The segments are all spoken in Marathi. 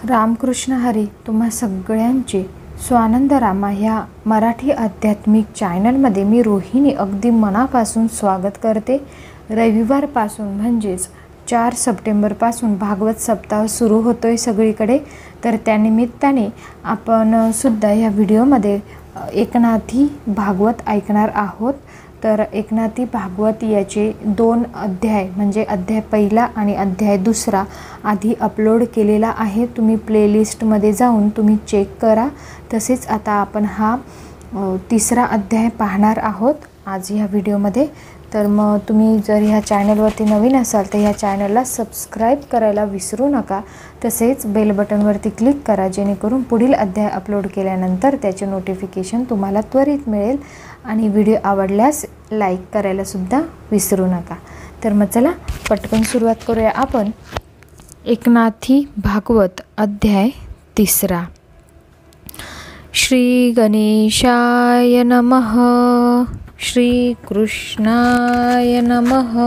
रामकृष्ण हरी तुम्हा सगळ्यांचे स्वानंद रामा ह्या मराठी आध्यात्मिक चॅनलमध्ये मी रोहिणी अगदी मनापासून स्वागत करते। रविवारपासून म्हणजेच 4 सप्टेंबरपासून भागवत सप्ताह सुरू होतोय सगळीकडे। तर त्यानिमित्ताने आपण सुद्धा या व्हिडिओमध्ये एकनाथी भागवत ऐकणार आहोत। तर एकनाथी भागवत याचे 2 अध्याय म्हणजे अध्याय पहिला आणि अध्याय दुसरा आधी अपलोड केलेला आहे। तुम्ही प्लेलिस्टमध्ये जाऊन तुम्ही चेक करा। तसेच आता आपण हा तिसरा अध्याय पाहणार आहोत आज ह्या व्हिडिओमध्ये। तर मग तुम्ही जर ह्या चॅनलवरती नवीन असाल तर ह्या चॅनलला सबस्क्राईब करायला विसरू नका। तसेच बेल बटनवरती क्लिक करा जेणेकरून पुढील अध्याय अपलोड केल्यानंतर त्याचे नोटिफिकेशन तुम्हाला त्वरित मिळेल। आणि व्हिडिओ आवडल्यास लाईक करायला सुद्धा विसरू नका। तर मग चला पटकन सुरुवात करूया आपण एकनाथी भागवत अध्याय तिसरा। श्री गणेशाय नमः। श्री कृष्णाय नमः।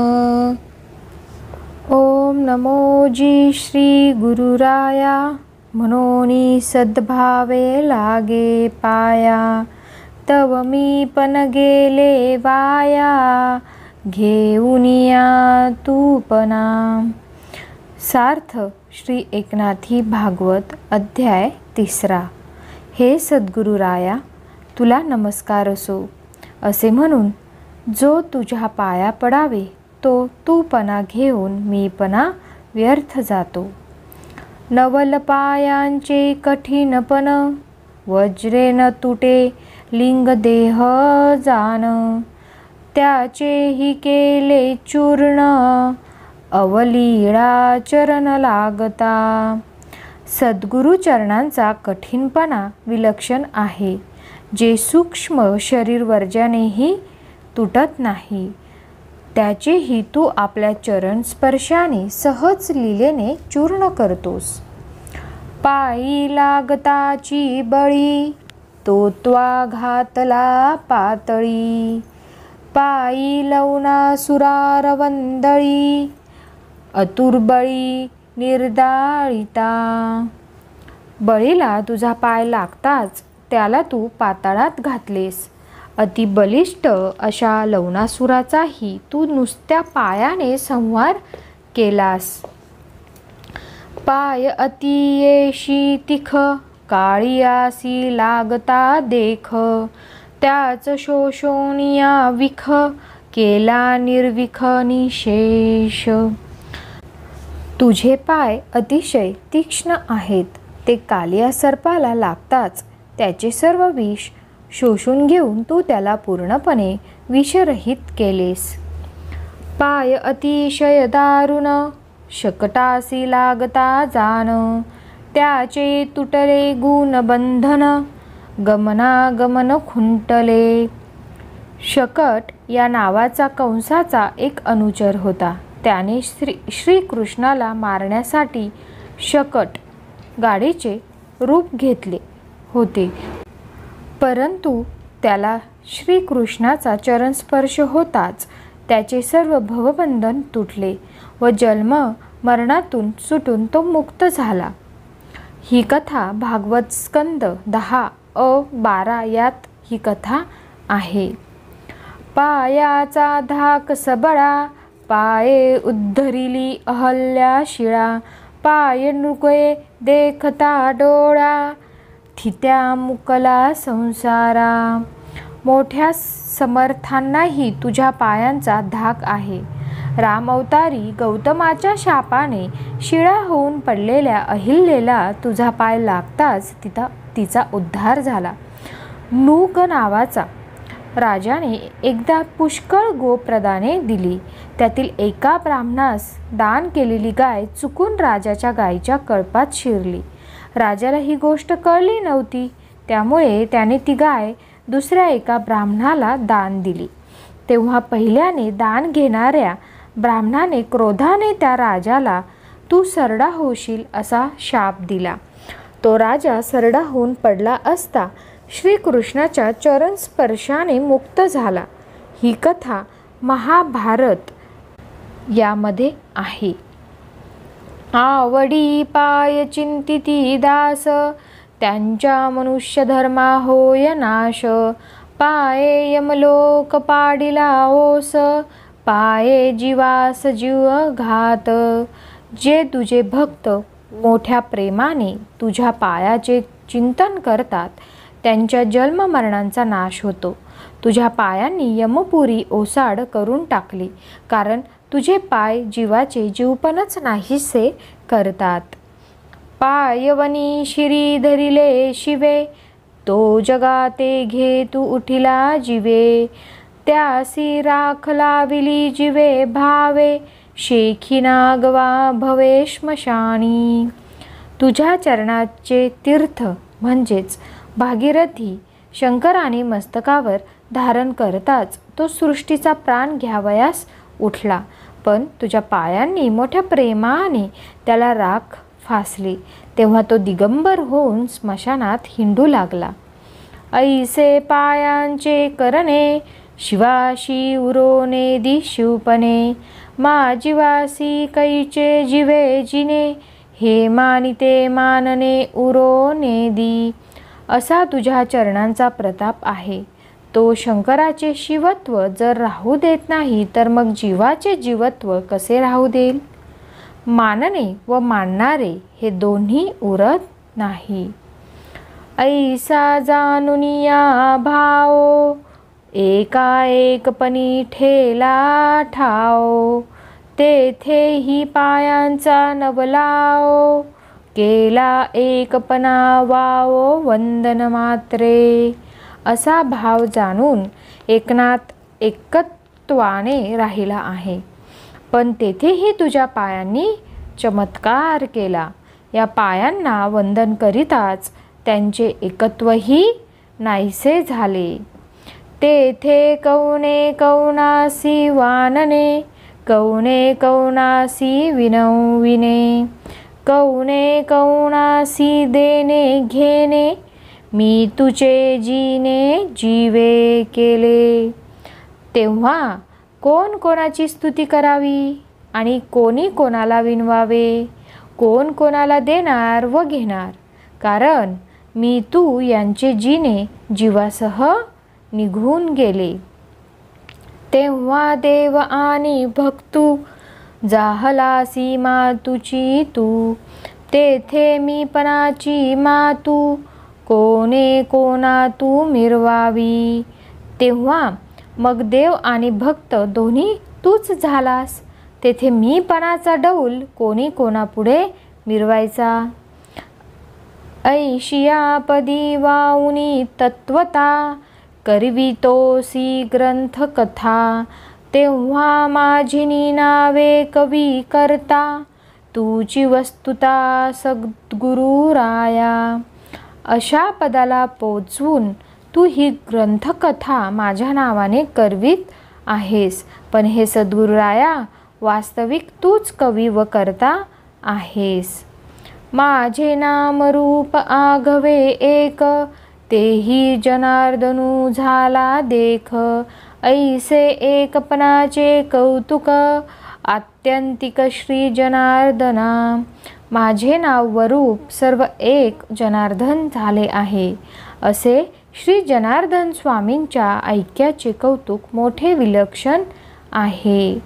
ओम नमो जी श्री गुरुराया। मनोनी सद्भावे लागे पाया। तव मी पण गेले वाया। घेऊनिया तूपना। सार्थ श्री एकनाथी भागवत अध्याय तिसरा। हे सद्गुरुराया, तुला नमस्कार असो। असे म्हणून जो तुझ्या पाया पडावे तो तूपणा घेऊन मीपणा व्यर्थ जातो। नवल पायांचे कठीणपण वज्रे न तुटे लिंग देह जान। त्याचेही केले चूर्ण अवलीळा चरण लागता। सद्गुरु चरणांचा कठीणपणा विलक्षण आहे, जे सूक्ष्म शरीर वर्जानेही तुटत नाही। त्याचेही तू आपल्या चरण स्पर्शाने सहज लीलेने चूर्ण करतोस। पायी लागताची बळी तो त्वा घातला पातळी। पायी लवना सुरारवंदळी अतुर्बळी निर्दाळिता। बळीला तुझा पाय लागताच त्याला तू पाताळात घातलेस। अतिबलिष्ठ अशा लवणासुराचाही तू नुसत्या पायाने संहार केलास। पाय अतियेशी तिख काळियासी लागता देख। त्याच शोषोनिया विख केला निर्विख निशेष। तुझे पाय अतिशय तीक्ष्ण आहेत, ते कालिया सर्पाला लागताच त्याचे सर्व विष शोषून घेऊन तू त्याला पूर्णपणे विषरहित केलेस। पाय अतिशय दारुण शकटासी लागता जान। त्याचे तुटले गुणबंधन गमनागमन खुंटले। शकट या नावाचा कंसाचा एक अनुचर होता। त्याने श्रीकृष्णाला मारण्यासाठी शकट गाडीचे रूप घेतले होते, परंतु त्याला श्रीकृष्णाचा चरणस्पर्श होताच त्याचे सर्व भवबंधन तुटले व जन्म मरणातून सुटून तो मुक्त झाला। ही कथा भागवत स्कंद 10:12 यात ही कथा आहे। पायाचा धाक सबळा पाये उद्धरिली अहल्या शिळा। पाय नृकये देखता डोळा थित्या मुकला संसारा। मोठ्या समर्थांनाही तुझ्या पायांचा धाक आहे। रामअवतारी गौतमाच्या शापाने शिळा होऊन पडलेल्या अहिल्येला तुझा पाय लागताच तिचा उद्धार झाला। नूक नावाचा राजाने एकदा पुष्कळ गोप्रदाने दिली। त्यातील एका ब्राह्मणास दान केलेली गाय चुकून राजाच्या गायीच्या कळपात शिरली। राजाला ही गोष्ट कळली नव्हती, त्यामुळे त्याने ती गाय दुसऱ्या एका ब्राह्मणाला दान दिली। तेव्हा पहिल्याने दान घेणाऱ्या ब्राह्मणाने क्रोधाने त्या राजाला तू सरडा होशील असा शाप दिला। तो राजा सरडा होऊन पडला असता श्रीकृष्णाच्या चरण स्पर्शाने मुक्त झाला। ही कथा महाभारत यामध्ये आहे। आवडी पाय चिंतिती दास, त्यांच्या मनुष्य धर्मा होय नाश. पाये यमलोक पाडिला ओस, पाये जीवास जीव घात. जे तुझे भक्त मोठ्या प्रेमाने तुझ्या पायाचे चिंतन करतात, त्यांच्या जन्ममरणांचा नाश होतो. तुझ्या पायांनी यमपुरी ओसाड करून टाकली, कारण तुझे पाय जीवाचे जीवपणच नाहीसे करतात. पायवनी शिरी धरिले शिवे, तो जगाते घे तू उठिला जीवे. त्यासी राख लाविली जीवे भावे, शेखिना गवा भवे श्मशानी. तुझ्या चरणाचे तीर्थ म्हणजेच भागीरथी शंकराने मस्तकावर धारण करताच तो सृष्टीचा प्राण घ्यावयास उठला, पण तुझ्या पायांनी मोठ्या प्रेमाने त्याला राख फासली, तेव्हा तो दिगंबर होऊन स्मशानात हिंडू लागला. ऐसे पायांचे करणे, शिवाशी उरोने दिशिवपणे. माझीवासी कैचे जीवे जिने, हे मानिते मानने उरोने दी. असा तुझ्या चरणांचा प्रताप आहे. तो शंकराचे शिवत्व जर राहू देत नाही, तर मग जीवाचे जीवत्व कसे राहू देईल? मानणे व मानणारे हे दोन्ही उरत नाही. ऐसा जानुनिया भाव, एकाएकपणी ठेला ठाव. तेथेही पायांचा नवलाव, केला एकपणा वाव वंदन मात्रे. असा भाव जाणून एकनाथ एकत्वाने राहिला आहे, पण तेथेही तुझ्या पायांनी चमत्कार केला. या पायांना वंदन करीताच त्यांचे एकत्वही नाहीसे झाले. तेथे कौने कौनासी वानने, कौने कौनासी विनविने. कौने कौनासी देणे घेणे, मी तुझे जीने जीवे केले. तेव्हा कोण कोणाची स्तुती करावी आणि कोणी कोणाला विनवावे? कोण कोणाला देणार व घेणार? कारण मी तू यांचे जीने जीवासह निघून गेले. तेव्हा देव आणि भक्तू, जाहलासी मातुची तू. तेथे मी पणाची मातू, कोणे कोणा तू मिरवावी. तेव्हा मग देव आणि भक्त दोन्ही तूच झालास. तेथे मी पणाचा डौल कोणी कोणापुढे मिरवायचा? ऐशियापदी वाऊनी तत्वता, करवितोसी ग्रंथ कथा. तेव्हा माझिनी नावे कवी करता, तुची वस्तुता सद्गुरु राया. अशा पदाला पोचवून तू ही ग्रंथकथा माझ्या नावाने करवीत आहेस, पण हे सद्गुरुराया, वास्तविक तूच कवी व करता आहेस. माझे नाम रूप आघवे एक, तेही जनार्दनू झाला देख. ऐसे एकपणाचे कौतुक, आत्यंतिक श्री जनार्दना. माझे नाव व रूप सर्व एक जनार्दन झाले आहे, असे श्री जनार्दन स्वामींच्या ऐक्याचे कौतुक मोठे विलक्षण आहे.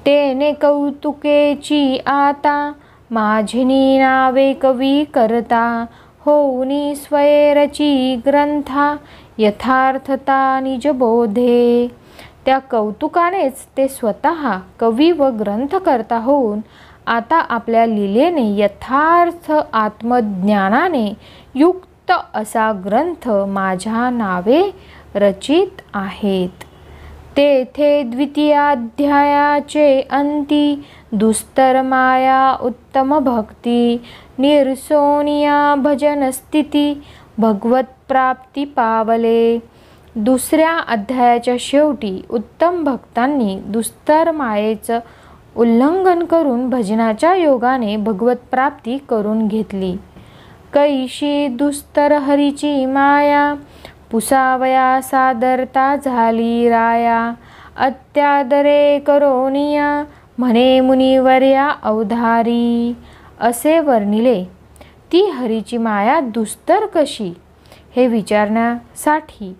तेने कौतुकेची आता, माझिनी नावे कवी करता. होऊनी स्वयरची ग्रंथा, यथार्थता निजबोधे. त्या कौतुकानेच ते स्वतः कवी व ग्रंथकर्ता होऊन आता आपल्या लीलेने यथार्थ आत्मज्ञानाने युक्त असा ग्रंथ माझ्या नावे रचित आहेत. तेथे द्वितीयाध्यायाचे अंती, दुस्तर माया उत्तम भक्ती. निरसोनिया भजन स्थिती, भगवत प्राप्ती पावले. दुसऱ्या अध्यायाच्या शेवटी उत्तम भक्तांनी दुस्तर मायेचं उल्लंघन करून भजनाच्या योगाने भगवत प्राप्ती करून घेतली. कैशी दुस्तर हरीची माया, पुसावया सादरता झाली राया. अत्यादरे करोनिया, म्हणे मुनिवर्या अवधारी. असे वर्णिले. ती हरीची माया दुस्तर कशी हे विचारण्यासाठी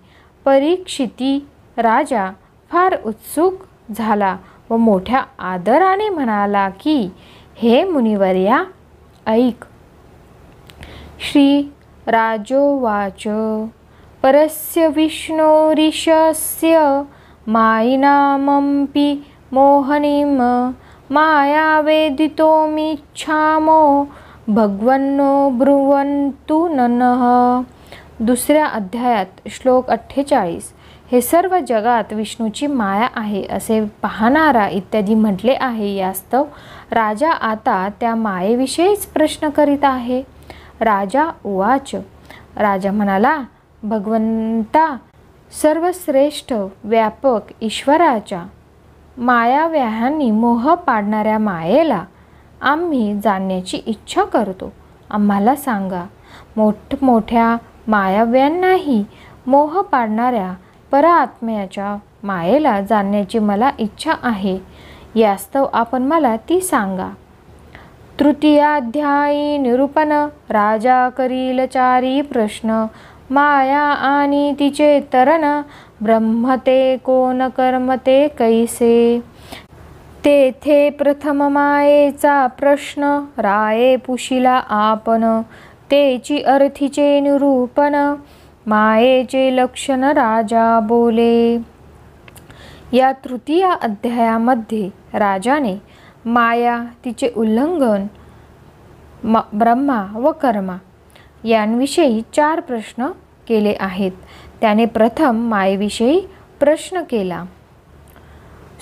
परीक्षिती राजा फार उत्सुक झाला व मोठ्या आदराने म्हणाला की, हे मुनिवर्या ऐक. श्री राजोवाच. परस्य विष्णोरीशस्य मायिनामपि मोहनीं माया वेदितोमिच्छामो भगवन्नो ब्रुवन्तु ननः. दुसऱ्या अध्यायात श्लोक 48. हे सर्व जगात विष्णूची माया आहे असे पाहणारा इत्यादी म्हटले आहे. यास्तव राजा आता त्या मायेविषयीच प्रश्न करीत आहे. राजा उवाच. राजा म्हणाला, भगवंता, सर्वश्रेष्ठ व्यापक ईश्वराच्या मायाव्याहांनी मोह पाडणाऱ्या मायेला आम्ही जाणण्याची इच्छा करतो. आम्हाला सांगा. मोठमोठ्या मायाव्यांनाही मोह पाडणाऱ्या परात्म्याच्या मायेला जाणण्याची मला इच्छा आहे. यास्तव आपण मला ती सांगा. तृतीयाध्यायी निरूपण. राजा करील चारी प्रश्न. माया आणि तिचे तरण. ब्रह्मते कोण कर्मते कैसे. तेथे प्रथम मायेचा प्रश्न राये पुशिला आपण. तेची अर्थीचे निरूपण. मायेचे लक्षण राजा बोले. या तृतीय अध्यायामध्ये राजाने माया, तिचे उल्लंघन, ब्रह्मा व कर्मा यांविषयी 4 प्रश्न केले आहेत. त्याने प्रथम मायेविषयी प्रश्न केला.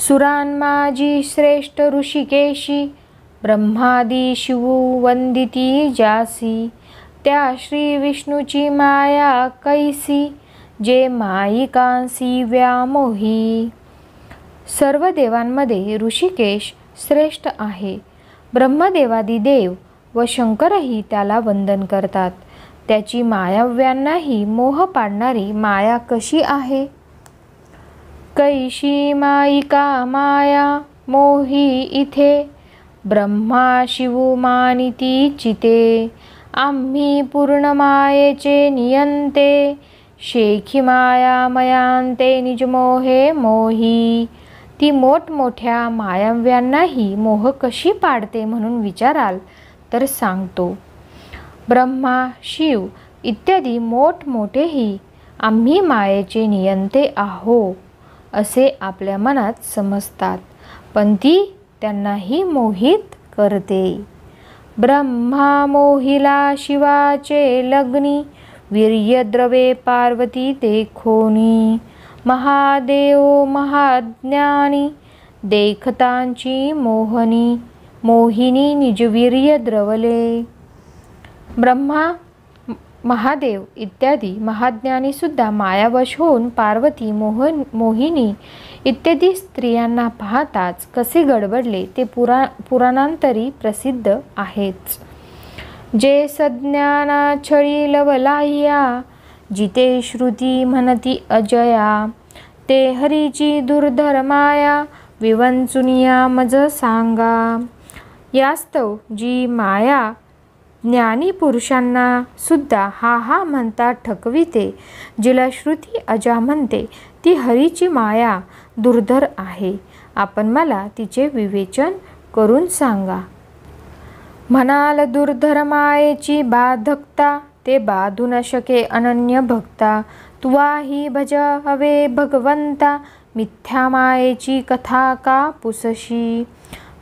सुरांमाजी श्रेष्ठ ऋषिकेशी ब्रह्मादी शिवू वंदिती जासी. त्या श्री विष्णूची माया कैसी जे मायिकांसी व्यामोही. सर्व देवांमध्ये ऋषिकेश श्रेष्ठ आहे. ब्रह्मदेवादी देव व शंकरही त्याला वंदन करतात. त्याची मायाव्यांनाही मोह पाडणारी माया कशी आहे. कैशी मायिका माया मोही इथे. ब्रह्मा शिवू मानिती चिते. आम्ही पूर्ण मायेचे नियंते. शेखी माया मयांते निजमोहे मोही. ती मोठमोठ्या मायाव्यांनाही मोह कशी पाडते म्हणून विचाराल तर सांगतो. ब्रह्मा, शिव इत्यादी मोठमोठेही आम्ही मायेचे नियंते आहो असे आपल्या मनात समजतात, पण ती त्यांनाही मोहित करते. ब्रह्मा मोहिला शिवाचे लग्नी. वीर्यद्रवे पार्वती देखोनी. महादेव महाज्ञानी देखतांची मोहनी. मोहिनी निजवीर्य द्रवले. ब्रह्मा, महादेव इत्यादी महाज्ञानी सुद्धा मायावश होऊन पार्वती, मोहिनी इत्यादी स्त्रियांना पाहताच कसे गडबडले ते पुराणांतरी प्रसिद्ध आहेच. जे सज्ञाना छळी लवलाह्या. जिते श्रुती म्हणती अजया. ते हरीची दुर्धर माया विवंचुनिया मज सांगा. यास्तव जी माया ज्ञानी पुरुषांना सुद्धा हा हा म्हणता ठकविते, जिला श्रुती अजा म्हणते, ती हरीची माया दुर्धर आहे. आपण मला तिचे विवेचन करून सांगा. म्हणाल दुर्धर मायेची बाधकता. ते बाधू न शके अनन्य भक्ता. तुवाही भज हवे भगवंता. मिथ्या मायेची कथा का पुसशी.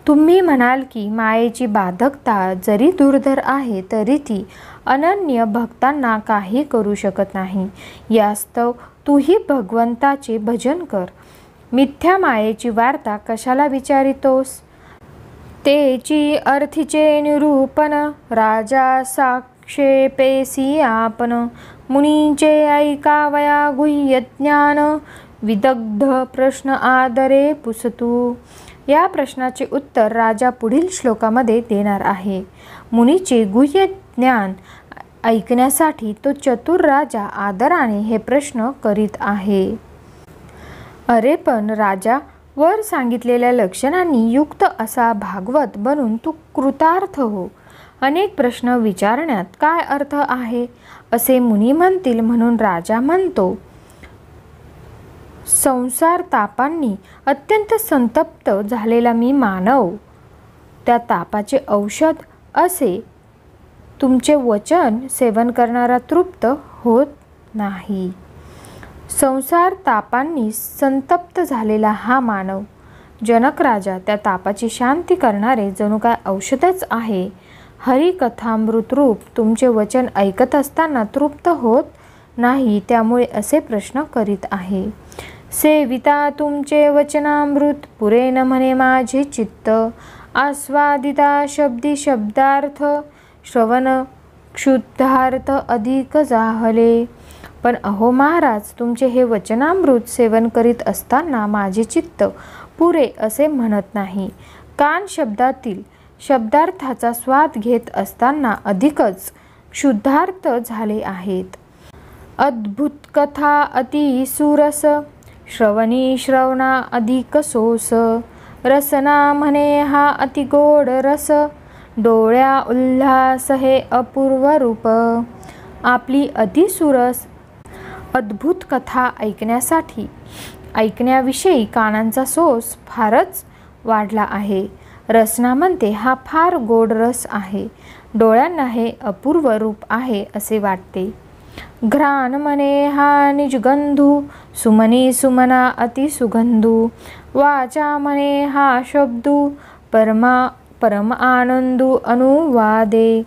तुम्ही म्हणाल की मायेची बाधकता जरी दुर्धर आहे तरी ती अनन्य भक्तांना काही करू शकत नाही. यास्तव तूही भगवंताचे भजन कर. मिथ्या मायेची वार्ता कशाला विचारितोस. तेची अर्थीचे निरूपण. राजा साक्षेपेसी आपण. मुनीचे ऐकावया गुह्य ज्ञान. विदग्ध प्रश्न आदरे पुसतू. या प्रश्नाचे उत्तर राजा पुढील श्लोकामध्ये देणार आहे. मुनीचे गुह्य ज्ञान ऐकण्यासाठी तो चतुर राजा आदराने हे प्रश्न करीत आहे. अरे पण राजा, वर सांगितलेल्या लक्षणांनी युक्त असा भागवत बनून तू कृतार्थ हो. अनेक प्रश्न विचारण्यात काय अर्थ आहे असे मुनी म्हणतील, म्हणून राजा म्हणतो, संसार तापांनी अत्यंत संतप्त झालेला मी मानव, त्या तापाचे औषध असे तुमचे वचन सेवन करणारा तृप्त होत नाही. संसार तापांनी संतप्त झालेला हा मानव, जनक राजा, त्या तापाची शांती करणारे जणू काय औषधच आहे. हरिकथामृत रूप तुमचे वचन ऐकत असताना तृप्त होत नाही, त्यामुळे असे प्रश्न करीत आहे. सेविता तुमचे वचनामृत पुरे न म्हणे माझे चित्त, आस्वादिता शब्दी शब्दार्थ श्रवण क्षुद्धार्थ अधिक जाहले. पण अहो महाराज, तुमचे हे वचनामृत सेवन करीत असताना माझे चित्त पुरे असे म्हणत नाही. कान शब्दातील शब्दार्थाचा स्वाद घेत असताना अधिकच क्षुद्धार्थ झाले आहेत. अद्भुत कथा अति सुरस, श्रवणी श्रवणा अधिक सोस, रसना म्हणे हा अति गोड रस, डोळ्या उल्हास हे अपूर्व रूप. आपली अतिसुरस अद्भुत कथा ऐकण्याविषयी कानांचा सोस फारच वाढला आहे. रसना म्हणते हा फार गोड रस आहे, डोळ्यांना हे अपूर्व रूप आहे असे वाटते. घ्राण म्हणे हा निजगंधू, सुमनी सुमना अति सुगंधू, वाचा म्हणे हा शब्दू, परम आनंदू अनुवादे.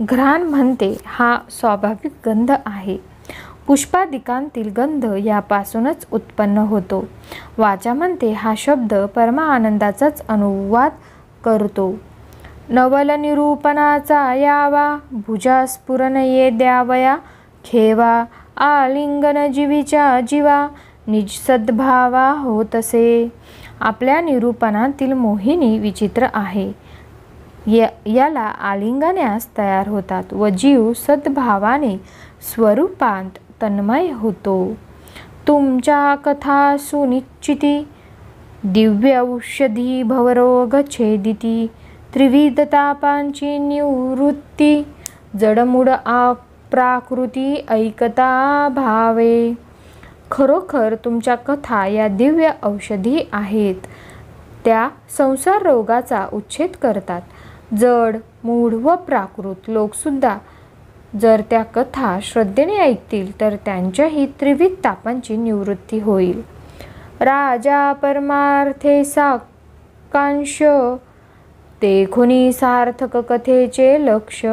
घ्राण म्हणते हा स्वाभाविक गंध आहे, पुष्पादिकांतील गंध यापासूनच उत्पन्न होतो. वाचा म्हणते हा शब्द परम आनंदाचाच अनुवाद करतो. नवल निरूपणाचा यावा, भुजा स्फुरण ये द्यावया खेवा, आलिंगन जीवीच्या जीवा, निज सद्भावा होतसे. आपल्या निरूपणातील मोहिनी विचित्र आहे, याला आलिंगण्यास तयार होतात व जीव सद्भावाने स्वरूपांत तन्मय होतो. तुमच्या कथा सुनिश्चिती, दिव्य औषधी भवरोग छेदिती, त्रिविध तापांची निवृत्ती, जडमूड प्राकृती ऐकता भावे. खरोखर तुमच्या कथा या दिव्य औषधी आहेत, त्या संसार रोगाचा उच्छेद करतात. जड मूढ व प्राकृत लोकसुद्धा जर त्या कथा श्रद्धेने ऐकतील तर त्यांच्याही त्रिविध तापांची निवृत्ती होईल. राजा परमार्थे साकांश, देखुनी सार्थक कथेचे लक्ष,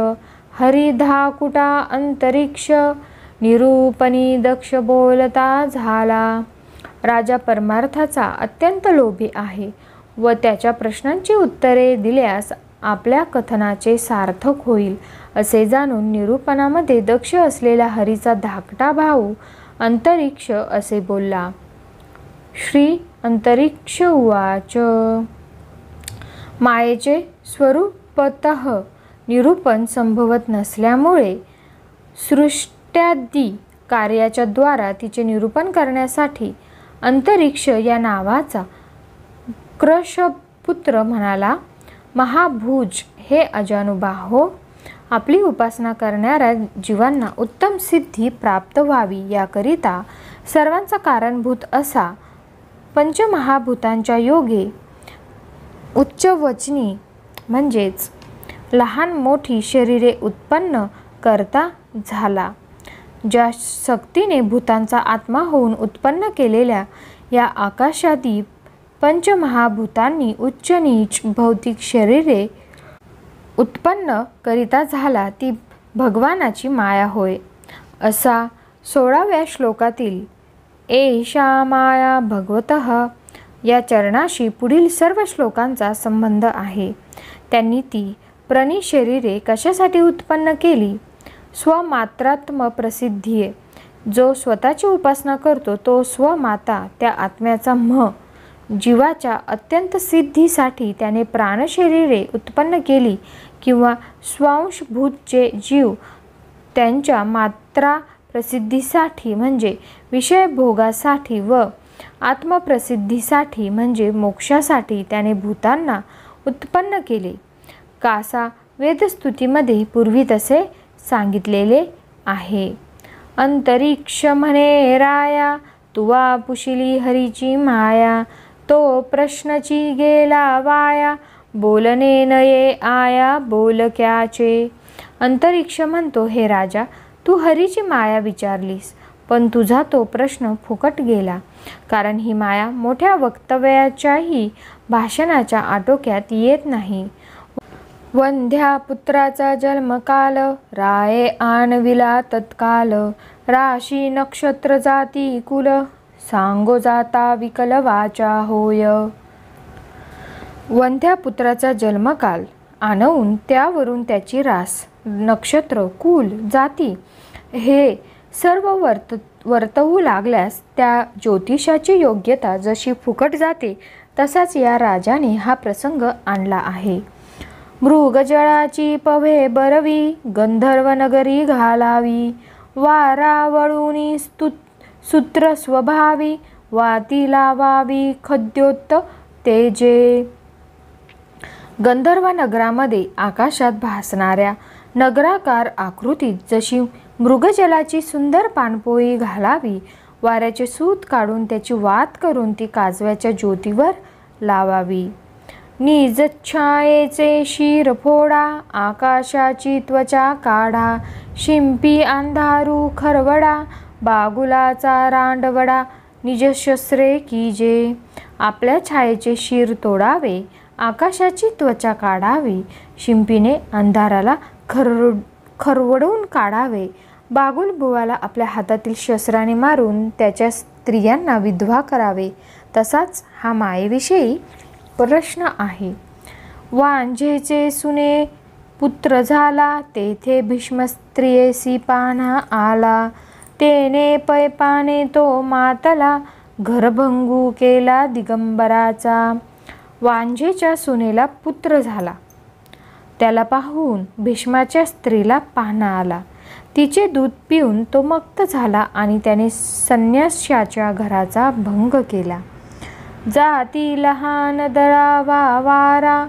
हरिधाकुटा अंतरिक्ष, निरूपणी दक्ष बोलता झाला. राजा परमार्थाचा अत्यंत लोभी आहे व त्याच्या प्रश्नांची उत्तरे दिल्यास आपल्या कथनाचे सार्थक होईल असे जाणून निरूपणामध्ये दक्ष असलेला हरीचा धाकटा भाऊ अंतरिक्ष असे बोलला. श्री अंतरिक्ष उवाच. मायेचे स्वरूपतः निरूपण संभवत नसल्यामुळे सृष्ट्यादी कार्याच्या द्वारा तिचे निरूपण करण्यासाठी अंतरिक्ष या नावाचा क्रशपुत्र म्हणाला. महाभुज हे अजानुबाहो, आपली उपासना करणाऱ्या जीवांना उत्तम सिद्धी प्राप्त व्हावी याकरिता सर्वांचा कारणभूत असा पंचमहाभूतांच्या योगे उच्चवचनी म्हणजेच लहान मोठी शरीरे उत्पन्न करता झाला. ज्या शक्तीने भूतांचा आत्मा होऊन उत्पन्न केलेल्या या आकाशादी पंचमहाभूतांनी उच्च नीच भौतिक शरीरे उत्पन्न करिता झाला, ती भगवानाची माया होय. असा 16व्या श्लोकातील एषा माया भगवतः या चरणाशी पुढील सर्व श्लोकांचा संबंध आहे. त्यांनी ती प्रणी शरीरे कशासाठी उत्पन्न केली? स्वमात्रात्म प्रसिद्धीये. जो स्वतःची उपासना करतो तो स्वमाता त्या आत्म्याचा जीवाच्या अत्यंत सिद्धीसाठी त्याने प्राणशरीरे उत्पन्न केली किंवा स्वांशभूत जे जीव त्यांच्या मात्रा प्रसिद्धीसाठी म्हणजे विषयभोगासाठी व आत्मप्रसिद्धीसाठी म्हणजे मोक्षासाठी त्याने भूतांना उत्पन्न केले. कासा वेदस्तुतीमध्ये पूर्वी तसे सांगितलेले आहे. अंतरिक्ष म्हणे राया, तुवा पुशिली हरीची माया. तो प्रश्नची गेला वाया, बोलणे नये आया बोलक्याचे. अंतरिक्ष म्हणतो, हे राजा, तू हरीची माया विचारलीस, पण तुझा तो प्रश्न फुकट गेला, कारण ही माया मोठ्या वक्तव्याच्याही भाषणाच्या आटोक्यात येत नाही. वंध्या पुत्राचा जन्मकाल, राये आणविला तत्काल. राशी नक्षत्र जाती कुल, सांगो जाता विकल वाचा होय. वंध्या पुत्राचा जन्मकाल आणवून त्यावरून त्याची रास, नक्षत्र, कुल, जाती हे सर्व वर्तवू लागल्यास त्या ज्योतिषाची योग्यता जशी फुकट जाते, तसाच या राजाने हा प्रसंग आणला आहे. मृगजळाची पवे बरवी, गंधर्व नगरी घालावी. वारा वळुनी सूत्र स्वभावी, वाती लावावी खद्योत तेजे. गंधर्व नगरामध्ये आकाशात भासणाऱ्या नगराकार आकृतीत जशी मृगजलाची सुंदर पाणपोळी घालावी. वाऱ्याचे सूत काढून त्याची वात करून ती काजव्याच्या ज्योतीवर लावावी. निजछायेचे शिर फोडा, आकाशाची त्वचा काढा. शिंपी अंधारू खरवडा, बागुलाचा रांडवडा. निजशस्त्रे कीजे. आपल्या छायेचे शिर तोडावे, आकाशाची त्वचा काढावी. शिंपीने अंधाराला खरवडून काढावे. बागुल बुवाला आपल्या हातातील शस्त्राने मारून त्याच्या स्त्रियांना विधवा करावे. तसाच हा मायेविषयी प्रश्न आहे. वांझेचे सुने पुत्र झाला, तेथे भीष्म स्त्रियेसी पाना आला. तेने पैपाने तो मातला, घरभंगू केला दिगंबराचा. वांझेच्या सुनेला पुत्र झाला, त्याला पाहून भीष्माच्या स्त्रीला पाहणा आला. तिचे दूध पिऊन तो मक्त झाला आणि त्याने संन्याशाच्या घराचा भंग केला. जाती लहान दळावा वारा,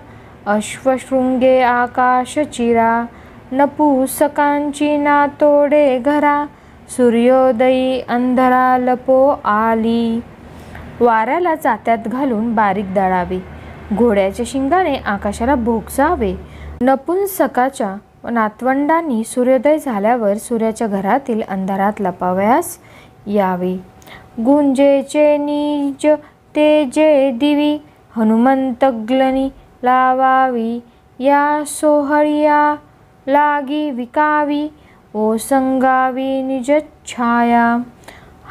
अश्वशृंगे आकाश चिरा. नपुसकांची नातोडे घरा, सूर्योदयी अंधरा लपो आली. वाऱ्याला जात्यात घालून बारीक दळावे, घोड्याच्या शिंगाने आकाशाला भोगसावे. नपुंसकाच्या नातवंडांनी सूर्योदय झाल्यावर सूर्याच्या घरातील अंधारात लपावयास यावे. गुंजेचे निज तेजे दिवी, हनुमंतग्लनी लावावी. या सोहळ्या लागी विकावी, ओसंगावी निज छाया.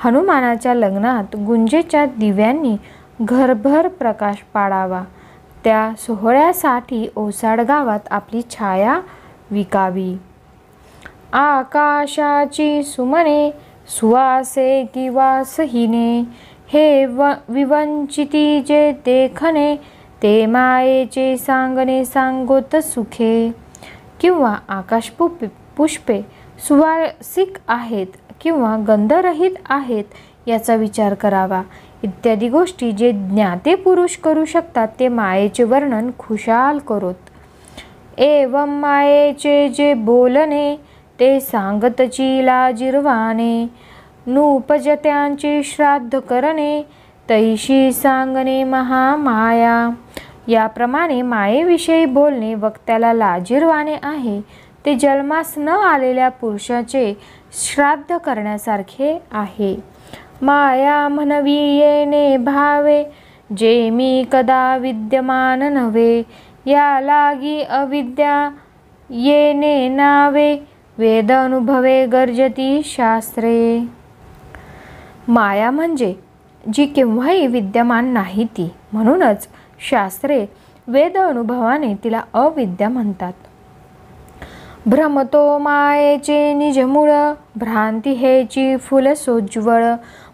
हनुमानाच्या लग्नात गुंजेच्या दिव्यांनी घरभर प्रकाश पाडावा. त्या सोहळ्यासाठी ओसाड गावात आपली छाया विकावी. आकाशाची सुमने, सुवासे किंवासहीने. हे विवंचिती जे देखणे, ते मायेचे सांगणे सांगोत सुखे. किंवा आकाश पुष्पे सुवासिक आहेत किंवा गंधरहित आहेत याचा विचार करावा. इत्यादी गोष्टी जे ज्ञाते पुरुष करू शकतात ते मायेचे वर्णन खुशाल करोत. एवं मायेचे जे बोलणे, ते सांगतची लाजिरवाणे. नूपजत्यांचे श्राद्ध करणे, तैशी सांगणे महामाया. याप्रमाणे मायेविषयी बोलणे वक्त्याला लाजिरवाणे आहे. ते जन्मास न आलेल्या पुरुषाचे श्राद्ध करण्यासारखे आहे. माया म्हणवी येणे भावे, जे मी कदा विद्यमान नव्हे. या लागी अविद्या येणे नावे, वेद अनुभवे गर्जती शास्त्रे. माया म्हणजे जी केव्हाही विद्यमान नाही ती, म्हणूनच शास्त्रे वेद अनुभवाने तिला अविद्या म्हणतात. भ्रमतो मायेचे निजमूळ, भ्रांती हेची फुल सोज्वळ.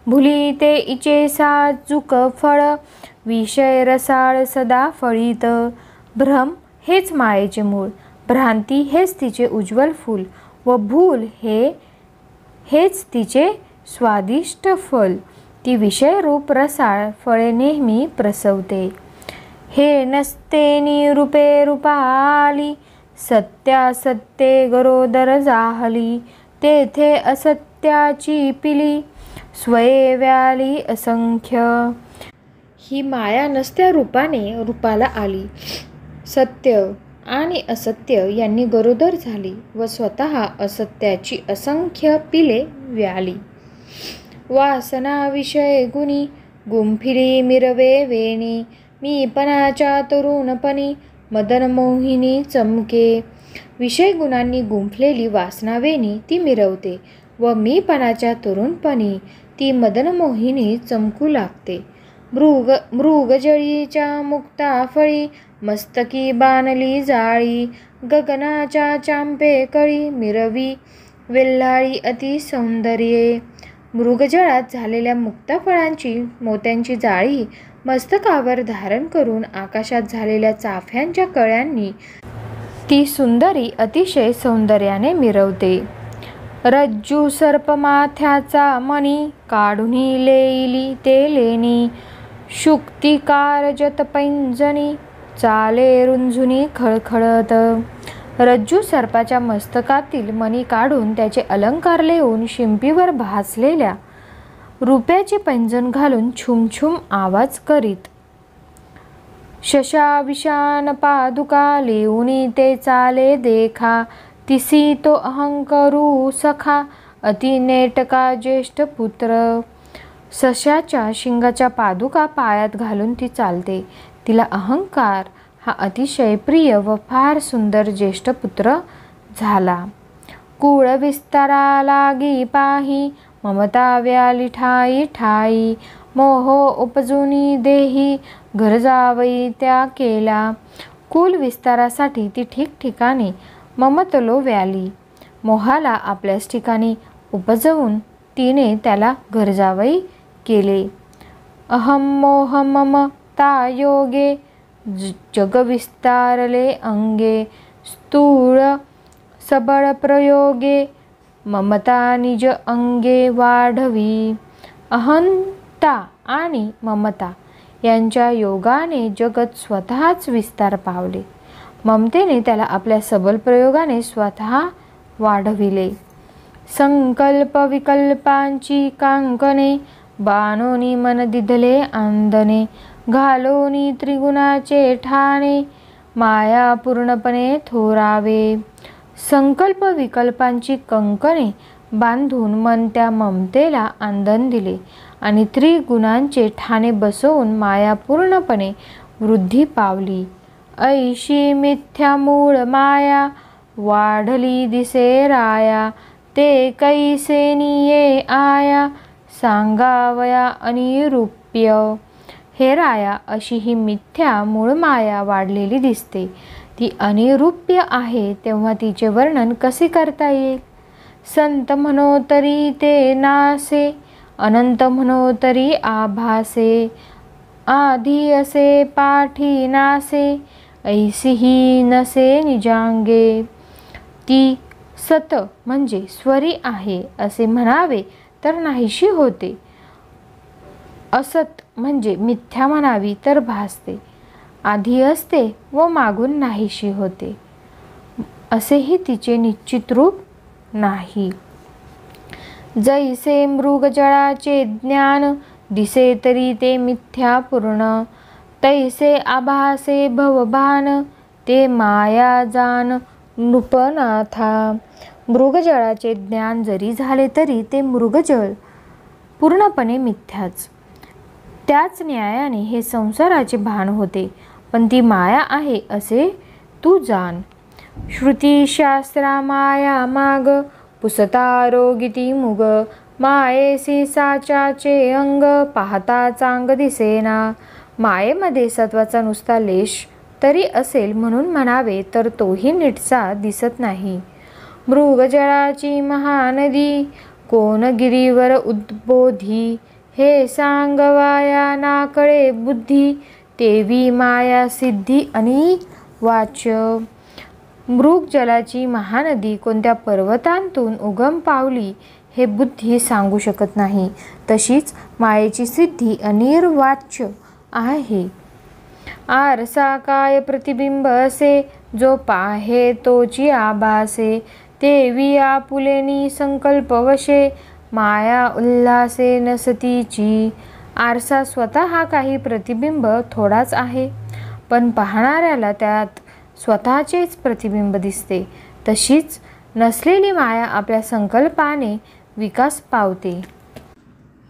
भुली ते इचे साजूक फळ, विषय रसाळ सदा फळीत. भ्रम हेच मायेचे मूळ, भ्रांती हेच तिचे उज्ज्वल फूल व भूल हेच तिचे स्वादिष्ट फल. ती विषयरूप रसाळ फळे नेहमी प्रसवते. हे नसते निरूपे रूपाली, सत्यासत्ये गरोदर जाहली, तेथे असत्याची पिली, स्वये व्याली असंख्य. ही माया नसत्या रूपाने रूपाला आली. सत्य आणि असत्य यांनी गरोदर झाली व स्वतः असत्याची असंख्य पिले व्याली. वासना विषय गुणी गुंफिली मिरवे वेणी, मीपणाच्या तरुणपणी मदन मोहिनी चमके. विषय गुणांनी गुंफलेली वासनावेणी ती मिरवते व मीपणाच्या तरुणपणी ती मदनमोहिनी चमकू लागते. मृगजळीच्या मुक्ता फळी मस्तकी बाणली जाळी, गगनाच्या चांपे कळी मिरवी वेल्हाळी अति सौंदर्ये. मृगजळात झालेल्या मुक्ताफळांची मोत्यांची जाळी मस्तकावर धारण करून आकाशात झालेल्या चाफ्यांच्या कळ्यांनी ती सुंदरी अतिशय सौंदर्याने मिरवते. रज्जू सर्पमाथ्याचा मणी काढुनी लेईली ते लेणी, शुक्तिकार जतपैंजनी चाले रुंझुनी खळखळत. रज्जू सर्पाच्या मस्तकातील मणी काढून त्याचे अलंकार लेवून शिंपीवर भासलेल्या रुप्याचे पैंजण घालून छुमछुम आवाज करीत. शशाविशान पादुका लेऊनी ते चाले देखा, तिसी तो अहंकरू सखा अति नेटका ज्येष्ठ पुत्र. सशाच्या शिंगाच्या पादुका पायात घालून ती चालते. तिला अहंकार हा अतिशय प्रिय व फार सुंदर ज्येष्ठ पुत्र झाला. कुळ विस्तारा लागी पाही ममता व्याली ठाई ठाई, मोह उपजुनी देही घर जावई त्या केला. कुल विस्तारासाठी ती ठिकठिकाणी ममतलो व्याली. मोहाला आपल्याच ठिकाणी उपजवून तिने त्याला घर जावई केले. अहम मोह ममता योगे जग विस्तारले अंगे, स्थूळ सबळ प्रयोगे ममता निज अंगे वाढवी. अहंता आणि ममता यांच्या योगाने जगत स्वतःच विस्तार पावले. ममतेने त्याला आपल्या सबल प्रयोगाने स्वतः वाढविले. संकल्प विकल्पांची कांकणे बाणोनी मन दिधले आंदणे, घालोनी त्रिगुणाचे ठाणे माया पूर्णपणे थोरावे. संकल्प विकल्पांची कंकणे बांधून मन त्या ममतेला आंदण दिले आणि त्रिगुणांचे ठाणे बसवून माया पूर्णपणे वृद्धी पावली. ऐशी मिथ्या मूळ माया वाढली दिसे राया, ते कैसेनिये आया सांगावया अनिरूप्य. हे राया, अशी ही मिथ्या मूळ माया वाढलेली दिसते. ती अनिरूप्य आहे तेव्हा तिचे वर्णन कसे करता येईल. संत म्हणो तरी ते नासे, अनंत म्हणो तरी आभासे, आधी असे पाठी नासे ऐसीही नसे निजांगे. ती सत म्हणजे स्वरी आहे असे म्हणावे तर नाहीशी होते. असत म्हणजे मिथ्या म्हणावी तर भासते. आधी असते व मागून नाहीशी होते. असेही तिचे निश्चित रूप नाही. जैसे मृगजळाचे ज्ञान दिसे तरी ते मिथ्या पूर्ण, तैसे आभासे भवभान ते माया जान नृपनाथा. मृगजळाचे ज्ञान जरी झाले तरी ते मृगजळ पूर्णपणे मिथ्याच. त्याच न्यायाने हे संसाराचे भान होते, पण ती माया आहे असे तू जाण. श्रुतिशास्त्रा माया माग पुसता रोगिती मुग, मायेसी साचाचे अंग पाहता चांग दिसेना. मायेमध्ये सत्वाचा नुसता लेश तरी असेल म्हणून म्हणावे तर तोही नीटसा दिसत नाही. मृगजळाची महानदी कोण गिरीवर उद्बोधी, हे सांगवाया नाकळे बुद्धी तेवी माया सिद्धी अनिवाच्य. मृगजलाची महानदी कोणत्या पर्वतांतून उगम पावली हे बुद्धी सांगू शकत नाही. तशीच मायेची सिद्धी अनिर्वाच्य आहे. आरसा काय प्रतिबिंब असे जो पाहे तोची आभासे, तेवी आपुलेनी संकल्प वशे, माया उल्हासे नसतीची. आरसा स्वतः काही प्रतिबिंब थोडाच आहे, पण पाहणाऱ्याला त्यात स्वतःचेच प्रतिबिंब दिसते. तशीच नसलेली माया आपल्या संकल्पाने विकास पावते.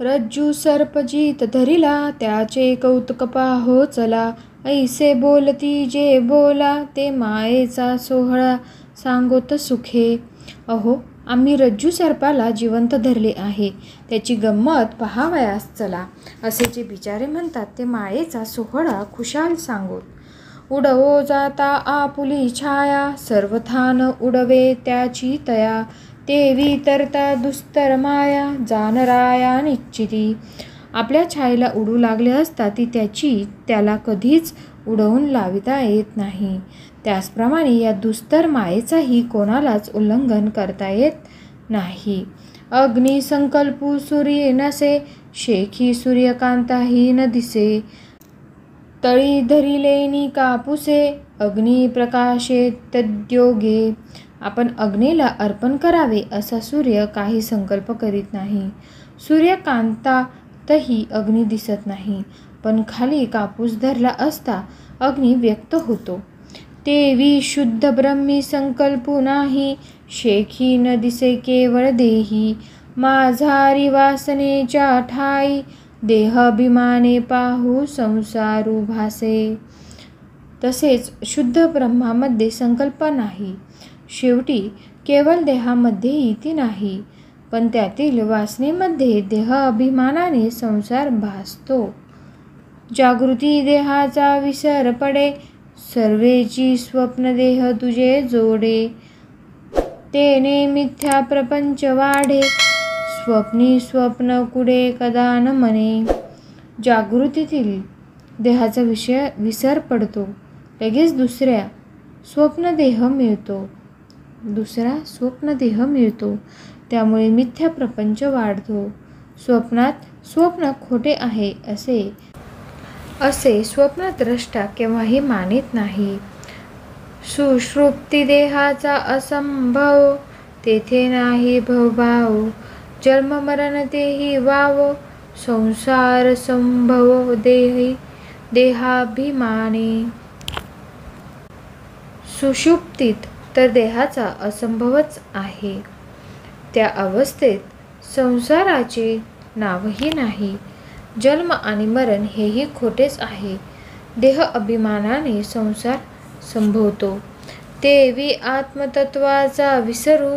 रज्जू सर्प जित धरिला, त्याचे कौतुक पाहो चला. ऐसे बोलती जे बोला, ते मायेचा सोहळा सांगोत सुखे. अहो, आम्ही रज्जू सर्पाला जिवंत धरले आहे, त्याची गंमत पहावयास चला, असे जे बिचारे म्हणतात ते मायेचा सोहळा खुशाल सांगोत. उडवो जाता आपुली छाया, सर्वथान उडवे त्याची तया. तेवी तरता दुस्तर माया, जानराया निश्चिती. आपल्या छायेला उडू लागले असता ती त्याला कधीच उडवून लाविता येत नाही. त्याचप्रमाणे या दुस्तर मायेचाही कोणालाच उल्लंघन करता येत नाही. अग्नी संकल्पू सूर्य नसे, शेखी सूर्यकांताही न दिसे. तळी धरिलेनी कापुसे, अग्नी प्रकाशे तद्योगे. आपण अग्नीला अर्पण करावे असा सूर्य काही संकल्प करीत नाही. सूर्यकांतातही अग्नी दिसत नाही, पण खाली कापूस धरला असता अग्नी व्यक्त होतो. तेवी शुद्ध ब्रह्मी संकल्पू नाही, शेखी न दिसे केवळ देही. माझारी वासनेच्या ठाई, देहाभिमाने पाहू संसारू भासे. तसेच शुद्ध ब्रह्मामध्ये संकल्प नाही, शेवटी केवळ देहामध्येही ती नाही, पण त्यातील वासनेमध्ये देह अभिमानाने संसार भासतो. जागृती देहाचा विसर पडे, सर्वेची स्वप्न देह तुझे जोडे. तेने मिथ्या प्रपंच वाढे, स्वप्नी स्वप्न कुडे कदा न मने. जागृतीतील देहाचा विसर पडतो, लगेच दुसरा स्वप्नदेह मिळतो. त्यामुळे मिथ्या प्रपंच वाढतो. स्वप्न खोटे आहे असे स्वप्नद्रष्टा केव्हाही मानित नाही. सुषुप्ती देहाचा असंभव, तेथे नाही भवभाव. जन्म मरण तेही वाव, संसार संभव देहाभिमाने. सुषुप्तीत तर देहाचा असंभवच आहे. त्या अवस्थेत संसाराचे नावही नाही. जन्म आणि मरण हेही खोटेच आहे. देह अभिमानाने संसार संभवतो. तेवी आत्मतत्वाचा विसरू,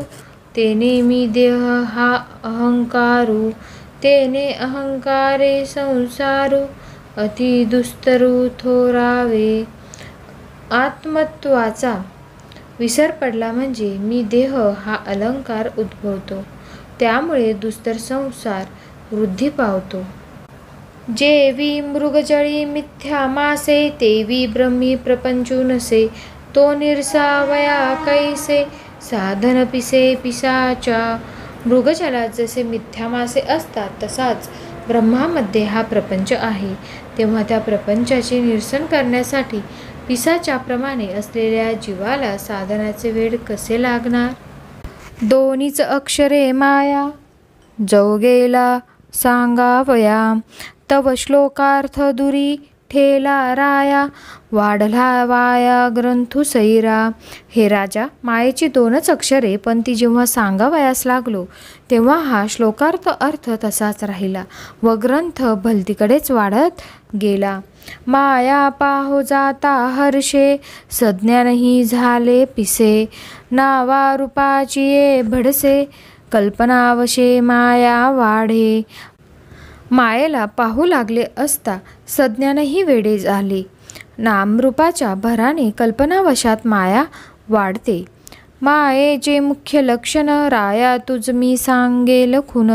तेने मी देह हा अहंकारू. तेने अहंकारे संसारू, अति दुस्तरू थोरावे. आत्मत्वाचा विसर पडला म्हणजे मी देह हा अलंकार उद्भवतो. त्यामुळे दुस्तर संसार वृद्धी पावतो. जेवी मृगजळी मिथ्या मासे, तेवी ब्रह्मी प्रपंचू नसे. तो निरसावया कैसे, साधन पिसे पिसाचा. मृगजलात जसे मिथ्या मासे असतात, तसाच ब्रह्मामध्ये हा प्रपंच आहे. तेव्हा त्या प्रपंचाचे निरसन करण्यासाठी पिसाच्याप्रमाणे असलेल्या जीवाला साधनाचे वेड कसे लागणार. दोन्हीच अक्षरे माया, जवगेला सांगावया. तव श्लोकार्थ दुरी ठेला राया, वाढला वाया ग्रंथु सैरा. हे राजा, मायेची दोनच अक्षरे, पण ती जेव्हा सांगावयास लागलो तेव्हा हा श्लोकार्थ अर्थ तसाच राहिला व ग्रंथ भलतीकडेच वाढत गेला. माया पाहो जाता हर्षे, सज्ञानही झाले पिसे. नावा रूपाची ये भडसे, कल्पनावशे माया वाढे. मायेला पाहू लागले असता सज्ञानही वेडे झाले. नामरूपाच्या भराने कल्पनावशात माया वाढते. मायेचे मुख्य लक्षण राया तुझ मी सांगेल खुन.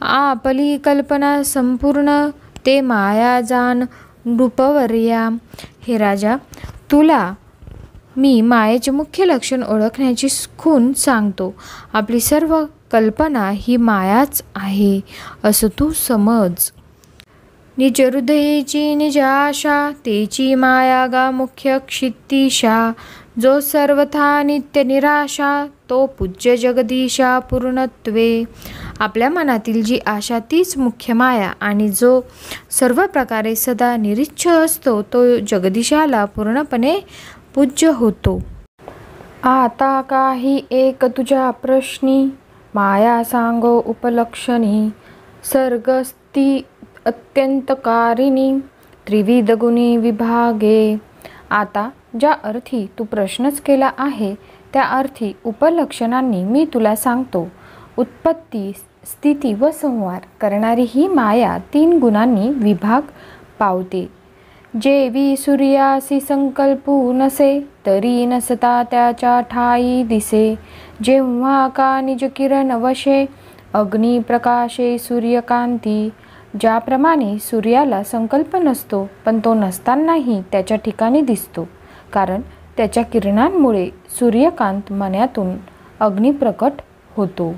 आपली कल्पना संपूर्ण, ते माया जाण नृपवर्या. हे राजा, तुला मी मायेचे मुख्य लक्षण ओळखण्याची खूण सांगतो. आपली सर्व कल्पना ही मायाच आहे असं तू समज. निज हृदयेची निज आशा, तेची माया गा मुख्य क्षितिशा. जो सर्वथा नित्य निराशा तो पूज्य जगदीशा पूर्णत्वे. आपल्या मनातील जी आशा तीच मुख्य माया आणि जो सर्व प्रकारे सदा निरीच्छ असतो तो जगदीशाला पूर्णपणे पूज्य होतो. आता काही एक तुझ्या प्रश्नी माया सांगो उपलक्षणी. सर्गस्ती अत्यंतकारिणी त्रिविध गुणी विभागे. आता ज्या अर्थी तू प्रश्नच केला आहे त्या अर्थी उपलक्षणांनी मी तुला सांगतो. उत्पत्ती स्थिती व संहार करणारी ही माया 3 गुणांनी विभाग पावते. जेवी सूर्यासी संकल्पू नसे तरी नसता त्याच्या ठाई दिसे. जेव्हा का निज किरण वशे अग्नी प्रकाशे सूर्यकांती. ज्याप्रमाणे सूर्याला संकल्प नसतो पण तो नसतानाही त्याच्या ठिकाणी दिसतो, कारण त्याच्या किरणांमुळे सूर्यकांत मनातून अग्नी प्रकट होतो.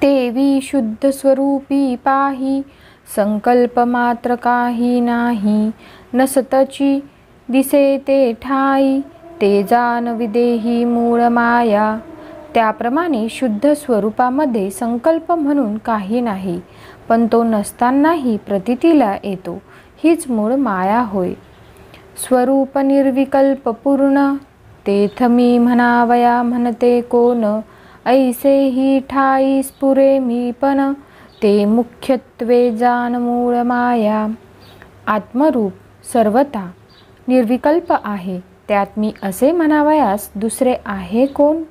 तेवी शुद्ध स्वरूपी पाही संकल्प मात्र काही नाही. नसतची दिसे ते ठाई ते जाण विदेही मूळ माया. त्याप्रमाणे शुद्ध स्वरूपामध्ये संकल्प म्हणून काही नाही, पण तो नसतानाही प्रतीतीला येतो, हीच मूळ माया होय. स्वरूप निर्विकल्प पूर्ण तेथ मी म्हणावया म्हणते कोण. ऐसे ही ठाई स्फुरे मी पण ते मुख्यत्वे जाण मूळ माया. आत्मरूप सर्वथा निर्विकल्प आहे, त्यात मी असे म्हणावयास दुसरे आहे कोण.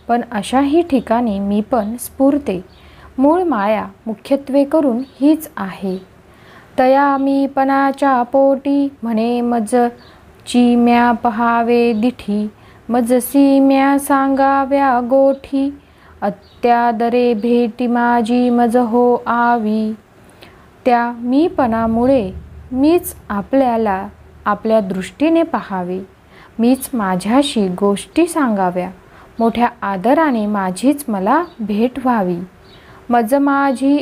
पण अशाही ठिकाणी मी पण स्फुरते. मूळ माया मुख्यत्वे करून हीच आहे. तया मी पणाच्या पोटी म्हणे मजची म्या पहावे दिठी. मजसी म्या सांगाव्या गोठी अत्यादरे भेटी माझी मज हो आवी. त्या मीपणामुळे मीच आपल्याला आपल्या दृष्टीने पहावे, मीच माझ्याशी गोष्टी सांगाव्या, मोठ्या आदराने माझीच मला भेट व्हावी. मज माझी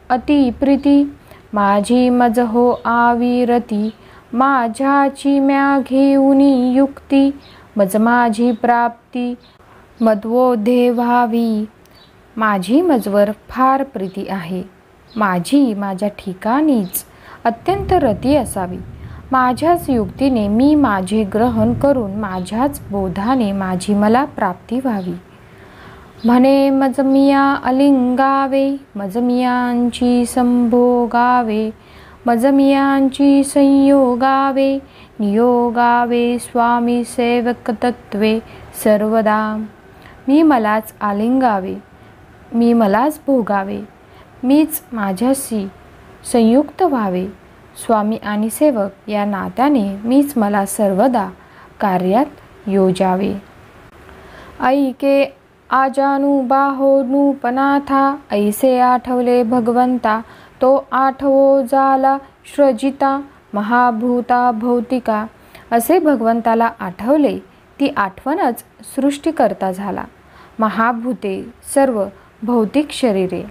अति प्रीती माझी मज हो आवी रती. माझ्याची म्या घेऊनी युक्ती मज माझी प्राप्ती मध्वोधे व्हावी. माझी मजवर फार प्रीती आहे, माझी माझ्या ठिकाणीच अत्यंत रती असावी. माझ्याच युक्तीने मी माझे ग्रहण करून माझ्याच बोधाने माझी मला प्राप्ती व्हावी. म्हणे मज मिया अलिंगावे मज मियांची संभोगावे. मज मियांची संयोगावे नियोगावे स्वामी सेवकतत्वे सर्वदा. मी मलाच आलिंगावे, मी मलाच भोगावे, मीच माझ्याशी संयुक्त व्हावे. स्वामी आणि सेवक या नात्याने मीच मला सर्वदा कार्यात योजावे. ऐके आजानू बाहोनू पनाथा ऐसे आठवले भगवंता. तो आठवो झाला सृजिता महाभूता भौतिका. असे भगवंताला आठवले, ती आठवणच सृष्टीकर्ता झाला. महाभूते सर्व भौतिक शरीरे.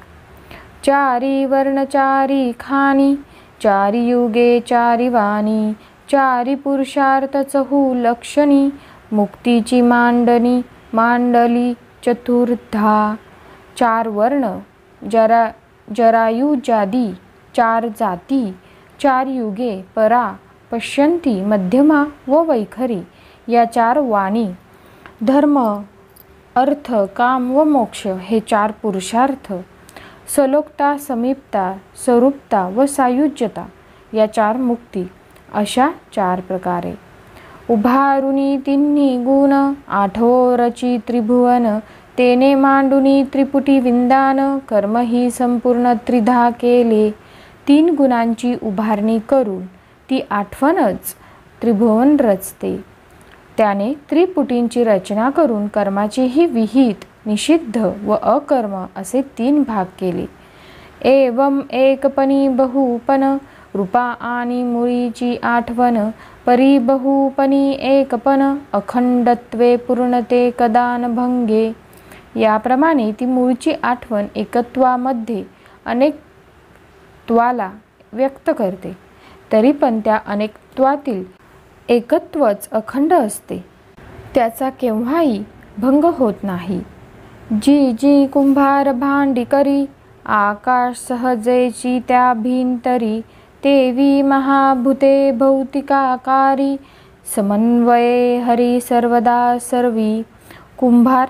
चारी वर्ण चारी खाणी चारी युगे चारी वाणी. चारी पुरुषार्थ चहू लक्षणी मुक्तीची मांडणी मांडली चतुर्धा. 4 वर्ण जरायुजादी 4 जाती 4 युगे परा पश्यंती मध्यमा व वैखरी या 4 वाणी. धर्म अर्थ काम व मोक्ष हे 4 पुरुषार्थ. सलोकता समीपता स्वरूपता व सायुज्यता या 4 मुक्ती. अशा 4 प्रकारे उभारुनी तिन्ही गुण आठवो रची त्रिभुवन. तेने मांडुनी त्रिपुटी विंदान कर्म ही संपूर्ण त्रिधा केले. 3 गुणांची उभारणी करून ती आठवणच त्रिभुवन रचते. त्याने त्रिपुटींची रचना करून कर्माचेही विहित निषिद्ध व अकर्म असे 3 भाग केले. एवं एकपणी बहुपन रूपा आणि मुळीची आठवण. परी बहुपनी एकपन अखंडत्वे पूर्णते कदान भंगे. याप्रमाणे ती मूळची आठवण एकत्वामध्ये अनेकत्वाला व्यक्त करते, तरी पण त्या अनेकत्वातील एकत्वच अखंड असते. त्याचा केव्हाही भंग होत नाही. जी जी कुंभार भांडी करी, आकाश सहजेची त्या भिंतरी. तेवी महाभूते भौतिकाकारी, समन्वये हरी सर्वदा सर्वी. कुंभार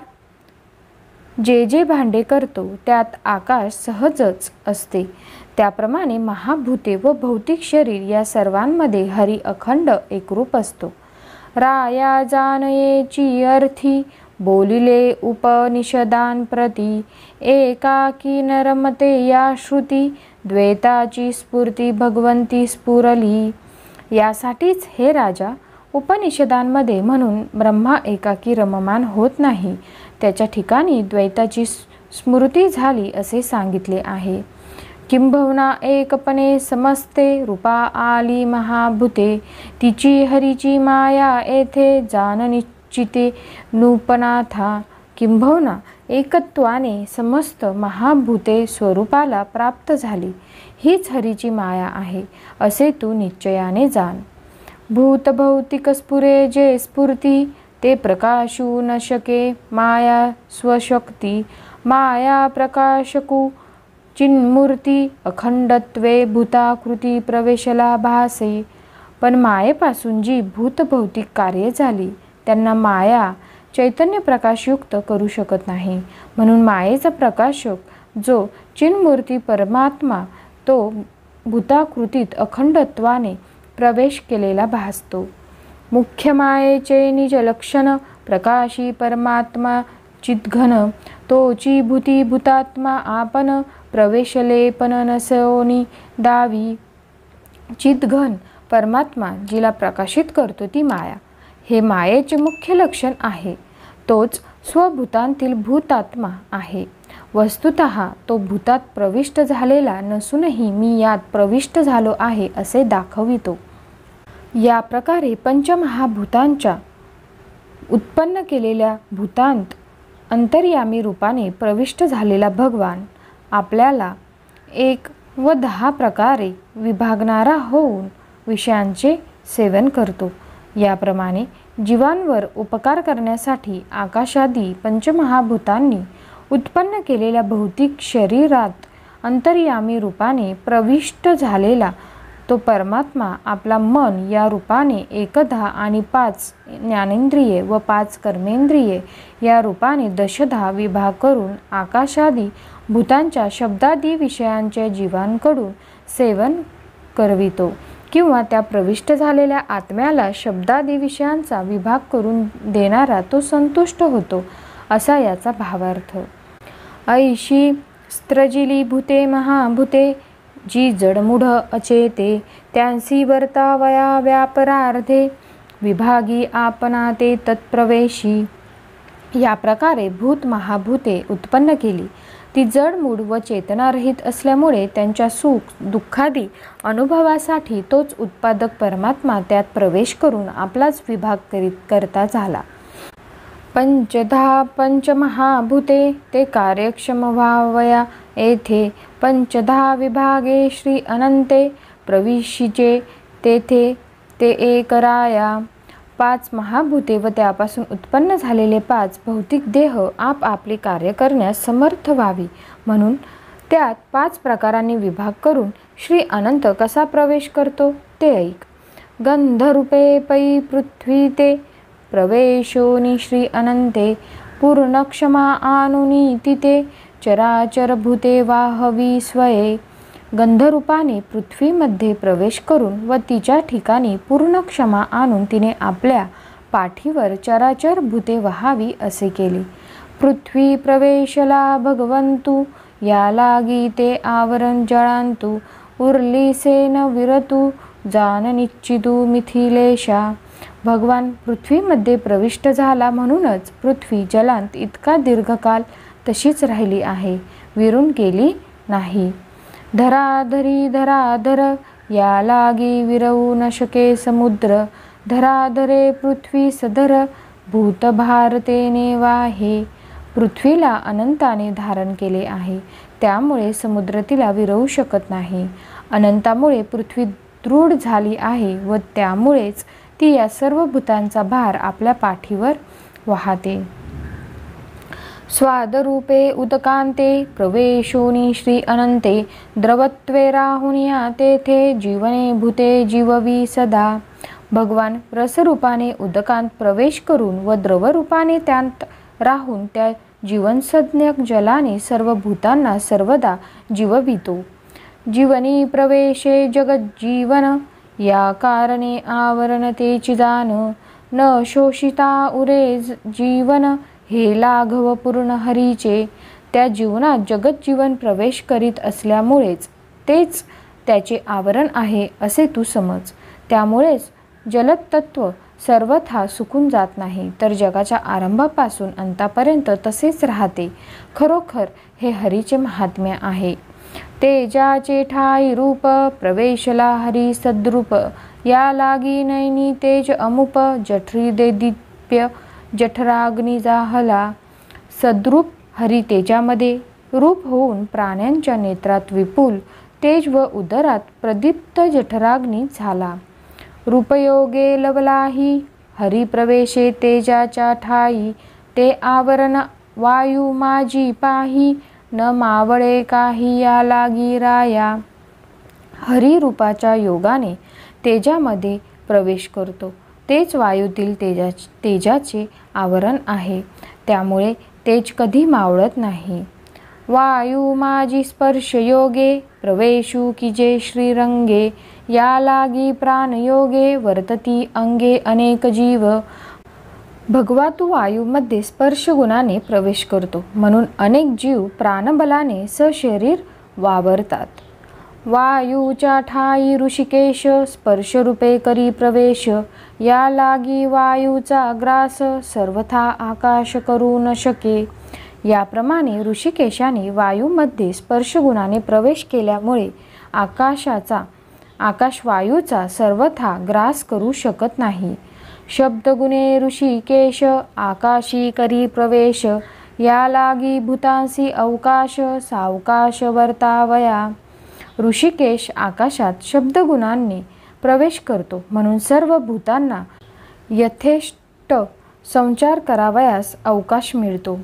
जे जे भांडे करतो त्यात आकाश सहजच असते, त्याप्रमाणे महाभूते व भौतिक शरीर या सर्वांमध्ये हरी अखंड एकरूप असतो. राया जाणयेची अर्थी, बोलिले उपनिषदांप्रती. एकाकी न रमते या श्रुती, द्वैताची स्फूर्ती भगवंती स्फुरली. यासाठीच हे राजा, उपनिषदांमध्ये म्हणून ब्रह्मा एकाकी रममान होत नाही, त्याच्या ठिकाणी द्वैताची स्मृती झाली असे सांगितले आहे. किंबहुना एकपणे समजते रूपा आली महाभूते, तिची हरीची माया येथे जाण निश्चिते नूपनाथा. किंबहुना एकत्वाने समस्त महाभूते स्वरूपाला प्राप्त झाली, हीच हरीची माया आहे असे तू निश्चयाने जाण. भूतभौतिक स्फुरे जे स्फूर्ती, ते प्रकाशू न शके माया स्वशक्ती. माया प्रकाशकू चिन्मूर्ती, अखंडत्वे भूताकृती प्रवेशला भासे. पण मायेपासून जी भूतभौतिक कार्ये झाली त्यांना माया चैतन्य प्रकाशयुक्त करू शकत नाही. म्हणून मायेचा प्रकाशक जो चिन्मूर्ती परमात्मा तो भूताकृतीत अखंडत्वाने प्रवेश केलेला भासतो. मुख्य मायेचे निज लक्षण, प्रकाशी परमात्मा चिद्घन. तोची भूती भूतात्मा आपण, प्रवेशले पण नसोनी दावी. चिद्घन परमात्मा जिला प्रकाशित करतो ती माया, हे मायेचे मुख्य लक्षण आहे. तोच स्वभूतांतील भूतात्मा आहे. वस्तुतः तो भूतात प्रविष्ट झालेला नसूनही मी यात प्रविष्ट झालो आहे असे दाखवितो. या प्रकारे पंचमहाभूतांच्या उत्पन्न केलेल्या भूतांत अंतर्यामी रूपाने प्रविष्ट झालेला भगवान आपल्याला 1 व 10 प्रकारे विभागणारा होऊन विषयांचे सेवन करतो. याप्रमाणे जीवांवर उपकार करण्यासाठी आकाशादी पंचमहाभूतांनी उत्पन्न केलेल्या भौतिक शरीरात अंतर्यामी रूपाने प्रविष्ट झालेला तो परमात्मा आपला मन या रूपाने एकधा आणि 5 ज्ञानेंद्रिये व 5 कर्मेंद्रिये या रूपाने 10 विभाग करून आकाशादी भूतांच्या शब्दादी विषयांच्या जीवांकडून सेवन करवितो, किंवा त्या प्रविष्ट झालेल्या आत्म्याला शब्दादी विषयांचा विभाग करून देणारा तो संतुष्ट होतो, असा याचा भावार्थ. ऐशी स्त्रजिली भूते महाभूते, जी जडमूढ अचेते त्यांसी वर्तावया व्यापरार्धे. विभागी आपणा ते तत्प्रवेशी. या प्रकारे भूत महाभूते उत्पन्न केली. ती जडमूढ व चेतनारहित असल्यामुळे त्यांच्या सुख दुःखादी अनुभवासाठी तोच उत्पादक परमात्मा त्यात प्रवेश करून आपलाच विभाग करता झाला. पंचधा पंचमहाभूते ते कार्यक्षम व्हावया येथे. पंचधा विभागे श्री अनंते प्रविशिचे तेथे ते एक राया. 5 महाभूते व त्यापासून उत्पन्न झालेले 5 भौतिक देह आप आपले कार्य करण्यास समर्थ व्हावी म्हणून त्यात 5 प्रकारांनी विभाग करून श्री अनंत कसा प्रवेश करतो ते ऐक. गंधरूपे पै पृथ्वी ते प्रवेशोनी श्री अनंते. पूर्णक्षमा आनुनी तिथे चराचर भूते वाहवी स्वये. गंधरूपाने पृथ्वीमध्ये प्रवेश करून व तिच्या ठिकाणी पूर्ण क्षमा आणून तिने आपल्या पाठीवर चराचर भूते वहावी असे केले. पृथ्वी प्रवेशला भगवंतू, या लागी ते आवरण जळांतू. उर्लिसे न विरतू, जान निश्चितू मिथिलेशा. भगवान पृथ्वीमध्ये प्रविष्ट झाला म्हणूनच पृथ्वी जलांत इतका दीर्घकाल तशीच राहिली आहे, विरून गेली नाही. धराधरी धराधर, या लागी विरवू न शके समुद्र. धराधरे पृथ्वी सधर, भूत भारतेने वाहे. पृथ्वीला अनंताने धारण केले आहे, त्यामुळे समुद्र तिला विरवू शकत नाही. अनंतामुळे पृथ्वी दृढ झाली आहे व त्यामुळेच ती या सर्व भूतांचा भार आपल्या पाठीवर वाहते. स्वादरूपे उदकांते प्रवेशोनी श्री अनंते द्रवत्वे राहुनिया तेथे जीवने भूते जीववी सदा. भगवान रसरूपाने उदकांत प्रवेश करून व द्रवरूपाने त्यात राहून त्या जीवनसंज्ञक जलाने सर्व भूतांना सर्वदा जीववितो. जीवनी प्रवेशे जगज्जीवन या कारणे आवरण तेची जाण. न शोषिता उरे जीवन हे लाघव पूर्ण हरीचे. त्या जीवनात जगज्जीवन प्रवेश करीत असल्यामुळेच तेच त्याचे आवरण आहे असे तू समज. त्यामुळेच जलद तत्व सर्वथा सुकून जात नाही, तर जगाच्या आरंभापासून अंतापर्यंत तसेच राहते. खरोखर हे हरीचे महात्म्य आहे. तेजाचे ठाई रूप प्रवेशला हरी सद्रूप. या लागी नैनी तेज अमुप जठरी देदीप्य जठराग्नी जाहला. सद्रूप हरी तेजामध्ये रूप होऊन प्राण्यांच्या नेत्रात विपुल तेज व उदरात प्रदीप्त जठराग्नी झाला. रूपयोगे लवलाही हरी प्रवेशे तेजाच्या ठाई. ते आवरण वायू माझी पाही न मावळे काही या लागी राया. हरी रूपाच्या योगाने तेजामध्ये प्रवेश करतो. तेच वायूतील तेजाचे आवरण आहे. त्यामुळे तेज कधी मावळत नाही. वायू माझी स्पर्श योगे प्रवेशू कीजे श्रीरंगे. या लागी प्राणयोगे वर्तती अंगे अनेक जीव. भगवा तू वायूमध्ये स्पर्श गुणाने प्रवेश करतो, म्हणून अनेक जीव प्राणबलाने सशरीर वावरतात. वायूच्या ठाई ऋषिकेश स्पर्शरूपे करी प्रवेश. या लागी वायूचा ग्रास सर्वथा आकाश करू न शके. याप्रमाणे ऋषिकेशाने वायूमध्ये स्पर्शगुणाने प्रवेश केल्यामुळे आकाश वायूचा सर्वथा ग्रास करू शकत नाही. शब्दगुणे ऋषिकेश आकाशी करी प्रवेश. या लागी भूतांसी अवकाश सावकाश वर्तावया. ऋषिकेश आकाशात शब्दगुणांनी प्रवेश करतो, म्हणून सर्व भूतांना यथेष्ट संचार करावयास अवकाश मिळतो.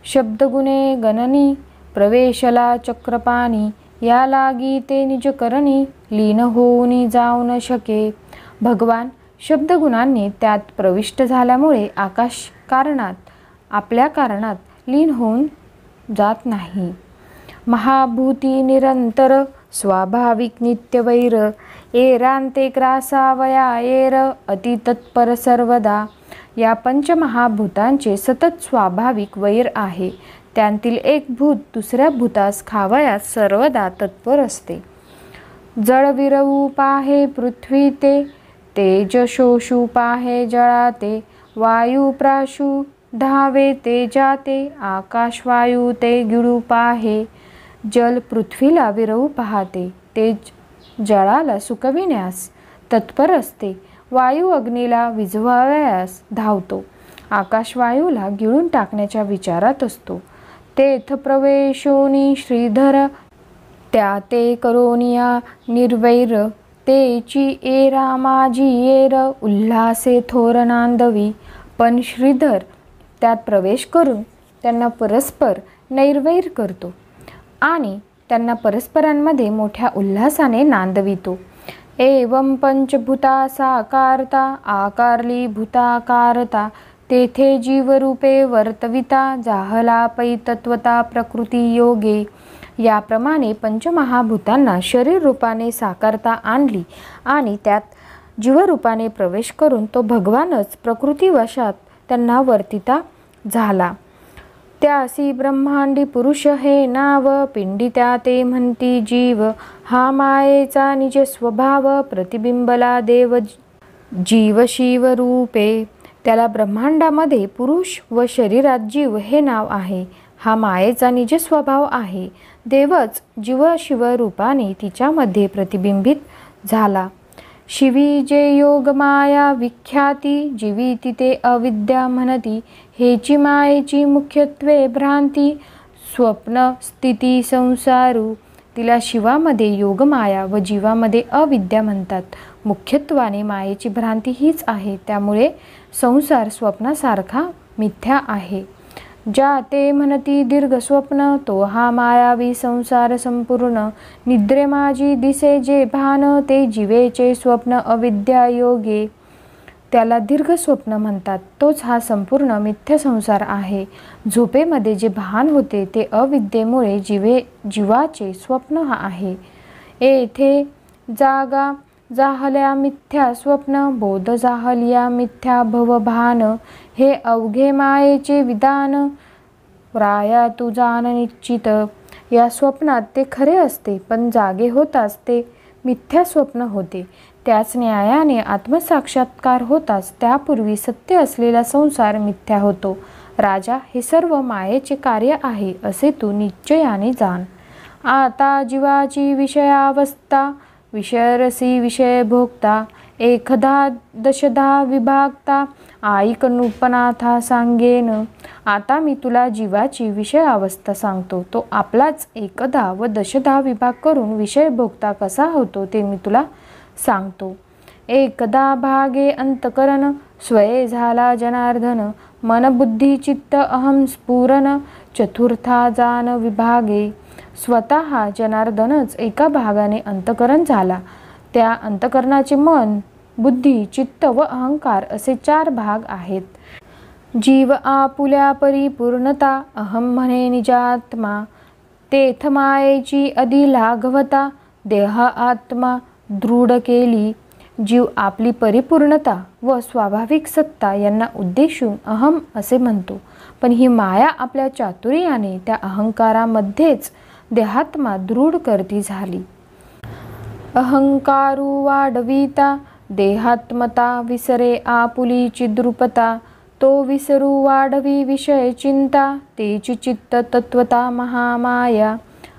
शब्दगुणे गणनी प्रवेशला चक्रपाणी. या लागी ते निजकरणी लीन होऊन जाऊ न शके. भगवान शब्दगुणांनी त्यात प्रविष्ट झाल्यामुळे आकाश आपल्या कारणात लीन होऊन जात नाही. महाभूती निरंतर स्वाभाविक नित्यवैर. एरांते ग्रासावया एर अति तत्पर सर्वदा. या पंचमहाभूतांचे सतत स्वाभाविक वैर आहे. त्यांतील एक भूत दुसऱ्या भूतास खावयास सर्वदा तत्पर असते. जळ विरवू पाहे पृथ्वी ते. तेज शोषू पाहे जळाते. वायू प्राशू धावे ते जाते. आकाश वायू ते गिळू पाहे. जल पृथ्वीला विरवू पाहते. तेज जळाला सुकविण्यास तत्पर असते. वायू अग्नीला विझवावयास धावतो. आकाश वायूला गिळून टाकण्याच्या विचारात असतो. तेथ प्रवेशोनी श्रीधर. त्या ते करोनिया निर्वैर. तेची एरा माझी एर उल्हासे थोर नांदवी. पण श्रीधर त्यात प्रवेश करून त्यांना परस्पर नैर्वैर करतो आणि त्यांना परस्परांमध्ये मोठ्या उल्हासाने नांदवितो. एवं पंचभूता साकारता आकारली भूताकारता. तेथे जीवरूपे वर्तविता जाहला पै तत्वता प्रकृती योगे. याप्रमाणे पंचमहाभूतांना शरीर रूपाने साकारता आणली आणि त्यात जीवरूपाने प्रवेश करून तो भगवानच प्रकृतीवशात त्यांना वर्तिता झाला. त्यासी ब्रह्मांडी पुरुष हे नाव. पिंडित्या ते म्हणती जीव. हा मायेचा निज स्वभाव प्रतिबिंबला देव जीव शिव रूपे. त्याला ब्रह्मांडामध्ये पुरुष व शरीरात जीव हे नाव आहे. हा मायेचा निज स्वभाव आहे. देवच जीव शिव रूपाने तिच्यामध्ये प्रतिबिंबित झाला. शिवी जे योग माया विख्याती. जीवी ते अविद्या म्हणती. हेची मायेची मुख्यत्वे भ्रांती. स्वप्न स्थिती संसारू. तिला शिवामध्ये योगमाया व जीवामध्ये अविद्या म्हणतात. मुख्यत्वाने मायेची भ्रांती हीच आहे. त्यामुळे संसार स्वप्नासारखा मिथ्या आहे. ज्या ते म्हणती दीर्घ स्वप्न तो हा मायावी संसार संपूर्ण. निद्रे माझी दिसे जे भान ते जीवेचे स्वप्न अविद्या योगे. त्याला दीर्घ स्वप्न म्हणतात. तोच हा संपूर्ण मिथ्या संसार आहे. झोपेमध्ये जे भान होते ते अविद्येमुळे जीवाचे स्वप्न हा आहे. येथे जागा जाहल्या मिथ्या स्वप्न बोध जाहलिया मिथ्या भवभान. हे अवघे मायेचे विधान राया तू जाण निश्चित. या स्वप्नात ते खरे असते पण जागे होताच ते मिथ्या स्वप्न होते. त्याच न्यायाने आत्मसाक्षात्कार होताच त्यापूर्वी सत्य असलेला संसार मिथ्या होतो. राजा, हे सर्व मायेचे कार्य आहे असे तू निश्चयाने जाण. आता जीवाची विषयावस्था विषयरसी विषय भोगता. एकदा दशधा विभागता ऐक नृपनाथा सांगेन. आता मी तुला जीवाची विषय अवस्था सांगतो. तो आपलाच एकदा व दशधा विभाग करून विषय भोगता कसा होतो ते मी तुला सांगतो. एकदा भागे अंतकरण स्वये झाला जनार्दन. मन बुद्धी चित्त अहम स्फुरन चतुर्था जान विभागे. स्वतः जनार्दनच एका भागाने अंतकरण झाला. त्या अंतकरणाचे मन, बुद्धी, चित्त व अहंकार असे 4 भाग आहेत. जीव आपुल्या परिपूर्णता अहम म्हणे निजात्मा. तेथ मायेची अधी लाघवता देह आत्मा दृढ केली. जीव आपली परिपूर्णता व स्वाभाविक सत्ता यांना उद्देशून अहम असे म्हणतो. पण ही माया आपल्या चातुर्याने त्या अहंकारामध्येच देहात्मा दृढ करती झाली. अहंकारू वाढविता देहात्मता विसरे आपुली चिद्रूपता. तो विसरू वाढवी विषय चिंता तेची चित्त तत्वता महामाया.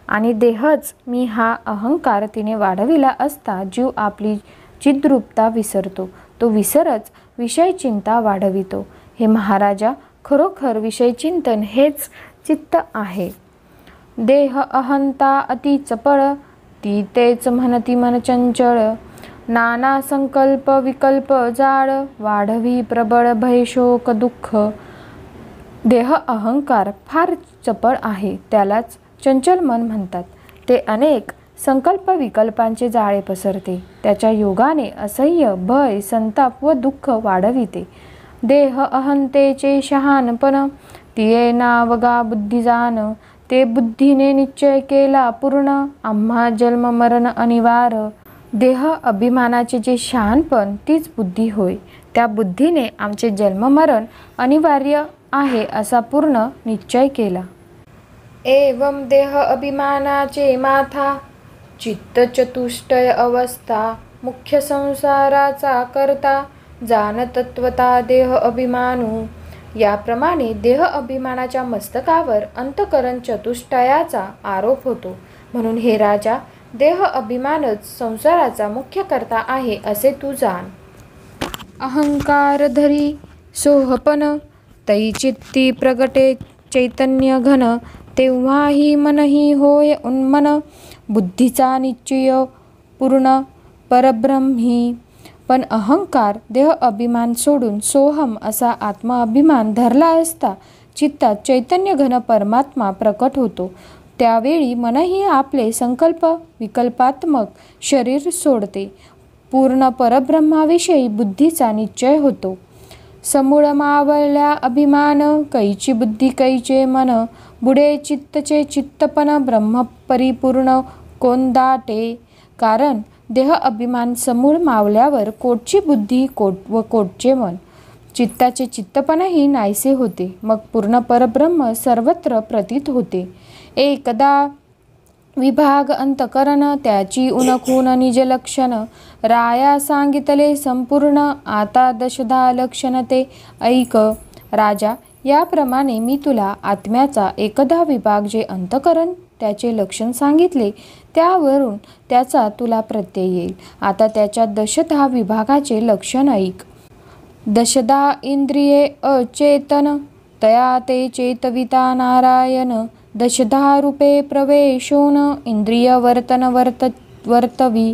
आणि देहच मी हा अहंकार तिने वाढविला असता जीव आपली चिद्रूपता विसरतो. तो विसरच विषय चिंता वाढवितो. हे महाराजा, खरोखर विषय चिंतन हेच चित्त आहे. देह अहंता अति चपळ ती तेच म्हणती मन चंचळ. नाना संकल्प विकल्प जाळ वाढवी प्रबळ भय शोक दुःख. देह अहंकार फार चपळ आहे, त्यालाच चंचल मन म्हणतात. ते अनेक संकल्प विकल्पांचे जाळे पसरते. त्याच्या योगाने असह्य भय संताप व दुःख वाढविते. देह अहंतेचे शहाणपण तिये नावगा बुद्धी जाण. ते बुद्धीने निश्चय केला पूर्ण आम्हा जन्म मरण अनिवार. देह अभिमानाचे जे शहाणपण तीच बुद्धी होय. त्या बुद्धीने आमचे जन्ममरण अनिवार्य आहे असा पूर्ण निश्चय केला. एवं देह अभिमानाचे माथा चित्त चतुष्टय अवस्था. मुख्य संसाराचा करता जाण तत्वता देह अभिमानू. याप्रमाणे देह अभिमानाच्या मस्तकावर अंतकरण चतुष्टयाचा आरोप होतो. म्हणून हे राजा, देह अभिमानच संसाराचा मुख्य कर्ता आहे असे तू जाण. अहंकार धरी सोहपन तै चित्ती प्रगटे चैतन्य घन. तेव्हाही मनही होय उन्मन बुद्धीचा निश्चय पूर्ण परब्रह्मी. पण अहंकार देह अभिमान सोडून सोहम असा आत्माभिमान धरला असता चित्तात चैतन्य घन परमात्मा प्रकट होतो. त्यावेळी मनही आपले संकल्प विकल्पात्मक शरीर सोडते. पूर्ण परब्रह्माविषयी बुद्धीचा निश्चय होतो. समूळ मावळल्या अभिमान कैची बुद्धी कैचे मन. बुडे चित्तचे चित्तपण ब्रह्म परिपूर्ण कोण दाटे. कारण देह अभिमान समूळ मावल्यावर कोटची बुद्धी व कोटचे मन. चित्ताचे चित्तपणही नाहीसे होते. मग पूर्ण परब्रह्म सर्वत्र प्रतीत होते. एकदा विभाग अंतकरण त्याची उनखून निज लक्षण. राया सांगितले संपूर्ण आता दशधा लक्षण ते ऐक. राजा, याप्रमाणे मी तुला आत्म्याचा एकदा विभाग जे अंतकरण त्याचे लक्षण सांगितले त्यावरून त्याचा तुला प्रत्यय येईल. आता त्याच्या दशधा विभागाचे लक्षण ऐक. दशधा इंद्रिये अचेतन तया ते चेतविता नारायण. दशधा रूपे प्रवेशोन इंद्रिय वर्तन वर्तवी.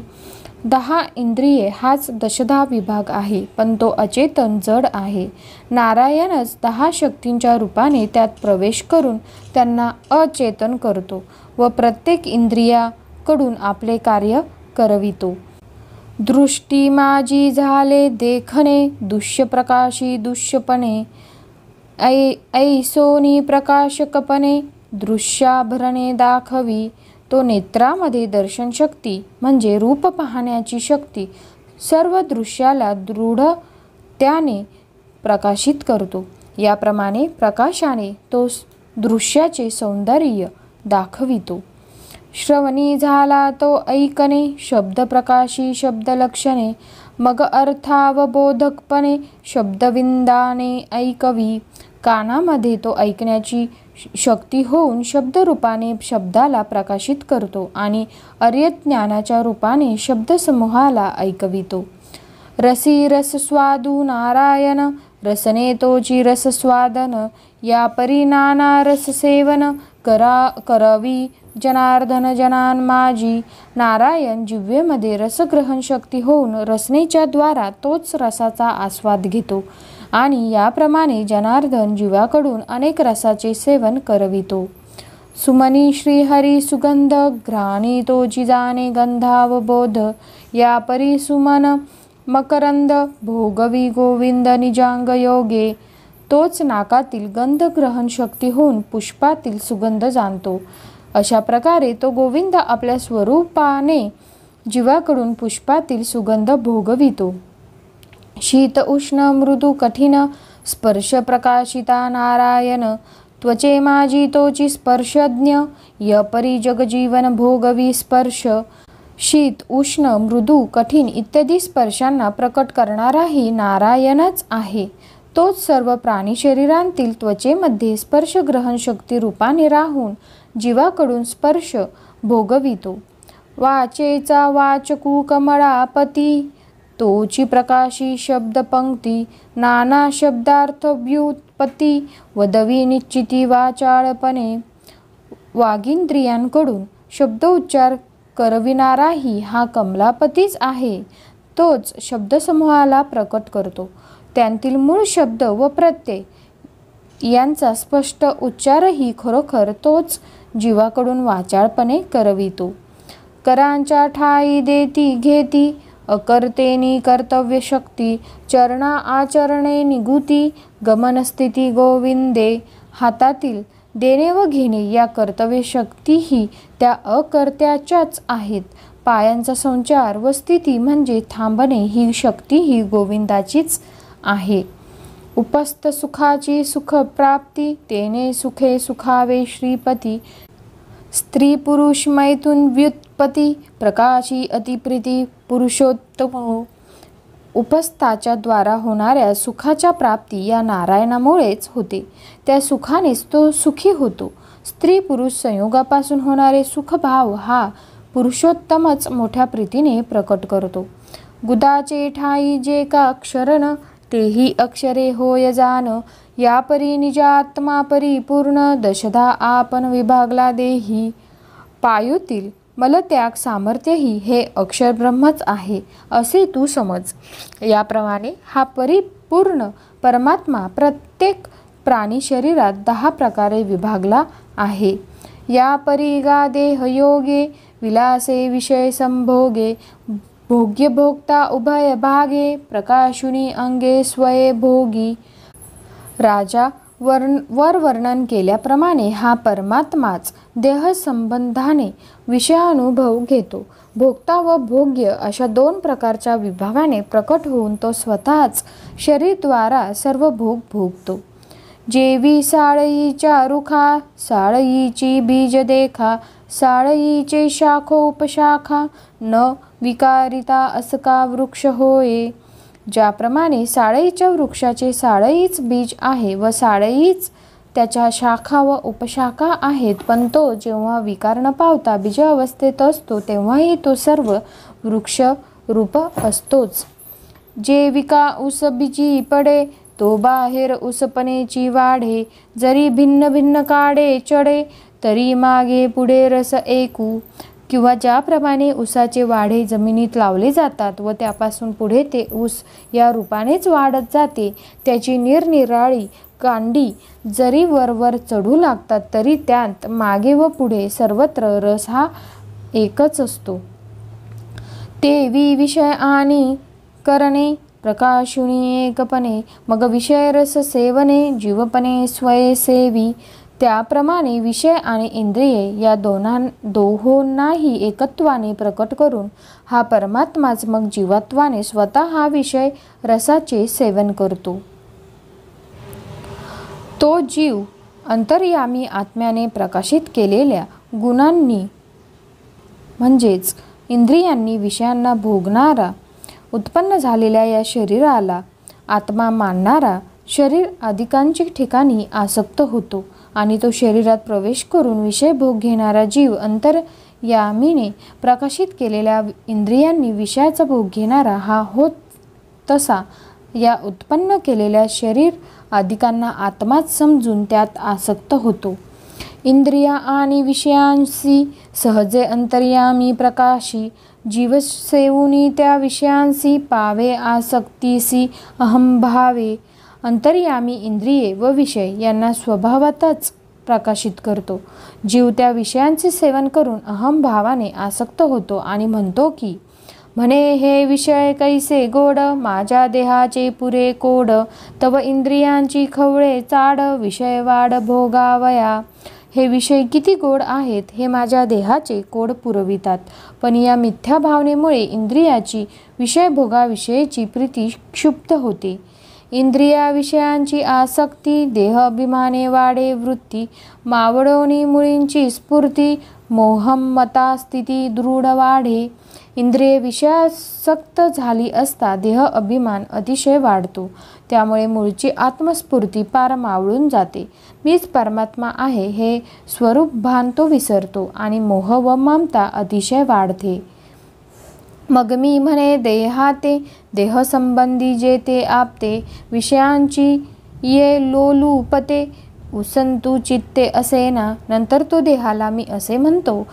10 इंद्रिये हाच दशधा विभाग आहे, पण तो अचेतन जड आहे. नारायणच 10 शक्तींच्या रूपाने त्यात प्रवेश करून त्यांना अचेतन करतो व प्रत्येक इंद्रियाकडून आपले कार्य करवितो. दृष्टी माझी झाले देखणे, दृश्य प्रकाशी दृश्यपणे, ऐसोनी प्रकाशकपणे, दृश्याभरणे दाखवी. तो नेत्रामध्ये दर्शन शक्ती म्हणजे रूप पाहण्याची शक्ती सर्व दृश्याला दृढतेने प्रकाशित करतो. याप्रमाणे प्रकाशाने तो दृश्याचे सौंदर्य दाखवितो. श्रवणी झाला तो ऐकणे, शब्द प्रकाशी शब्दलक्षणे, मग अर्थावबोधकपणे शब्दविंदाने ऐकवी. कानामध्ये तो ऐकण्याची शक्ती होऊन शब्दरूपाने शब्दाला प्रकाशित करतो आणि अर्यज्ञानाच्या रूपाने शब्दसमूहाला ऐकवितो. रसी रसस्वादू नारायण, रसने तोची रसस्वादन, या परी नाना रससेवन करवी जनार्दन जनान माझी. नारायण जिव्हेमध्ये रसग्रहण शक्ती होऊन रसनेच्या द्वारा तोच रसाचा आस्वाद घेतो आणि याप्रमाणे जनार्दन जीवाकडून अनेक रसाचे सेवन करवितो. सुमनी श्रीहरी सुगंध, घ्राणी तोची जाणे गंधावबोध, या परी सुमन मकरंद, भोगवी गोविंद निजांग योगे. तोच नाकातील गंध ग्रहण शक्ती होऊन पुष्पातील सुगंध जाणतो. अशा प्रकारे तो गोविंद आपल्या स्वरूपाने जीवाकडून पुष्पातील सुगंध भोगवितो. शीत उष्ण मृदू कठीण, स्पर्श प्रकाशिता नारायण, त्वचे माझी तोची स्पर्शज्ञ, यपरी जगजीवन भोगवी स्पर्श. शीत उष्ण मृदू कठीण इत्यादी स्पर्शांना प्रकट करणाराही नारायणच आहे. तोच सर्व प्राणी शरीरांतील त्वचेमध्ये स्पर्शग्रहण शक्ती रूपाने राहून जीवाकडून स्पर्श भोगवितो. वाचेचा वाचकू कमळापती, तोची प्रकाशी शब्दपंक्ती, नाना शब्दार्थ व्युत्पत्ती, वदवी निश्चिती वाचाळपणे. वागींद्रियांकडून शब्दोच्चार करविणाराही हा कमलापतीच आहे. तोच शब्दसमूहाला प्रकट करतो. त्यांतील मूळ शब्द व प्रत्यय यांचा स्पष्ट उच्चारही खरोखर तोच जीवाकडून वाचाळपणे करवितो. करांच्या ठाई देती घेती, अकर्तेनी कर्तव्य शक्ती, चरणा आचरणे निगुती, गमनस्थिती गोविंदे. हातातील देणे व घेणे या कर्तव्य शक्तीही त्या अकर्त्याच्याच आहेत. पायांचा संचार व स्थिती म्हणजे थांबणे ही शक्तीही गोविंदाचीच आहे. उपस्थ सुखाची सुखप्राप्ती, तेने सुखे सुखावे श्रीपती, स्त्री पुरुष मैथुन व्युत्पत्ती, प्रकाशी अतिप्रीती पुरुषोत्तम. उपस्थाच्या द्वारा होणाऱ्या सुखाच्या प्राप्ती या नारायणामुळेच होते. त्या सुखानेच तो सुखी होतो. स्त्री पुरुष संयोगापासून होणारे सुखभाव हा पुरुषोत्तमच मोठ्या प्रीतीने प्रकट करतो. गुदाचे ठाई जे का क्षरण, तेही अक्षरे होय जान, या परी निजात्मा परिपूर्ण, दशधा आपण विभागला देही. पायूतील मलत्याग सामर्थ्यही हे अक्षर ब्रह्मच आहे असे तू समज. याप्रमाणे हा परिपूर्ण परमात्मा प्रत्येक प्राणी शरीरात 10 प्रकारे विभागला आहे. या परी गा देहयोगे, विलासे विषय संभोगे, भोग्य भोक्ता उभय भागे, प्रकाशुनी अंगे स्वये भोगी. राजा वर वर्णन केल्याप्रमाणे हा परमात्माच देहसंबंधाने विषयानुभव घेतो. भोक्ता व भोग्य अशा 2 प्रकारच्या विभागाने प्रकट होऊन तो स्वतःच शरीरद्वारा सर्व भोग भोगतो. जेवी साळईच्या रुखा, साळईची बीज देखा, साळईचे शाखो उपशाखा, न विकारिता असका वृक्ष होये. ज्याप्रमाणे साळईच्या वृक्षाचे साळईच बीज आहे व साळईच त्याच्या शाखा व उपशाखा आहेत, पण तो जेव्हा विकार न पावता बीज अवस्थेत असतो तेव्हाही तो सर्व वृक्ष रूप असतोच. जे विका उस बीजी पडे, तो बाहेर उसपणेची वाढे, जरी भिन्न भिन्न काडे चढे, तरी मागे पुढे रस एकू. किंवा ज्याप्रमाणे ऊसाचे वाढे जमिनीत लावले जातात व त्यापासून पुढे ते ऊस या रूपानेच वाढत जाते, त्याची निरनिराळी कांडी जरी वरवर चढू लागतात तरी त्यात मागे व पुढे सर्वत्र रस हा एकच असतो. ते विषय आणि करणे प्रकाशुनी एकपणे, मग विषय रस सेवने जीवपणे स्वयंसेवी. त्याप्रमाणे विषय आणि इंद्रिये या दोहोंनाही एकत्वाने प्रकट करून हा परमात्माच मग जीवत्वाने स्वतः हा विषय रसाचे सेवन करतो. तो जीव अंतर्यामी आत्म्याने प्रकाशित केलेल्या गुणांनी म्हणजेच इंद्रियांनी विषयांना भोगणारा उत्पन्न झालेल्या या शरीराला आत्मा मानणारा शरीर आदिकांची ठिकाणी आसक्त होतो आणि तो शरीरात प्रवेश करून विषय भोग घेणारा जीव अंतर्यामीने प्रकाशित केलेल्या इंद्रियांनी विषयाचा भोग घेणारा हा होत तसा या उत्पन्न केलेल्या शरीर आदिकांना आत्माच समजून त्यात आसक्त होतो. इंद्रिया आणि विषयांशी सहजे अंतर्यामी प्रकाशी जीव सेवुनी त्या विषयांशी पावे आसक्तीसी अहंभावे. अंतर्यामी इंद्रिये व विषय यांना स्वभावातच प्रकाशित करतो. जीव त्या विषयांचे सेवन करून अहंभावाने आसक्त होतो आणि म्हणतो की म्हणे हे विषय कैसे गोड, माझ्या देहाचे पुरे कोड, तव इंद्रियांची खवळे चाड, विषय वाढ भोगावया. हे विषय किती गोड आहेत हे माझ्या देहाचे कोड पुरवितात, पण या मिथ्या भावनेमुळे इंद्रियाची विषय भोगाविषयीची प्रीती क्षुब्ध होते. इंद्रिया विषयांची आसक्ती देह अभिमाने वाढे वृत्ती, मावळोनी मुळींची स्फूर्ती मोहम मता स्थिती दृढ वाढे. इंद्रिय विषयासक्त झाली असता देह अभिमान अतिशय वाढतो, त्यामुळे मूळची आत्मस्फूर्ती पार मावळून जाते. मीच परमात्मा आहे हे स्वरूप भान तो विसरतो आणि मोह व ममता अतिशय वाढते. मग मी म्हणे देहाते देहसंबंधी जे ते आपते, विषयांची ये लोलुपते उसंतु चित्ते असे ना. नंतर तो देहाला मी असे म्हणतो,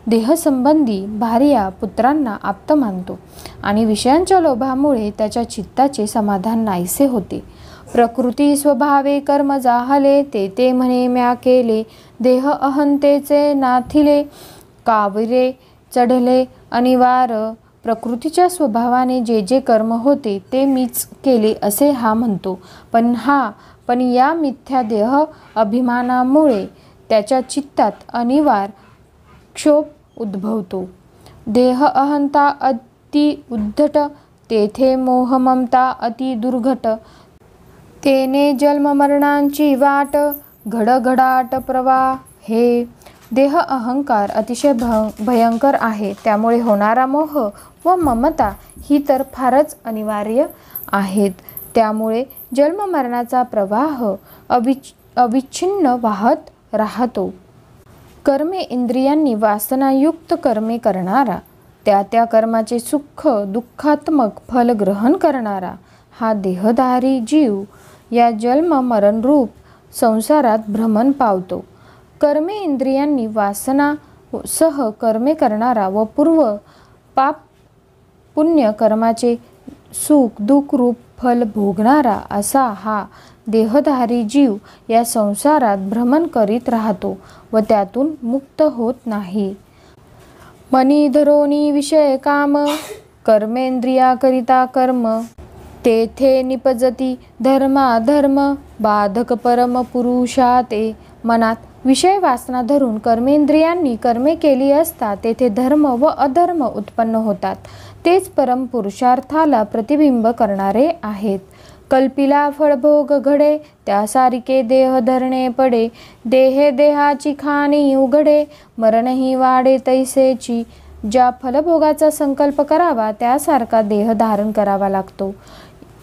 देहसंबंधी भार्या पुत्रांना आप्त मानतो आणि विषयांच्या लोभामुळे त्याच्या चित्ताचे समाधान नाहीसे होते. प्रकृती स्वभावे कर्म जाहले, ते म्हणे म्या केले, देह अहंतेचे नाथिले, काविरे चढले अनिवार. प्रकृतीच्या स्वभावाने जे जे कर्म होते ते मीच केले असे हा म्हणतो, पण या मिथ्या देह अभिमानामुळे त्याच्या चित्तात अनिवार क्षोभ उद्भवतो. देह अहंता अति उद्धट, तेथे मोह ममता अति दुर्घट, तेने जन्म मरणांची वाट घडघडाट प्रवाहे. देह अहंकार अतिशय भयंकर आहे, त्यामुळे होणारा मोह व ममता ही तर फारच अनिवार्य आहेत. त्यामुळे जन्ममरणाचा प्रवाह अविच्छिन्न वाहत राहतो. कर्मे इंद्रियांनी वासनायुक्त कर्मे करणारा, त्या कर्माचे सुख दुःखात्मक फल ग्रहण करणारा हा देहधारी जीव या जन्म मरणरूप संसारात भ्रमण पावतो. कर्मे इंद्रियांनी वासना सह कर्मे करणारा व पूर्व पाप पुण्य कर्माचे सुख दुःख रूप फल भोगणारा असा हा देहधारी जीव या संसारात भ्रमण करीत राहतो व त्यातून मुक्त होत नाही. मनी धरोनी विषय काम, कर्मेंद्रियाकरिता कर्म, तेथे निपजती धर्माधर्म, बाधक परम पुरुषाते. मनात विषय वासना धरून कर्मेंद्रियांनी कर्मे केली असता तेथे धर्म व अधर्म उत्पन्न होतात. तेच परम पुरुषार्थाला प्रतिबिंब करणारे आहेत. कल्पिला फळभोग घडे, त्यासारिखे देह धरणे पडे, देहे देहाची खाणी उघडे, मरणही वाढे तैसेची. ज्या फलभोगाचा संकल्प करावा त्यासारखा देह धारण करावा लागतो.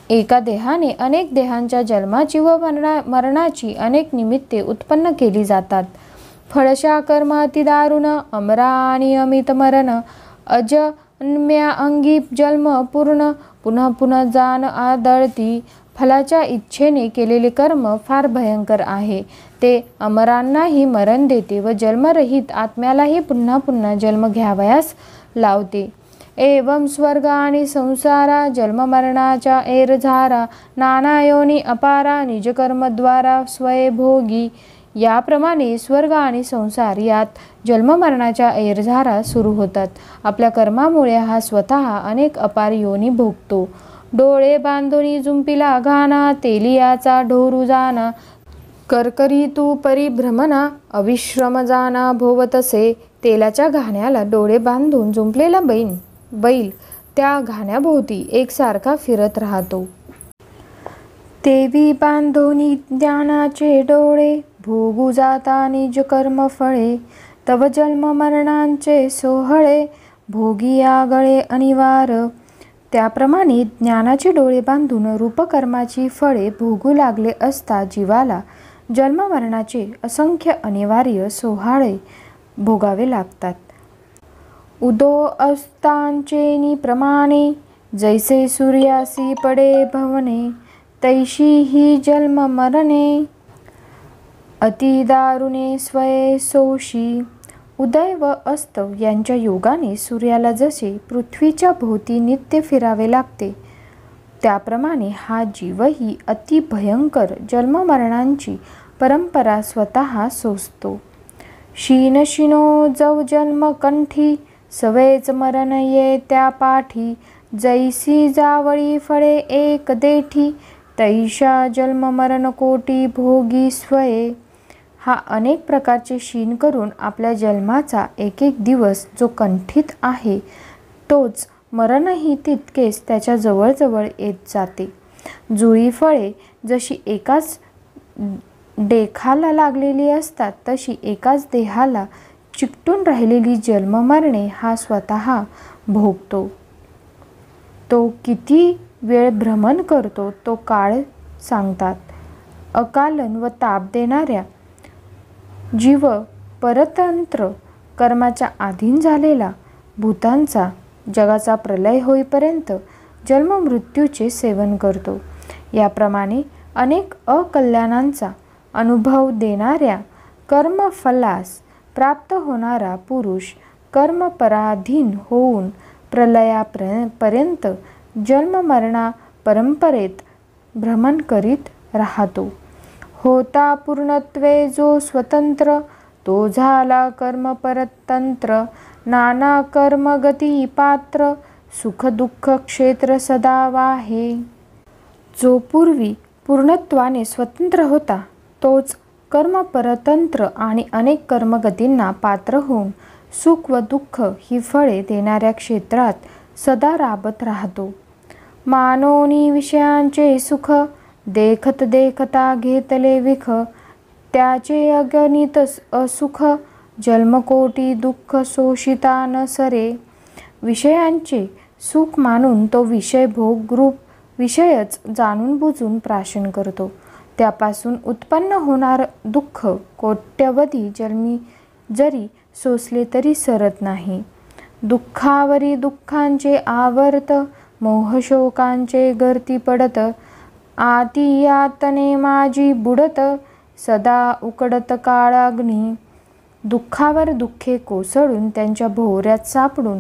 एका देहाने अनेक देहांच्या जन्माची व मरणाची अनेक निमित्ते उत्पन्न केली जातात. फळशा कर्म अति दारुण, अमरा आणि अमित मरण, अजन्म्या अंगी जन्म पूर्ण, पुन्हा पुन्हा जाण आदळती. फलाच्या इच्छेने केलेले कर्म फार भयंकर आहे. ते अमरांनाही मरण देते व जन्मरहित आत्म्यालाही पुन्हा पुन्हा जन्म घ्यावयास लावते. एवं स्वर्ग आणि संसारा जन्ममरणाच्या एरझारा नाना योनी अपारा निजकर्मद्वारा स्वयंभोगी. याप्रमाणे स्वर्ग आणि संसार यात जन्ममरणाच्या एरझारा सुरू होतात. आपल्या कर्मामुळे हा स्वतः अनेक अपार योनी भोगतो. डोळे बांधुनी जुंपिला घाना तेलियाचा ढोरू जाना करकरी तू परिभ्रमणा अविश्रम जाना भोवतसे. तेलाच्या घाण्याला डोळे बांधून जुंपलेला बैल त्या घाण्याभोवती एकसारखा फिरत राहतो. तेवी बांधोनी ज्ञानाचे डोळे भोगू जाता निज कर्म फळे. तव जन्म मरणांचे सोहळे भोगी आगळे अनिवार. त्याप्रमाणे ज्ञानाचे डोळे बांधून रूपकर्माची फळे भोगू लागले असता जीवाला जन्ममरणाचे असंख्य अनिवार्य सोहाळे भोगावे लागतात. उदो अस्तांचेनी प्रमाणे जैसे सूर्यासी पडे भवने तैशी ही जन्म मरणे अति दारुणे स्वये सोशी. उदय व अस्त यांच्या योगाने सूर्याला जसे पृथ्वीच्या भोवती नित्य फिरावे लागते त्याप्रमाणे हा जीवही अति भयंकर जन्ममरणांची परंपरा स्वतः सोसतो. शीन शिनो जव जन्म कंठी सवेच मरण ये त्या पाठी. जैसी जावळी फळे एक देठी तैशा जन्म मरण कोटी भोगी स्वये. हा अनेक प्रकारचे शीन करून आपल्या जन्माचा एक एक दिवस जो कंठीत आहे तोच मरणही तितकेच त्याच्या जवळजवळ येत जाते. जुळी फळे जशी एकाच देखाला लागलेली असतात तशी एकाच देहाला चिकटून राहिलेली जन्ममरणे हा स्वतः भोगतो. तो किती वेळ भ्रमण करतो तो काळ सांगतात. अकालन व ताप देणाऱ्या जीव परतंत्र कर्माच्या अधीन झालेला भूतांचा जगाचा प्रलय होईपर्यंत जन्ममृत्यूचे सेवन करतो. याप्रमाणे अनेक अकल्याणांचा अनुभव देणाऱ्या कर्मफलास प्राप्त होणारा पुरुष कर्मपराधीन होऊन प्रलयापर्यंत जन्ममरणा परंपरेत भ्रमण करीत राहतो. होता पूर्णत्वे जो स्वतंत्र तो झाला कर्मपरतंत्र. नाना कर्मगती पात्र सुख दुःख क्षेत्र सदा वाहे. जो पूर्वी पूर्णत्वाने स्वतंत्र होता तोच कर्मपरतंत्र आणि अनेक कर्मगतींना पात्र होऊन सुख व दुःख ही फळे देणाऱ्या क्षेत्रात सदा राबत राहतो. मानोनी विषयांचे सुख देखत देखता घेतले विख. त्याचे अगणित असुख जन्मकोटी दुःख शोषिता न सरे. विषयांचे सुख मानून तो विषय भोगरूप विषयच जाणून बुजून प्राशन करतो. त्यापासून उत्पन्न होणार दुःख कोट्यवधी जन्मी जरी सोसले तरी सरत नाही. दुःखावरी दुःखांचे आवर्त मोहशोकांचे गर्ती पडत. आती यातने माझी बुडत सदा उकडत काळाग्नी. दुःखावर दुःखे कोसळून त्यांच्या भोवऱ्यात सापडून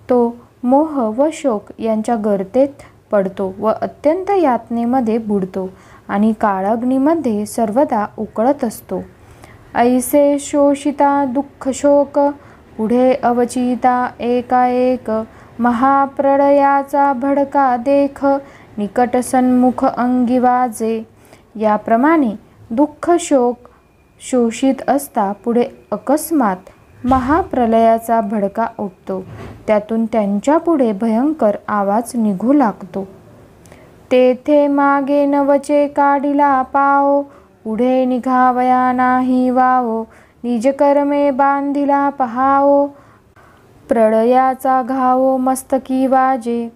तो मोह व शोक यांच्या गर्तेत पडतो व अत्यंत यातनेमध्ये बुडतो आणि काळाग्नीमध्ये सर्वदा उकळत असतो. ऐसे शोषिता दुःख शोक पुढे अवचिता एकाएक. महाप्रळयाचा भडका देख निकट सन्मुख अंगी वाजे. याप्रमाणे दुःख शोक शोषित असता पुढे अकस्मात महाप्रलयाचा भडका उठतो. त्यातून त्यांच्या पुढे भयंकर आवाज निघू लागतो. तेथे मागे नवचे काढिला पाओ पुढे निघावया नाही वावो. निजकर्मे बांधिला पहाओ प्रळयाचा घावो मस्तकी वाजे.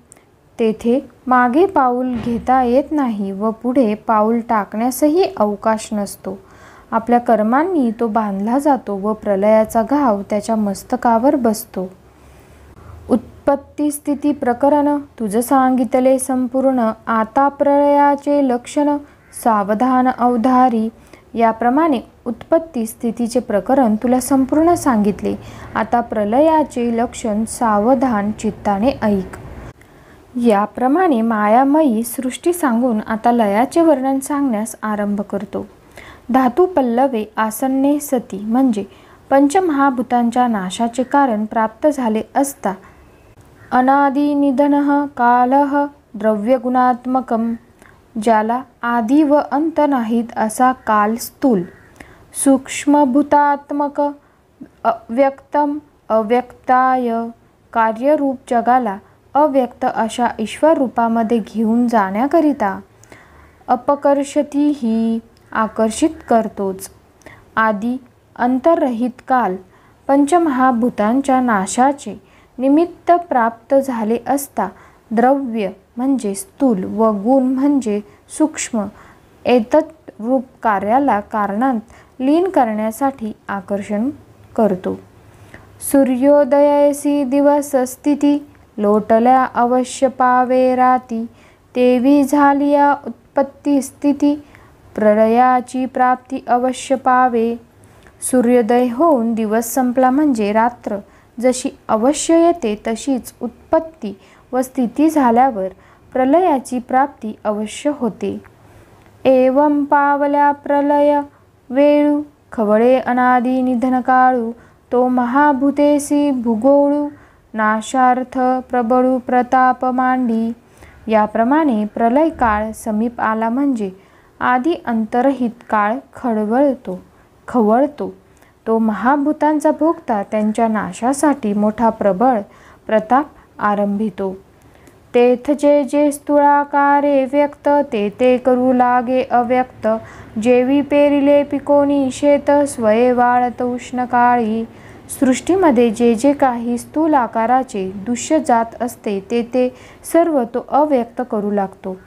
तेथे मागे पाऊल घेता येत नाही व पुढे पाऊल टाकण्यासही अवकाश नसतो. आपल्या कर्मांनी तो बांधला जातो व प्रलयाचा घाव त्याच्या मस्तकावर बसतो. उत्पत्ती स्थिती प्रकरण तुझ सांगितले संपूर्ण. आता प्रळयाचे लक्षण सावधान अवधारी. याप्रमाणे उत्पत्ती स्थितीचे प्रकरण तुला संपूर्ण सांगितले. आता प्रलयाचे लक्षण सावधान चित्ताने ऐक. याप्रमाणे मायामयी सृष्टी सांगून आता लयाचे वर्णन सांगण्यास आरंभ करतो. धातू पल्लवे आसन्ने सती म्हणजे पंचमहाभूतांच्या नाशाचे कारण प्राप्त झाले असता अनादि निधनः कालः द्रव्यगुणात्मकम, ज्याला आदि व अंत नाहीत असा काल स्थूल, सूक्ष्मभूतात्मक, अव्यक्तम, अव्यक्ताय, कार्यरूप जगाला अव्यक्त अशा ईश्वर रूपामध्ये घेऊन जाण्याकरिता अपकर्षती ही आकर्षित करतोच. आदि अंतररहित काल पंचमहाभूतांच्या नाशाचे निमित्त प्राप्त झाले असता द्रव्य म्हणजे स्थूल व गुण म्हणजे सूक्ष्म एतत् रूप कार्याला कारणांत लीन करण्यासाठी आकर्षण करतो. सूर्योदयासी दिवस स्थिती लोटल्या अवश्य पावे राती, तेवी झालिया उत्पत्ती स्थिती प्रलयाची प्राप्ती अवश्य पावे. सूर्योदय होऊन दिवस संपला म्हणजे रात्र जशी अवश्य येते तशीच उत्पत्ती व स्थिती झाल्यावर प्रलयाची प्राप्ती अवश्य होते. एवं पावल्या प्रलय वेळू खवळे अनादि निधन काळू, तो महाभूतेसी भूगोळू नाशार्थ प्रबळू प्रताप मांडी. याप्रमाणे प्रलय काळ समीप आला म्हणजे आदि अंतरहित काळ खवळतो. तो महाभूतांचा भोगता त्यांच्या नाशासाठी मोठा प्रबळ प्रताप आरंभितो. तेथ जे जे स्थूळाकारे व्यक्त, ते ते करू लागे अव्यक्त, जेवी पेरिले पिकोनी शेत, स्वये वाळत उष्ण काळी. सृष्टीमध्ये जे जे काही स्थूल आकाराचे दृश्य जात असते ते ते सर्व तो अव्यक्त करू लागतो.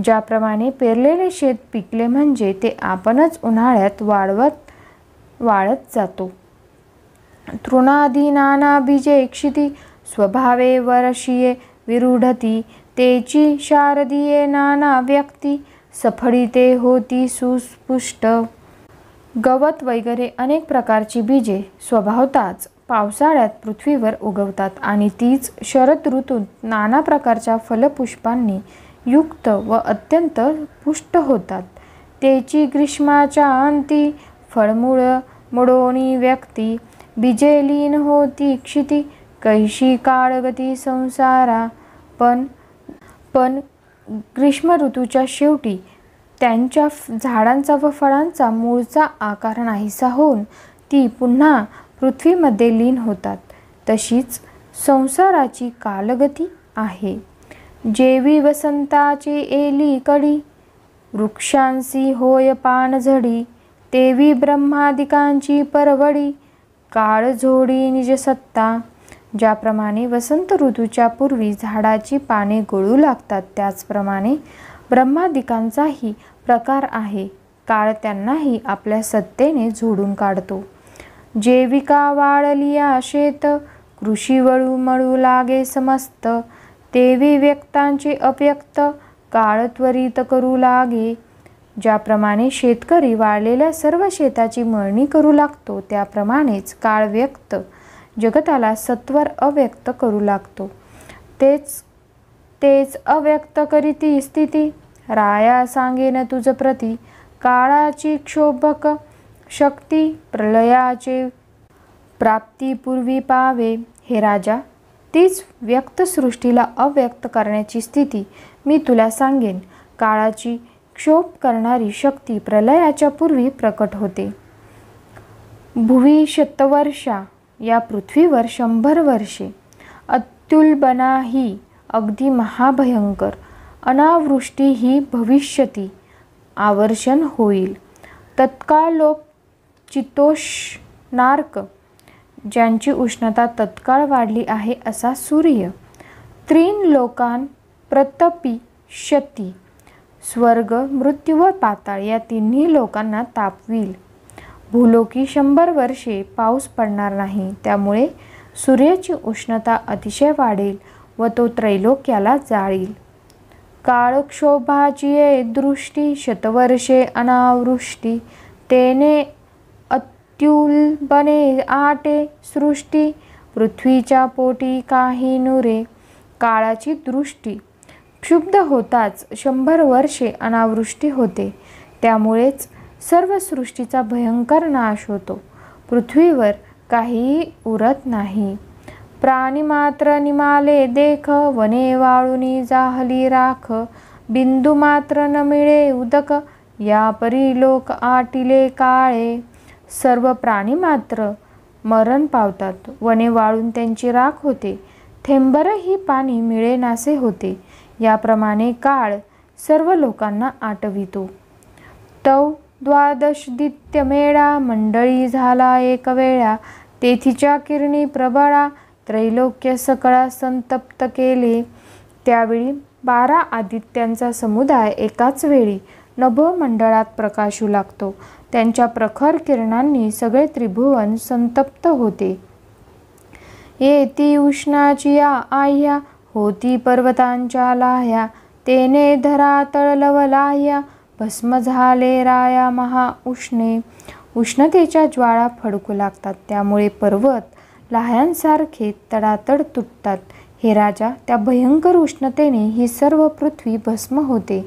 ज्याप्रमाणे पेरलेले शेत पिकले म्हणजे ते आपणच उन्हाळ्यात वाळत जातो. तृणादी नाना बीजे क्षिती, स्वभावे वर्षीये विरूढती, तेची शारदीये नाना व्यक्ती, सफळीते होती सुस्पुष्ट. गवत वगैरे अनेक प्रकारची बीजे स्वभावताच पावसाळ्यात पृथ्वीवर उगवतात आणि तीच शरद ऋतूत नाना प्रकारच्या फलपुष्पांनी युक्त व अत्यंत पुष्ट होतात. तेची ग्रीष्माच्या अंती फळमूळ मुडोनी व्यक्ती, बीजे लीन होती क्षिती, कैशी काळगती संसारा. पण ग्रीष्म ऋतूच्या शेवटी त्यांच्या झाडांचा व फळांचा मूळचा आकार नाहीसा होऊन ती पुन्हा पृथ्वीमध्ये लीन होतात. तशीच संसाराची कालगती आहे. जेवी वसंताची एली कडी, वृक्षांसी होय पानझडी, तेवी ब्रह्मादिकांची परवडी, काळ झोडी निजसत्ता. ज्याप्रमाणे वसंत ऋतूच्या पूर्वी झाडाची पाने गळू लागतात त्याचप्रमाणे ब्रह्मादिकांचाही प्रकार आहे. काळ त्यांनाही आपल्या सत्तेने झोडून काढतो. जेविका वाळलिया शेत, कृषी वळू मळू लागे समस्त, तेवी व्यक्तांचे अव्यक्त, काळ त्वरित करू लागे. ज्याप्रमाणे शेतकरी वाळलेल्या सर्व शेताची मळणी करू लागतो त्याप्रमाणेच काळ व्यक्त जगताला सत्वर अव्यक्त करू लागतो. तेच अव्यक्त करीती स्थिती, राया सांगेन तुझ प्रती, काळाची क्षोभक शक्ती प्रलयाचे प्राप्तीपूर्वी पावे. हे राजा, तीच व्यक्त सृष्टीला अव्यक्त करण्याची स्थिती मी तुला सांगेन. काळाची क्षोभ करणारी शक्ती प्रलयाच्या पूर्वी प्रकट होते. भुवी शतवर्षा, या पृथ्वीवर 100 वर्षे, अत्युल्बना ही अगदी महाभयंकर, अनावृष्टी ही भविष्यती, आवर्षण होईल. तत्काळ लोक चितोष्णार्क, ज्यांची उष्णता तत्काळ वाढली आहे असा सूर्य, त्रीन लोकान प्रतपिष्यती, स्वर्ग, मृत्यू व पाताळ या तिन्ही लोकांना तापविल. भूलोकी 100 वर्षे पाऊस पडणार नाही. त्यामुळे सूर्याची उष्णता अतिशय वाढेल व तो त्रैलोक्याला जाळील. काळक्षोभाची दृष्टी, शतवर्षे अनावृष्टी, तेने अत्युल्बने आटे सृष्टी, पृथ्वीच्या पोटी काही नुरे. काळाची दृष्टी क्षुब्ध होताच 100 वर्षे अनावृष्टी होते. त्यामुळेच सर्व सृष्टीचा भयंकर नाश होतो. पृथ्वीवर काहीही उरत नाही. प्राणी मात्र निमाले देख, वने वाळुनी जाहली राख. बिंदू मात्र न मिळे उदक, या परी लोक आटिले काळे. सर्व प्राणी मात्र मरण पावतात. वने वाळून त्यांची राख होते. थेंबरही पाणी मिळेनासे होते. याप्रमाणे काळ सर्व लोकांना आटवितो. तव द्वादशदित्य मेळा, मंडळी झाला एक वेळा. तेथीच्या किरणी प्रबळा, त्रैलोक्य सकळा संतप्त केले. त्यावेळी 12 आदित्यांचा समुदाय एकाच वेळी नभोमंडळात प्रकाशू लागतो. त्यांच्या प्रखर किरणांनी सगळे त्रिभुवन संतप्त होते. येती उष्णाची या आह्या, होती पर्वतांच्या लाह्या. तेने धरातळ लवलाह्या, भस्म झाले राया महा उष्णे. उष्णतेच्या ज्वाळा फडकू लागतात. त्यामुळे पर्वत लाह्यांसारखे तडातड तुटतात. हे राजा, त्या भयंकर उष्णतेने ही सर्व पृथ्वी भस्म होते.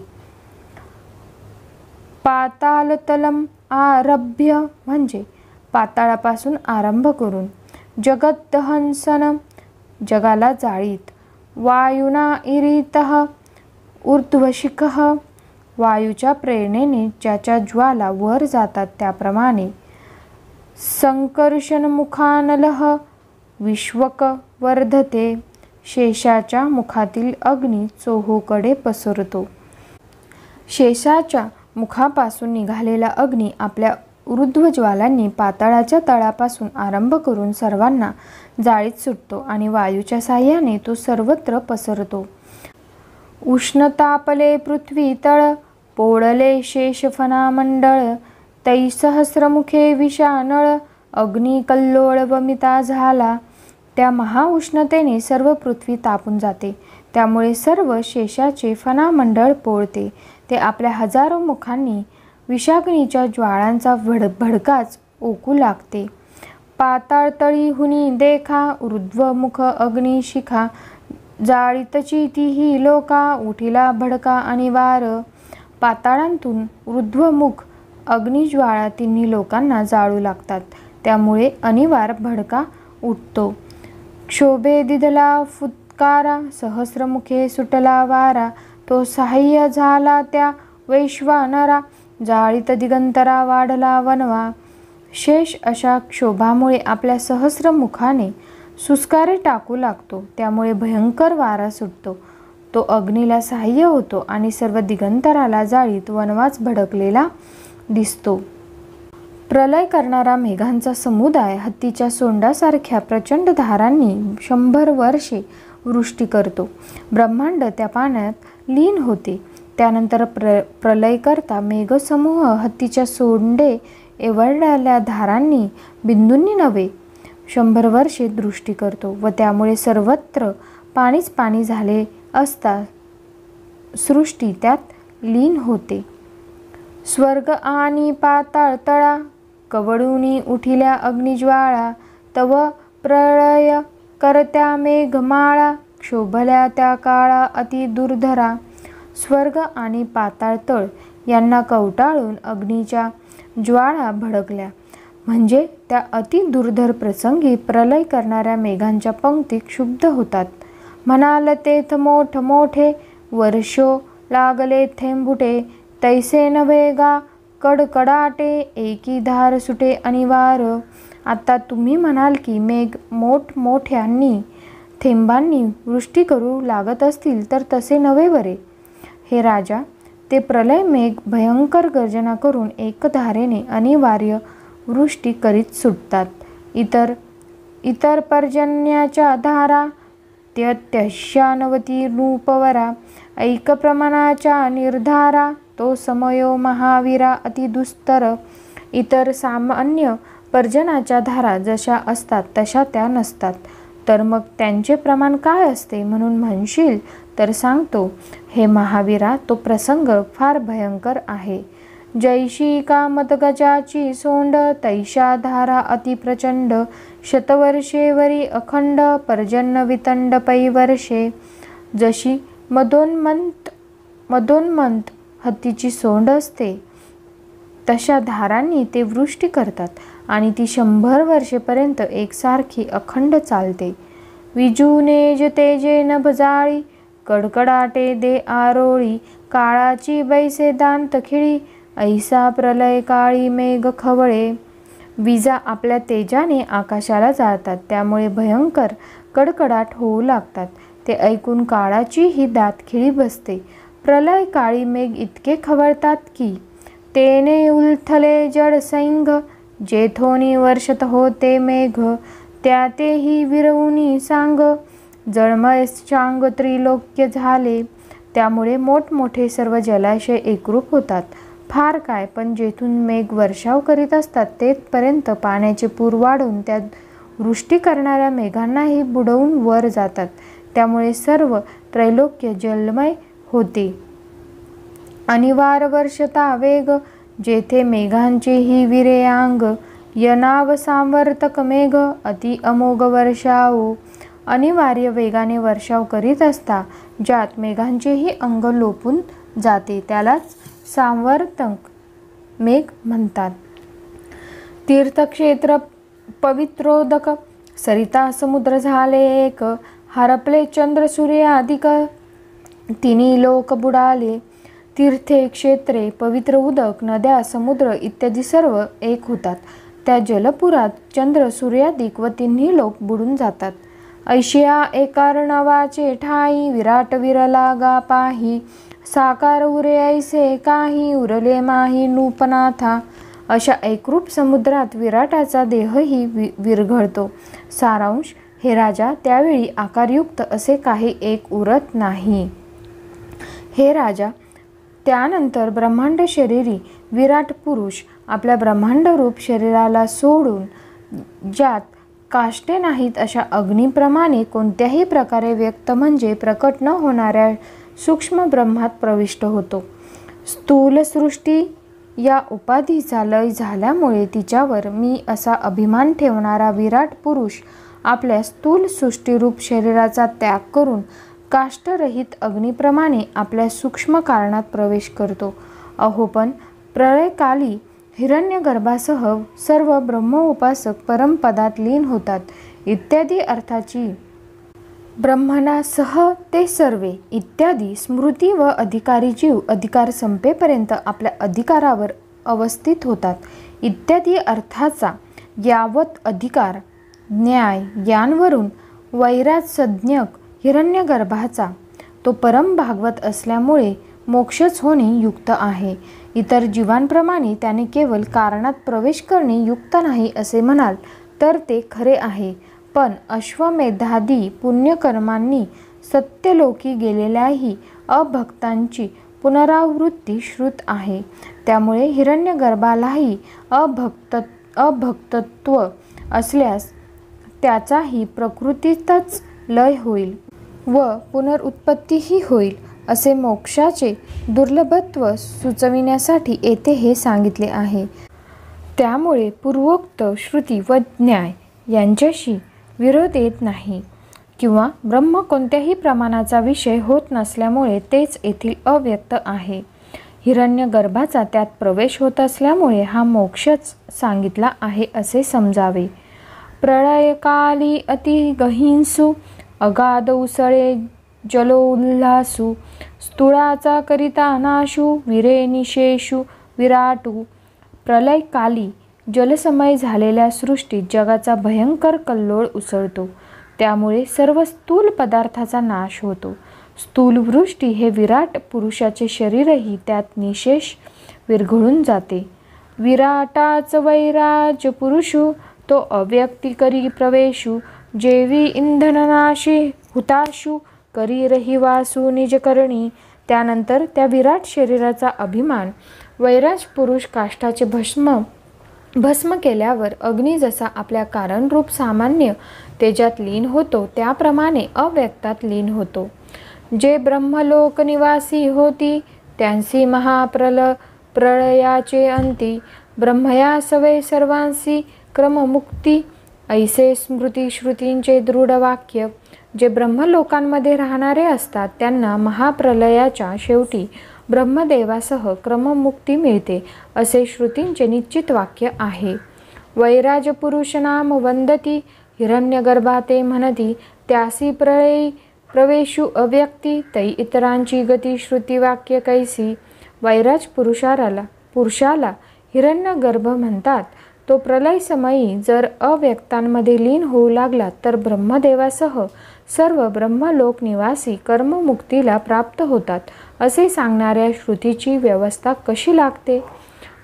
पातालतलम आरभ्य म्हणजे पाताळापासून आरंभ करून. जगद्दहनसन जगाला जाळीत. वायुना इरितः ऊर्ध्वशिखः वायूच्या प्रेरणेने ज्याच्या ज्वाला वर जातात त्याप्रमाणे. संकर्षणमुखानलः विश्वक वर्धते. शेषाच्या मुखातील अग्नी चोहोकडे पसरतो. शेषाच्या मुखापासून निघालेला अग्नी आपल्या ऊर्ध्वज्वालांनी पाताळाच्या तळापासून आरंभ करून सर्वांना जाळीत सुटतो आणि वायूच्या साह्याने तो सर्वत्र पसरतो. उष्णतापले पृथ्वी तळ, पोळले शेषफणा मंडळ. तै सहस्रमुखे विषानळ, अग्नी कल्लोळ वमिता झाला. त्या महाउष्णतेने सर्व पृथ्वी तापून जाते. त्यामुळे सर्व शेषाचे फणामंडळ पोळते. ते आपल्या हजारो मुखांनी विषाग्नीच्या ज्वाळांचा भडकाच ओकू लागते. पाताळतळीहुनी देखा, ऊर्ध्वमुख अग्निशिखा. जाळीतची तीही लोका, उठिला भडका आणि वार. पाताळांतून ऊर्ध्वमुख अग्निज्वाळा तिन्ही लोकांना जाळू लागतात. त्यामुळे अनिवार भडका उठतो. क्षोभे दिदला फुत्कारा, सहस्रमुखे सुटला वारा. तो सहाय्य झाला त्या वैश्वानरा, जाळीत दिगंतरा वाढला वनवा. शेष अशा क्षोभामुळे आपल्या सहस्र मुखाने सुस्कारे टाकू लागतो. त्यामुळे भयंकर वारा सुटतो. तो अग्नीला सहाय्य होतो आणि सर्व दिगंतराला जाळीत वनवाच भडकलेला दिसतो. प्रलय करणारा मेघांचा समुदाय हत्तीच्या सोंडासारख्या प्रचंड धारांनी 100 वर्षे वृष्टी करतो. ब्रह्मांड त्या पाण्यात लीन होते. त्यानंतर प्रलय करता मेघसमूह हत्तीच्या सोंडे एवढ्या धारांनी बिंदूंनी नव्हे 100 वर्षे दृष्टी करतो व त्यामुळे सर्वत्र पाणीच पाणी झाले असता सृष्टी त्यात लीन होते. स्वर्ग आणि पाताळ तळा, कवडूनी उठिल्या अग्निज्वाळा. तव प्रळय करत्या मेघमाळा, क्षोभल्या त्या काळा अति दुर्धरा. स्वर्ग आणि पाताळ तळ यांना कवटाळून अग्नीच्या ज्वाळा भडकल्या. म्हणजे त्या अति दुर्धर प्रसंगी प्रलय करणाऱ्या मेघांच्या पंक्ती क्षुब्ध होतात. म्हणाल तेथ मोठ मोठे, वर्षो लागले थेंबुटे. तैसे नव्हे गा कडकडाटे, एकी धार सुटे अनिवार. आता तुम्ही म्हणाल की मेघ मोठमोठ्यांनी थेंबांनी वृष्टी करू लागत असतील तर तसे नव्हे बरे. हे राजा, ते प्रलय मेघ भयंकर गर्जना करून एकधारेने अनिवार्य वृष्टी करीत सुटतात. इतर पर्जन्याच्या धारा त्यत्यानवती रूपवरा. ऐक प्रमाणाच्या निर्धारा, तो समयो महावीरा अति दुस्तर. इतर सामान्य पर्जनाच्या धारा जशा असतात तशा त्या नसतात. तर मग त्यांचे प्रमाण काय असते म्हणून म्हणशील तर सांगतो. हे महावीरा, तो प्रसंग फार भयंकर आहे. जैशी कामतगजाची सोंड, तैशा धारा अति प्रचंड, शतवर्षेवरी अखंड, पर्जन्य वितंड पैवर्षे. जशी मदोन्मंत हत्तीची सोंड असते, तशा धारांनी ते वृष्टी करतात आणि ती 100 वर्षेपर्यंत एकसारखी अखंड चालते. विजूनेज तेजे नभ जाळी, कडकडाटे दे आरोळी, काळाची बैसे दांत खिळी, ऐसा प्रलय काळी मेघ खवळे. विजा आपल्या तेजाने आकाशाला जाळतात, त्यामुळे भयंकर कडकडाट होऊ लागतात. ते ऐकून काळाचीही दातखिळी बसते. प्रलय काळी मेघ इतके खवळतात की तेने उलथले जड सैंघ, जेथोनी वर्षत होते मेघ, त्या तेही विरवुनी सांग. जळमळ शांग त्रिलोक्य झाले. त्यामुळे मोठमोठे सर्व जलाशय एकरूप होतात. फार काय, पण जेथून मेघ वर्षाव करीत असतात तेथपर्यंत पाण्याचे पूर वाढून त्या वृष्टी करणाऱ्या मेघांनाही बुडवून वर जातात. त्यामुळे सर्व त्रैलोक्य जलमय होते. अनिवार्य वर्षता वेग, जेथे मेघांचेही विरे अंग, यनाव सांवर्तक मेघ, अति अमोघ वर्षावो. अनिवार्य वेगाने वर्षाव करीत असता ज्यात मेघांचेही अंग लोपून जाते त्यालाच सांवर्तक मेघ म्हणतात. तीर्थक्षेत्र पवित्रोदक, सरिता समुद्र झाले एक, हरपले चंद्र सूर्याधिक, तिन्ही लोक बुडाले. तीर्थे, क्षेत्रे, पवित्र उदक, नद्या, समुद्र इत्यादी सर्व एक होतात. त्या जलपुरात चंद्र सूर्याधिक व तिन्ही लोक बुडून जातात. ऐशिया एकार्णवाचे ठाई, विराट विरला गा पाही, साकार उरे ऐसे काही, उरले माही नूपनाथा. अशा एकरूप समुद्रात विराटाचा देहही विरघळतो. सारांश, हे राजा, त्यावेळी आकारयुक्त असे काही एक उरत नाही. हे राजा, त्यानंतर ब्रह्मांड शरीरी विराट पुरुष आपल्या ब्रह्मांडरूप शरीराला सोडून ज्यात काष्टे नाहीत अशा अग्नीप्रमाणे कोणत्याही प्रकारे व्यक्त म्हणजे प्रकट न होणाऱ्या सूक्ष्म ब्रह्मात प्रविष्ट होतो. स्थूल सृष्टी या उपाधीचा लय झाल्यामुळे तिच्यावर मी असा अभिमान ठेवणारा विराट पुरुष आपल्या स्थूल सृष्टीरूप शरीराचा त्याग करून काष्टरहित अग्नीप्रमाणे आपल्या सूक्ष्म कारणात प्रवेश करतो. अहो, पण प्रलयकाली हिरण्यगर्भासह सर्व ब्रह्मोपासक परमपदात लीन होतात इत्यादी अर्थाची ब्रह्मणासह ते सर्वे इत्यादी स्मृती व अधिकारी जीव अधिकार संपेपर्यंत आपल्या अधिकारावर अवस्थित होतात इत्यादी अर्थाचा यावत अधिकार न्याय यांवरून वैराजसंज्ञक हिरण्यगर्भाचा तो परम भागवत असल्यामुळे मोक्षच होणे युक्त आहे. इतर जीवांप्रमाणे त्याने केवळ कारणात प्रवेश करणे युक्त नाही असे म्हणाल तर ते खरे आहे. पण अश्वमेधादी पुण्यकर्मांनी सत्यलोकी गेलेल्याही अभक्तांची पुनरावृत्ती श्रुत आहे. त्यामुळे हिरण्यगर्भालाही अभक्तत्व असल्यास त्याचाही प्रकृतीतच लय होईल व पुनरुत्पत्तीही होईल असे मोक्षाचे दुर्लभत्व सुचविण्यासाठी येथे हे सांगितले आहे. त्यामुळे पूर्वोक्त श्रुती व न्याय यांच्याशी विरोध येत नाही किंवा ब्रह्म कोणत्याही प्रमाणाचा विषय होत नसल्यामुळे तेच येथील अव्यक्त आहे. हिरण्यगर्भाचा त्यात प्रवेश होत असल्यामुळे हा मोक्षच सांगितला आहे असे समजावे. प्रळयकाली अति गहिंसु, अगाध उसळे जलोल्हासु, स्थूळाचा करिता नाशू, विरे निशेषु विराटू. प्रलयकाली जलसमय झालेल्या सृष्टीत जगाचा भयंकर कल्लोळ उसळतो. त्यामुळे सर्व स्थूल पदार्थाचा नाश होतो. स्थूल वृष्टी हे विराट पुरुषाचे शरीरही त्यात निशेष विरघळून जाते. विराटाच वैराज पुरुषू, तो अव्यक्ती करी प्रवेशू, जेवी इंधननाशी हुताशू, करी रहिवासू निजकरणी. त्यानंतर त्या विराट शरीराचा अभिमान वैराज पुरुष काष्ठाचे भस्म केल्यावर अग्नी जसा आपल्या कारणरूप सामान्य तेजात लीन होतो त्याप्रमाणे अव्यक्तात लीन होतो. जे ब्रह्मलोक निवासी होती त्यांसी प्रलयाचे अंती ब्रह्मया सवे सर्वांसी क्रममुक्ती ऐसे स्मृती श्रुतींचे दृढ वाक्य. जे ब्रह्मलोकांमध्ये राहणारे असतात त्यांना महाप्रलयाच्या शेवटी ब्रह्मदेवासह क्रममुक्ती मिळते असे श्रुतींचे निश्चित वाक्य आहे. वैराज पुरुष नाम वंदती हिरण्यगर्भाते म्हणती त्यासी प्रलयी प्रवेशु अव्यक्ती तै इतरांची गती श्रुतिवाक्य कैसी. वैराज पुरुषाला हिरण्यगर्भ म्हणतात. तो प्रलय समयी जर अव्यक्तांमध्ये लीन होऊ लागला तर ब्रह्मदेवासह सर्व ब्रह्मलोक निवासी कर्ममुक्तीला प्राप्त होतात असे सांगणाऱ्या श्रुतीची व्यवस्था कशी लागते.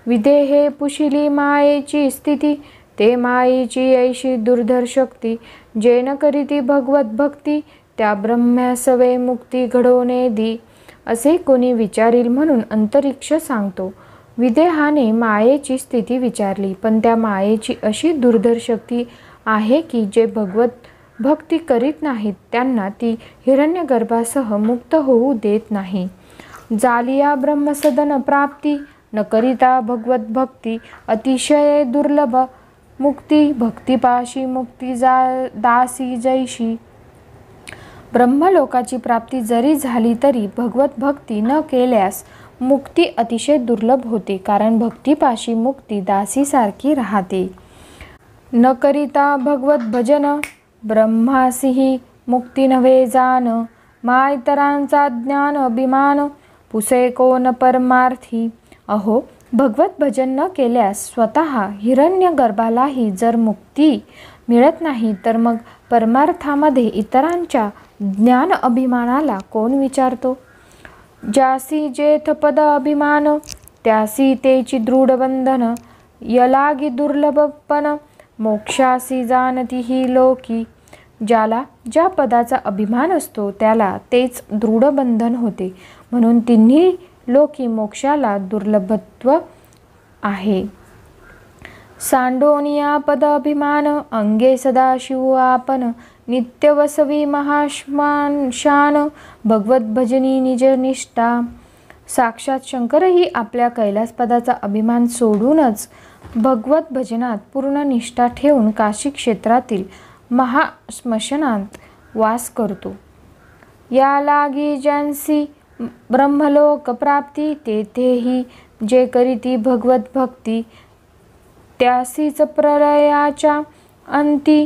विदेहे पुशिली मायेची स्थिती ते मायेची ऐशी दुर्धर शक्ती. जे न करीती भगवत भक्ती त्या ब्रह्म्यासवे मुक्ती घडवणे दी. असे कोणी विचारील म्हणून अंतरिक्ष सांगतो. विदेहाने मायेची स्थिती विचारली पण त्या मायेची अशी दुर्धर शक्ती आहे की जे भगवत भक्ती करीत नाहीत त्यांना ती हिरण्यगर्भासह मुक्त होऊ देत नाही. जालिया ब्रह्मसदन प्राप्ती न करिता भगवत भक्ती अतिशय दुर्लभ मुक्ती भक्तिपाशी मुक्ती दासी जैशी. ब्रह्मलोकाची प्राप्ती जरी झाली तरी भगवत भक्ती न केल्यास मुक्ती अतिशय दुर्लभ होते कारण भक्तिपाशी मुक्ती दासीसारखी राहते. न करिता भगवत भजन ब्रह्मासीही मुक्ती नव्हे जान. मायतरांचा ज्ञान अभिमान पुसे कोण परमार्थी. अहो भगवत भजन न केल्यास स्वतः हिरण्यगर्भालाही जर मुक्ती मिळत नाही तर मग परमार्थामध्ये इतरांच्या ज्ञान अभिमानाला कोण विचारतो. ज्यासी जेथ पद अभिमान त्यासी तेची दृढ बंधन. यलागी दुर्लभपण मोक्षासी जाणती ही लोकी. ज्याला ज्या पदाचा अभिमान असतो त्याला तेच दृढ बंधन होते म्हणून तिन्ही लोकी मोक्षाला दुर्लभत्व आहे. सांडोनिया पद अभिमान अंगे सदाशिव आपण. नित्य वसवी महाश्मान भगवत भजनी निज निष्ठा. साक्षात शंकरही आपल्या कैलासपदाचा अभिमान सोडूनच भगवत भजनात पूर्ण निष्ठा ठेवून काशी क्षेत्रातील महाश्मशानात वास करतो. या लागी ज्यांसी ब्रह्मलोक प्राप्ती तेथेही जे करीती भगवत भक्ती त्यासीच प्रलयाच्या अंती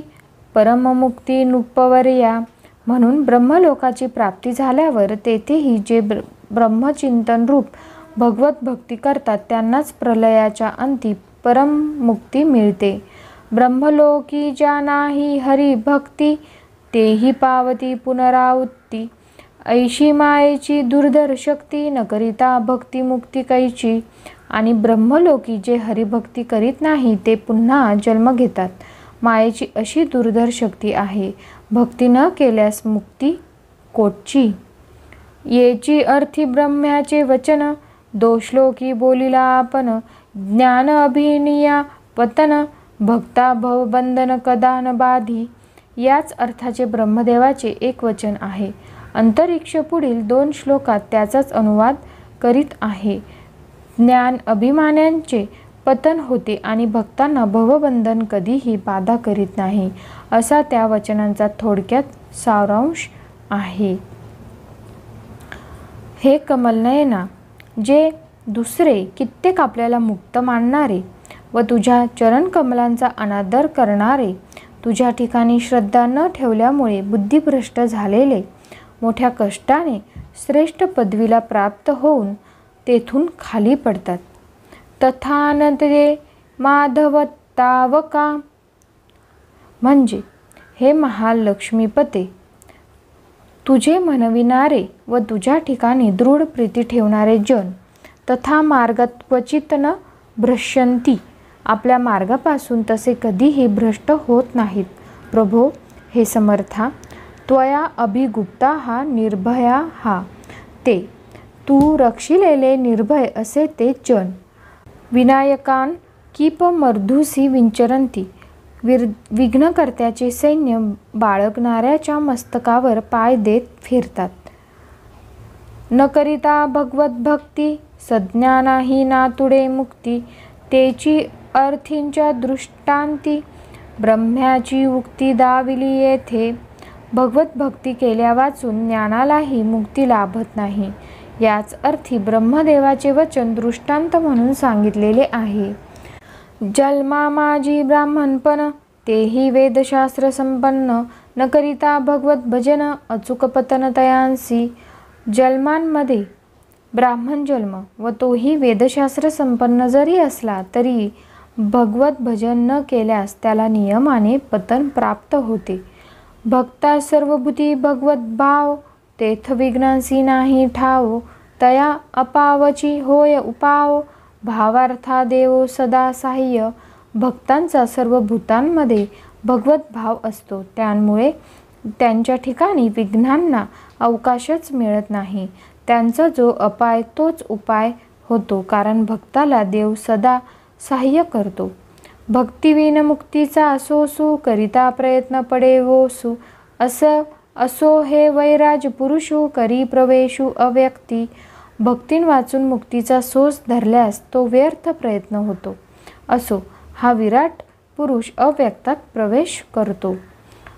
परममुक्ती नुपवर्या. म्हणून ब्रह्मलोकाची प्राप्ती झाल्यावर तेथेही जे ब्रह्मचिंतन रूप भगवत भक्ती करतात त्यांनाच प्रलयाच्या अंती परममुक्ती मिळते. ब्रह्मलोकी ज्या नाही हरी भक्ती तेही पावती पुनरावृत्ती. ऐशी मायेची दुर्धर शक्ती न करिता भक्ती मुक्ती कैची. आणि ब्रह्मलोकी जे हरिभक्ती करीत नाही ते पुन्हा जन्म घेतात. मायेची अशी दुर्धर शक्ती आहे. भक्ती न केल्यास मुक्ती कोटची. येची अर्थी ब्रह्म्याचे वचन दोषलोकी बोलिला आपण. ज्ञान अभिनिया पतन भक्ता भवबंधन कदा न बाधी. याच अर्थाचे ब्रह्मदेवाचे एक वचन आहे. अंतरिक्ष पुढील 2 श्लोकात त्याचाच अनुवाद करीत आहे. ज्ञान अभिमान्यांचे पतन होते आणि भक्तांना भवबंधन कधीही बाधा करीत नाही असा त्या वचनांचा थोडक्यात सारांश आहे. हे कमलनयना, जे दुसरे कित्येक आपल्याला मुक्त मानणारे व तुझ्या चरणकमलांचा अनादर करणारे तुझ्या ठिकाणी श्रद्धा न ठेवल्यामुळे बुद्धिभ्रष्ट झालेले मोठ्या कष्टाने श्रेष्ठ पदवीला प्राप्त होऊन तेथून खाली पडतात. तथानते माधवतावका. म्हणजे हे महालक्ष्मीपते, तुझे म्हणविणारे व तुझ्या ठिकाणी दृढ प्रीती ठेवणारे जन तथा मार्गात क्वचित न भ्रश्यंती. आपल्या मार्गापासून तसे कधीही भ्रष्ट होत नाहीत. प्रभो हे समर्था, त्वया अभिगुप्ता हा निर्भया हा. ते तू रक्षिलेले निर्भय असे ते जन. विनायकान कीपमर्धुसी विंचरंती. विघ्नकर्त्याचे सैन्य बाळगणाऱ्याच्या मस्तकावर पाय देत फिरतात. न करिता भगवत भक्ती सज्ञानाही नातुडे मुक्ती, तेची अर्थींच्या दृष्टांती, ब्रह्म्याची उक्ती दाविली येथे. भगवत भक्ती केल्या वाचून ज्ञानालाही मुक्ती लाभत नाही. याच अर्थी ब्रह्मदेवाचे वचन दृष्टांत म्हणून सांगितलेले आहे. जन्मा माझी ब्राह्मणपण, तेही वेदशास्त्र संपन्न, न करिता भगवत भजन, अचूक पतन तयांसी. जन्मांमध्ये ब्राह्मण जन्म व तोही वेदशास्त्र संपन्न जरी असला तरी भगवत भजन न केल्यास त्याला नियमाने पतन प्राप्त होते. भक्ता सर्वभूती भगवत भाव, तेथ विघ्नांसी नाही ठाव. तया अपावची होय उपाव, भावार्था देवो सदा साह्य. भक्तांचा सर्व भूतांमध्ये भगवत भाव असतो, त्यामुळे त्यांच्या ठिकाणी विघ्नांना अवकाशच मिळत नाही. त्यांचा जो अपाय तोच उपाय होतो, कारण भक्ताला देव सदा साह्य करतो. भक्तिविन मुक्तीचा असोसू, करिता प्रयत्न पडे वोसू. असो हे वैराज पुरुषू, करी प्रवेशू अव्यक्ती. भक्तीन वाचून मुक्तीचा सोस धरल्यास तो व्यर्थ प्रयत्न होतो. असो हा विराट पुरुष अव्यक्तात प्रवेश करतो.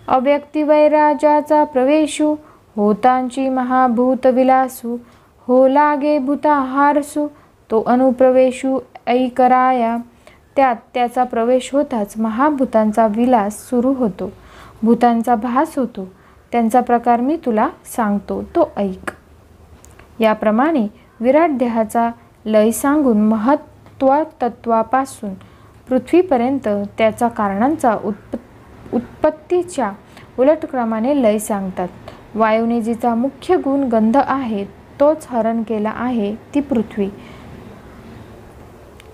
अव्यक्ती वैराजाचा प्रवेशू, होतांची महाभूत विलासू. हो लागे भूता हारसू, तो अनुप्रवेशू ऐकराया. त्यात त्याचा प्रवेश होताच महाभूतांचा विलास सुरू होतो, भूतांचा भास होतो. त्यांचा प्रकार मी तुला सांगतो, तो ऐक. याप्रमाणे विराट देहाचा लय सांगून महत्त्वतत्वापासून पृथ्वीपर्यंत त्याचा कारणांचा उत्पत्तीच्या उलट क्रमाने लय सांगतात. वायूने जिचा मुख्य गुण गंध आहे तोच हरण केला आहे, ती पृथ्वी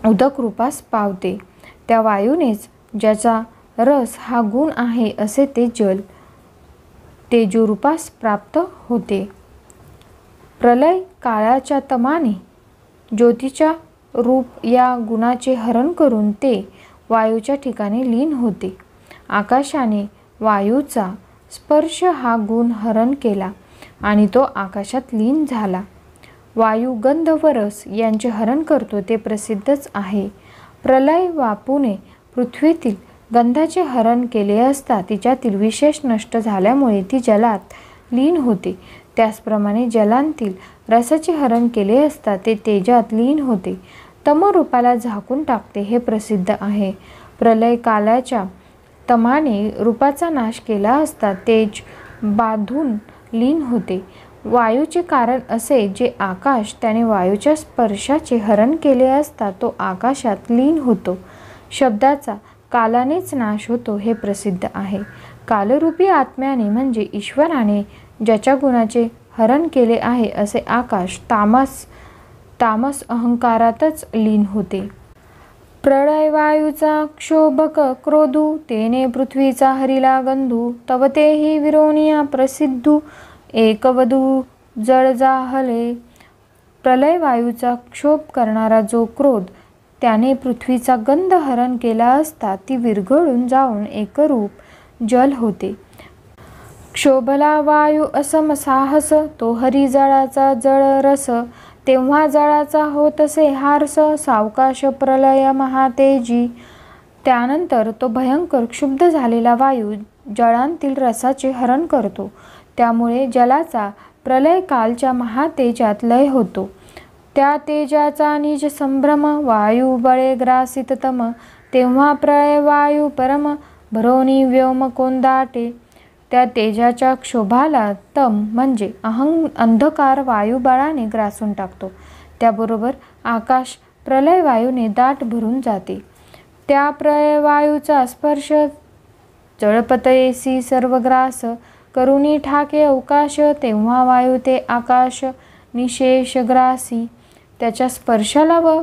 उदक रूपास पावते. त्या वायूनेच ज्याचा रस हा गुण आहे असे ते जल तेजोरूपास प्राप्त होते. प्रलय काळाच्या तमाने ज्योतीच्या रूप या गुणाचे हरण करून ते वायूच्या ठिकाणी लीन होते. आकाशाने वायूचा स्पर्श हा गुण हरण केला आणि तो आकाशात लीन झाला. वायू गंध व रस यांचे हरण करतो ते प्रसिद्धच आहे. प्रलय वापूने पृथ्वीतील गंधाचे हरण केले असता तिच्यातील विशेष नष्ट झाल्यामुळे ती जलात लीन होते. त्याचप्रमाणे जलांतील रसाचे हरण केले असता ते तेजात लीन होते. तमोरूपाला झाकून टाकते हे प्रसिद्ध आहे. प्रलय कालाच्या तमाने रूपाचा नाश केला असता तेज बाधून लीन होते. वायूचे कारण असे जे आकाश त्याने वायूच्या स्पर्शाचे हरण केले असता तो आकाशात लीन होतो. शब्दाचा कालानेच नाश होतो हे प्रसिद्ध आहे. कालरूपी आत्म्याने म्हणजे ईश्वराने ज्याच्या गुणाचे हरण केले आहे असे आकाश तामस अहंकारातच लीन होते. प्रलय वायूचा क्षोभक क्रोधू, तेने पृथ्वीचा हरिला गंधू. तव तेही विरोनिया प्रसिद्धू, एकवधू जळ जाहले. प्रलय वायूचा क्षोभ करणारा जो क्रोध त्याने पृथ्वीचा गंध हरण केला असता ती विरघळून जाऊन एकरूप जल होते. क्षोभला वायू असम साहस, तो हरी जळाचा जळ रस. तेव्हा जळाचा होतसे हारस, सावकाश प्रलय महातेजी. त्यानंतर तो भयंकर क्षुब्ध झालेला वायू जळांतील रसाचे हरण करतो. त्यामुळे जलाचा प्रलय कालच्या महातेजात लय होतो. त्या तेजाचा निज संभ्रम, वायू बळे ग्रासित तम. तेव्हा प्रलय वायू परम, भरोनी व्योम कोंदाटे. त्या तेजाच्या क्षोभाला तम म्हणजे अंधकार वायुबळाने ग्रासून टाकतो. त्याबरोबर आकाश प्रलय वायूने दाट भरून जाते. त्या प्रलय वायूचा स्पर्श जळपतयेसी सर्वग्रास, करुणी ठाके अवकाश. तेव्हा वायू ते आकाश निशेष ग्रासी. त्याच्या स्पर्शाला व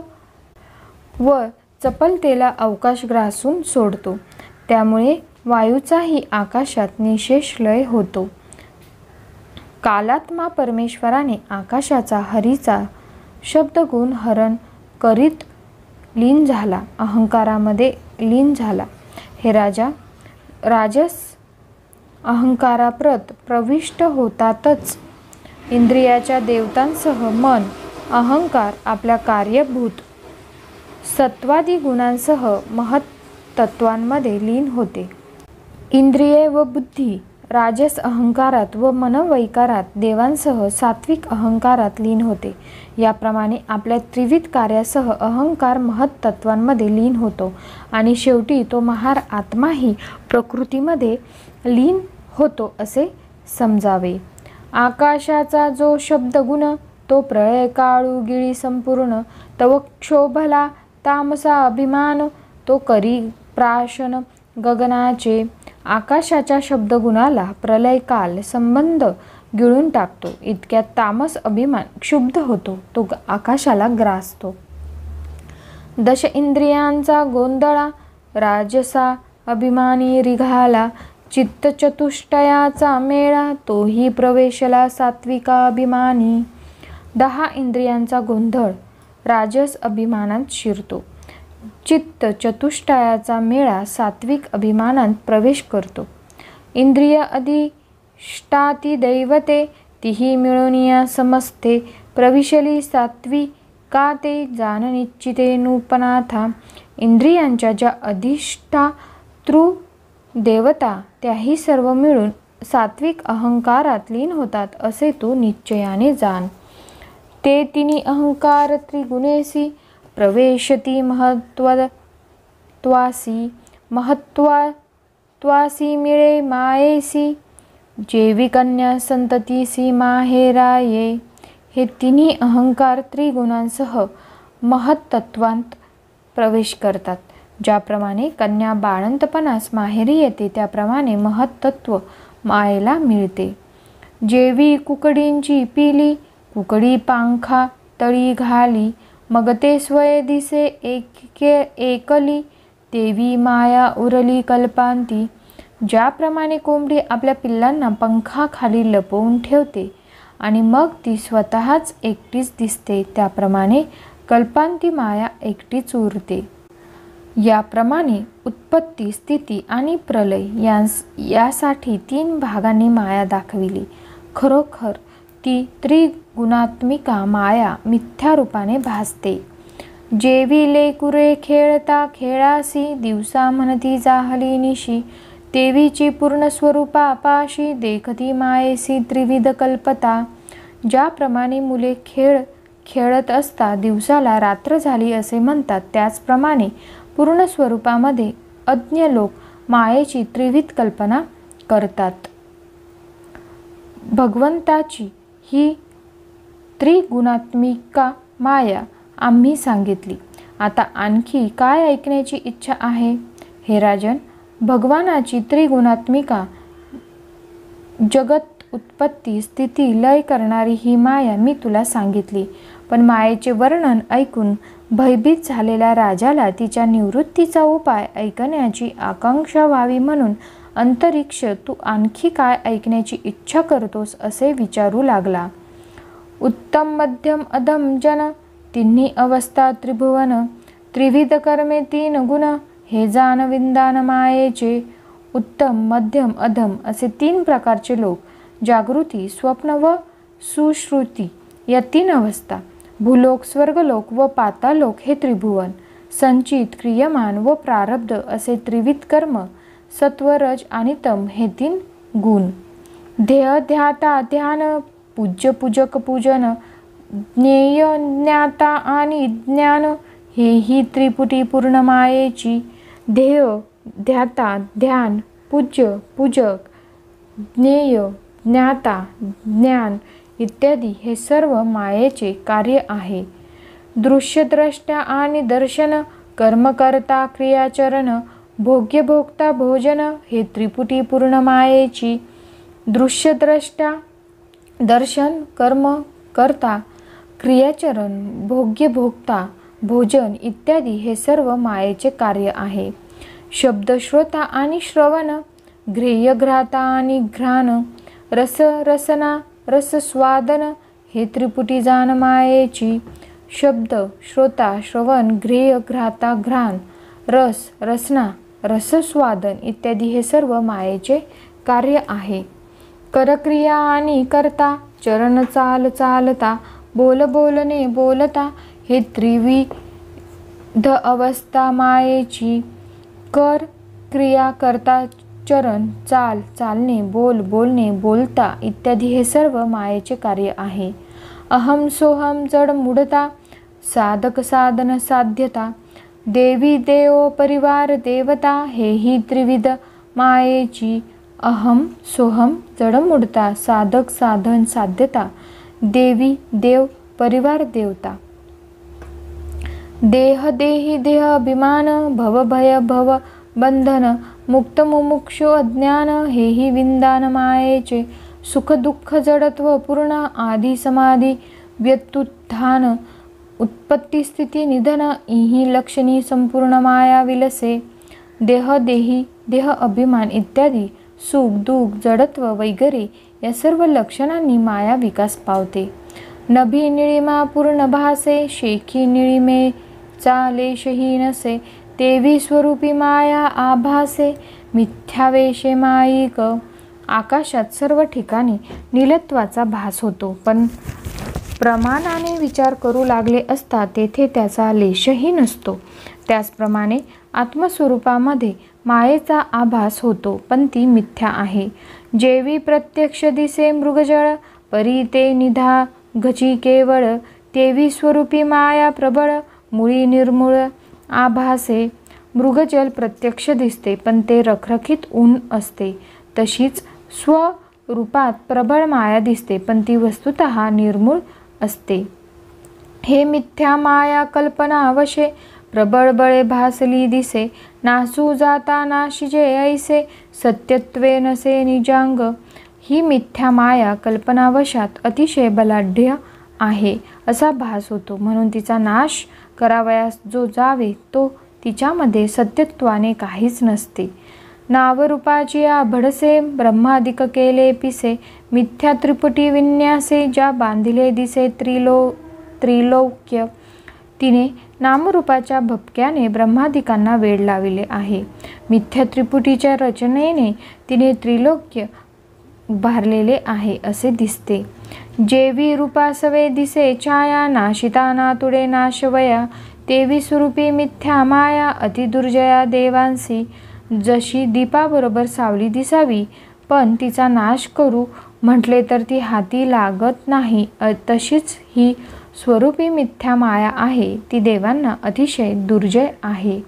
चपलतेला अवकाश ग्रासून सोडतो. त्यामुळे वायूचाही आकाशात निशेष लय होतो. कालात्मा परमेश्वराने आकाशाचा हरीचा शब्दगुण हरण करीत लीन झाला, अहंकारामध्ये लीन झाला. हे राजा, राजस अहंकाराप्रत प्रविष्ट होतातच इंद्रियाच्या देवतांसह मन अहंकार आपल्या कार्यभूत सत्वादी गुणांसह महत्तत्वांमध्ये लीन होते. इंद्रिये व बुद्धी राजस अहंकारात व मनवैकारात, देवांसह सात्विक अहंकारात लीन होते. याप्रमाणे आपल्या त्रिविध कार्यासह अहंकार महत्तत्वांमध्ये लीन होतो आणि शेवटी तो महार आत्माही प्रकृतीमध्ये लीन होतो असे समजावे. आकाशाचा जो शब्दगुण तो प्रळय काळू गिळी संपूर्ण, तव क्षोभला तामसा अभिमान तो करी प्राशन गगनाचे. आकाशाच्या शब्दगुणाला प्रलय काल संबंध गिळून टाकतो. इतक्यात तामस अभिमान क्षुब्ध होतो, तो आकाशाला ग्रासतो. दश इंद्रियांचा गोंधळा राजसा अभिमानी रिघाला, चित्तचतुष्टयाचा मेळा तोही प्रवेशला सात्विका अभिमानी. 10 इंद्रियांचा गोंधळ राजस अभिमानात शिरतो. चित्त चतुष्टयाचा मेळा सात्विक अभिमानात प्रवेश करतो. इंद्रिय अधिष्ठाती दैवते तीही मिळून या समस्ते, प्रविशली सात्विका ते जाण निश्चिते नूपनाथा. इंद्रियांच्या ज्या अधिष्ठातृ देवता त्याही सर्व मिळून सात्विक अहंकारात लीन होतात असे तू निश्चयाने जाण. ते तिन्ही अहंकार त्रिगुणेसी प्रवेशती महत्त्वासी मिळे मायेसी, जेवी कन्या संततीसी माहेराये. हे तिन्ही अहंकार त्रिगुणांसह महत्तत्वांत प्रवेश करतात. ज्याप्रमाणे कन्या बाळंतपणास माहेरी येते त्याप्रमाणे महत्तत्व मायेला मिळते. जेवी कुकडींची पिली कुकडी पांखा तळी घाली, मग ते स्वय दिसे एकली देवी माया उरली कल्पांती. ज्याप्रमाणे कोंबडी आपल्या पिल्लांना पंखाखाली लपवून ठेवते आणि मग ती स्वतःच एकटीच दिसते, त्याप्रमाणे कल्पांती माया एकटीच उरते. याप्रमाणे उत्पत्ती, स्थिती आणि प्रलय यासाठी 3 भागांनी माया दाखविली. खरोखर ती त्रिगुणात्मिका माया मिथ्या रूपाने भासते. जेवी लेकुरे खेळता खेळासी, दिवसा म्हणती जाहली निशी, देवीची पूर्ण स्वरूपा पाशी, देखती मायेसी त्रिविध कल्पता. ज्याप्रमाणे मुले खेळत असता दिवसाला रात्र झाली असे म्हणतात, त्याचप्रमाणे पूर्ण स्वरूपामध्ये अज्ञ लोक मायेची त्रिविध कल्पना करतात. भगवंताची ही त्रिगुणात्मिका माया आम्ही सांगितली. आता आणखी काय ऐकण्याची इच्छा आहे? हे राजन, भगवानाची त्रिगुणात्मिका जगत उत्पत्ती स्थिती लय करणारी ही माया मी तुला सांगितली. पण मायेचे वर्णन ऐकून भयभीत झालेल्या राजाला तिच्या निवृत्तीचा उपाय ऐकण्याची आकांक्षा व्हावी म्हणून अंतरिक्ष तू आणखी काय ऐकण्याची इच्छा करतोस असे विचारू लागला. उत्तम मध्यम अधम जन तिन्ही अवस्था त्रिभुवन, त्रिविध कर्मे 3 गुण हे जाण विंदान मायेचे. उत्तम मध्यम अधम असे 3 प्रकारचे लोक, जागृती स्वप्न व सुश्रुती या 3 अवस्था, भूलोक स्वर्गलोक व पातालोक हे त्रिभुवन, संचित क्रियमान व प्रारब्ध असे त्रिविध कर्म, सत्व रज आणि तम हे 3 गुण, ध्येय ध्याता ध्यान, पूज्य पूजक पूजन, ज्ञेय ज्ञाता आणि ज्ञान हेही त्रिपुटी पूर्ण मायेची. ध्येय ध्याता ध्यान, पूज्य पूजक, ज्ञेय ज्ञाता ज्ञान इत्यादी हे सर्व मायेचे कार्य आहे. दृश्यद्रष्टा आणि दर्शन, कर्मकर्ता क्रियाचरण, भोग्य भोक्ता भोजन हे त्रिपुटी पूर्ण मायेची. दृश्यद्रष्टा दर्शन, कर्म कर्ता, क्रियाचरण, भोग्य भोक्ता, भोजन इत्यादी हे सर्व मायेचे कार्य आहे. शब्द श्रोता आणि श्रवण, ग्रेय घ्राता आणि घ्राण, रस रसना रसस्वादन हे त्रिपुटी जाण मायेची. शब्द श्रोता श्रवण ग्रेय घ्राता घ्राण, रस रसना रसस्वादन इत्यादी हे सर्व मायेचे कार्य आहे. करक्रिया आणि कर्ता, चरण चाल चालता, बोलणे बोलता हे त्रिविध अवस्था मायेची. कर क्रिया करता, चरण चाल चालणे, बोलणे बोलता इत्यादी हे सर्व मायेचे कार्य आहे. अहम सोहम जड मूढता, साधक साधन साध्यता, देवी देव परिवार देवता हेही त्रिविध मायेची. अहम सोहम जड मूढता, साधक साधन साध्यता, देवी देव परिवार देवता. देह देही देह अभिमान, भव भय भव बंधन, मुक्त मुमुक्षु अज्ञान हेही विंदान मायेचे. सुख दुःख जडत्व पूर्ण, आधी समाधी व्युत्थान, उत्पत्ती स्थिती निधन इही लक्षणी संपूर्ण माया विलसे. देह देही देह अभिमान इत्यादी सुख दुःख जडत्व वगैरे या सर्व लक्षणांनी माया विकास पावते. नभी निळिमा पूर्ण भासे, शेखी निळिमे चालेशही नसे, तेवी स्वरूपी माया आभासे, मिथ्यावेशे माईक. आकाशात सर्व ठिकाणी नीलत्वाचा भास होतो, पण प्रमाणाने विचार करू लागले असता तेथे त्याचा लेशही नसतो. त्याचप्रमाणे आत्मस्वरूपामध्ये मायेचा आभास होतो, पण ती मिथ्या आहे. जेवी प्रत्यक्ष दिसे मृगजळ, परी ते निधाघची केवळ, तेवी स्वरूपी माया प्रबळ, मुळी निर्मूळ आभासे. मृगजल प्रत्यक्ष दिसते, पण ते रखरखीत ऊन असते. तशीच स्वरूपात प्रबळ माया दिसते, पण ती वस्तुतः निर्मूळ असते. हे मिथ्या माया कल्पना वशे, प्रबळ बळे भासली दिसे, नासू जाता नाशिजे ऐसे, सत्यत्वे नसे निजांग. ही मिथ्या माया कल्पनावशात अतिशय बलाढ्य आहे असा भास होतो, म्हणून तिचा नाश करावयास जो जावे तो तिच्यामध्ये सत्यत्वाने काहीच नसते. नावरूपाची आभडसे, ब्रह्मादिक केले पिसे, मिथ्या त्रिपुटी विन्यासे, ज्या बांधिले दिसे त्रिलोक्य. तिने नामरूपाच्या भपक्याने ब्रह्मादिकांना वेड लाविले आहे. मिथ्या त्रिपुटीच्या रचनेने तिने त्रिलोक्य उभारलेले आहे असे दिसते. जेवी रूपासवे दिसे छाया, नाशिता नातुडे नाशवया, तेवी स्वरूपी मिथ्या माया, अतिदुर्जया देवांसी. जशी दीपाबरोबर सावली दिसावी, पण तिचा नाश करू म्हटले तर ती हाती लागत नाही, तशीच ही स्वरूपी मिथ्या माया आहे, ती देवांना अतिशय दुर्जय आहे.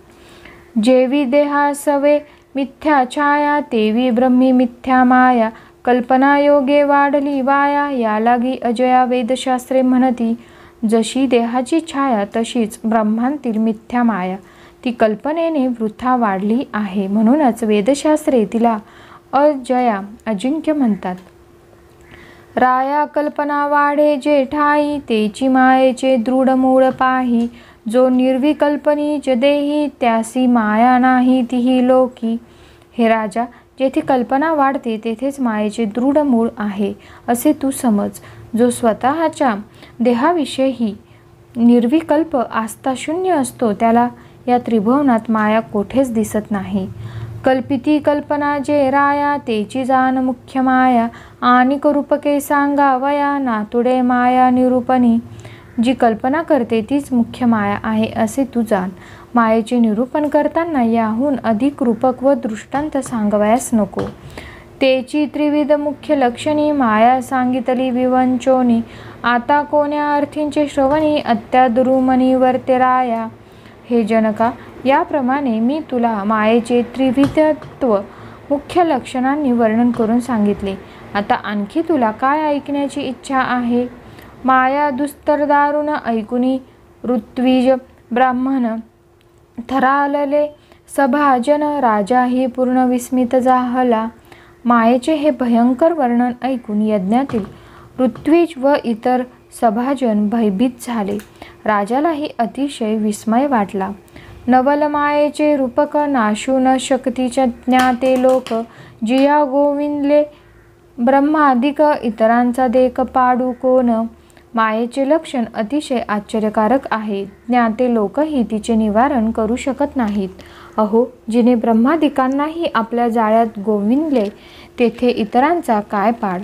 जेवी देहासवे मिथ्या छाया, तेवी ब्रह्मी मिथ्या माया, कल्पनायोगे वाढली वाया, या लागी अजया वेदशास्त्रे म्हणती. जशी देहाची छाया तशीच ब्रह्मांतील मिथ्या माया, ती कल्पनेने वृथा वाढली आहे, म्हणूनच वेदशास्त्रे तिला अजया अजिंक्य म्हणतात. राया कल्पना वाढे जे ठाई, तेची मायेचे दृढ मूळ पाही, जो निर्विकल्पनीच देही, त्यासी माया नाही तिही लोकी. हे राजा, जेथे कल्पना वाढते तेथेच मायेचे दृढ मूळ आहे असे तू समज. जो स्वतःच्या देहाविषयी निर्विकल्प आस्थाशून्य असतो त्याला या त्रिभुवनात माया कोठेच दिसत नाही. कल्पिती कल्पना जे राया, तेची जाण मुख्य माया, आणि रूपके सांगावया, नातुडे माया निरूपणी. जी कल्पना करते तीच मुख्य माया आहे असे तू जाण. मायेचे निरूपण करताना याहून अधिक रूपक व दृष्टांत सांगवयास नको. तेची त्रिविध मुख्य लक्षणी, माया सांगितली विवंचोनी, आता कोण्या अर्थींचे श्रवणी, अत्यादुरुमनी वर्ते राया. हे जनका, याप्रमाणे मी तुला मायेचे त्रिविधत्व मुख्य लक्षणांनी वर्णन करून सांगितले. आता आणखी तुला काय ऐकण्याची इच्छा आहे? माया दुस्तर दारुण ऐकुनी ऋत्विज ब्राह्मण थरालले सभाजन, राजाही पूर्ण विस्मित झाला. मायेचे हे भयंकर वर्णन ऐकून यज्ञातील ऋत्विज व इतर सभाजन भयभीत झाले. राजालाही अतिशय विस्मय वाटला. नवल मायेचे रूपक, नाशू न शकतीच्या ज्ञाते लोक, जिया गोविंदले ब्रह्मादिक, इतरांचा देख पाडू कोण. मायेचे लक्षण अतिशय आश्चर्यकारक आहे. ज्ञाते लोकही तिचे निवारण करू शकत नाहीत. अहो, जिने ब्रह्मादिकांनाही आपल्या जाळ्यात गोविंदले तेथे इतरांचा काय पाड.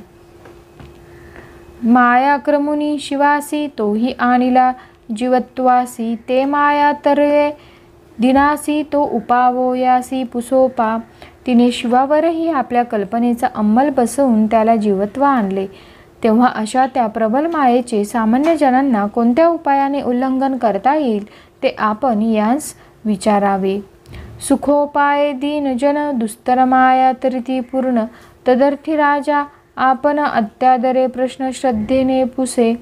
माया क्रमुनी शिवासी तोही आणिला जीवत्वासी ते माया तरळे दिनासी तो उपावोयासी पुसोपा. तिने शिवावरही आपल्या कल्पनेचा अंमल बसवून त्याला जीवत्व आणले. तेव्हा अशा त्या प्रबल मायेचे सामान्य जनांना कोणत्या उपायाने उल्लंघन करता येईल ते आपण यांस विचारावे. सुखोपाय दीन जन दुस्तर माया तरिती पूर्ण तदर्थी राजा आपण अत्यादरे प्रश्न श्रद्धेने पुसे.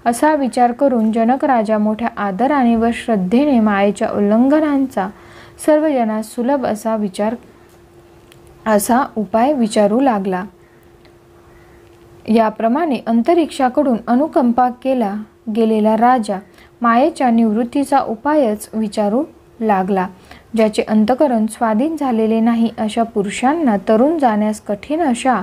असा विचार करून जनक राजा मोठ्या आदराने व श्रद्धेने मायेच्या उल्लंघनांचा सर्व जनास सुलभ असा उपाय विचारू लागला. याप्रमाणे अंतरिक्षाकडून अनुकंपा केला गेलेला राजा मायेच्या निवृत्तीचा उपायच विचारू लागला. ज्याचे अंतकरण स्वाधीन झालेले नाही अशा पुरुषांना तरुण जाण्यास कठीण अशा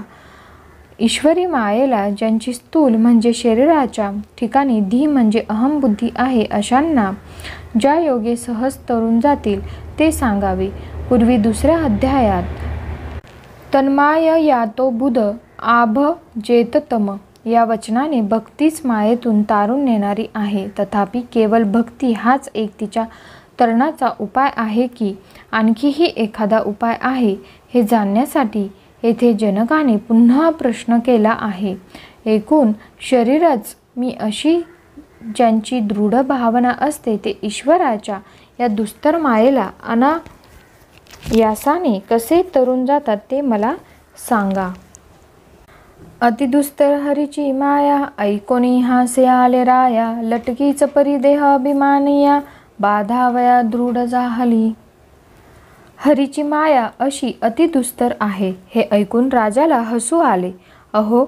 ईश्वरी मायेला, ज्यांची स्थूल म्हणजे शरीराच्या ठिकाणी धी म्हणजे अहमबुद्धी आहे अशांना ज्या योगे सहज तरुण जातील ते सांगावे. पूर्वी दुसऱ्या अध्यायात तन्माय यातो बुध आभजेततम या वचनाने भक्तीच मायेतून तारून नेणारी आहे. तथापि केवळ भक्ती हाच एक तिच्या तरणाचा उपाय आहे की आणखीही एखादा उपाय आहे हे जाणण्यासाठी येथे जनकाने पुन्हा प्रश्न केला आहे. एकूण शरीरच मी अशी ज्यांची दृढ भावना असते ते ईश्वराच्या या दुस्तर मायेला अनायासाने कसे तरून जातात ते मला सांगा. अतिदुस्तर हरीची माया ऐकोनी हासे आले राया लटकीच परिदेह अभिमानिया बाधावया दृढ जाहली. हरीची माया अशी अतिदुस्तर आहे हे ऐकून राजाला हसू आले. अहो,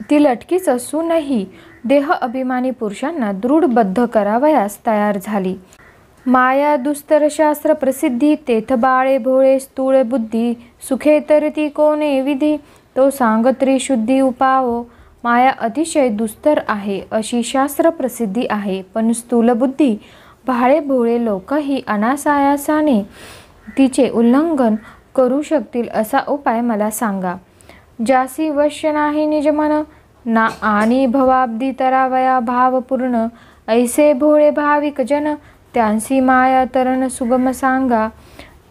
ती लटकीच असूनही देह अभिमानी पुरुषांना दृढबद्ध करावयास तयार झाली. माया दुस्तर शास्त्र प्रसिद्धी तेथ बाळे भोळे स्थूळ बुद्धी सुखे तर ती कोणे विधी तो सांग त्रिशुद्धी उपावो. माया अतिशय दुस्तर आहे अशी शास्त्र प्रसिद्धी आहे, पण स्थूल बुद्धी भाळे भोळे लोकही अनासायासाने तिचे उल्लंघन करू शकतील असा उपाय मला सांगा. ज्यासी वश्य नाही निजमन ना आणि भवाब्दी तरावया भावपूर्ण ऐसे भोळे भाविक जन त्यांसी माया तरण सुगम सांगा.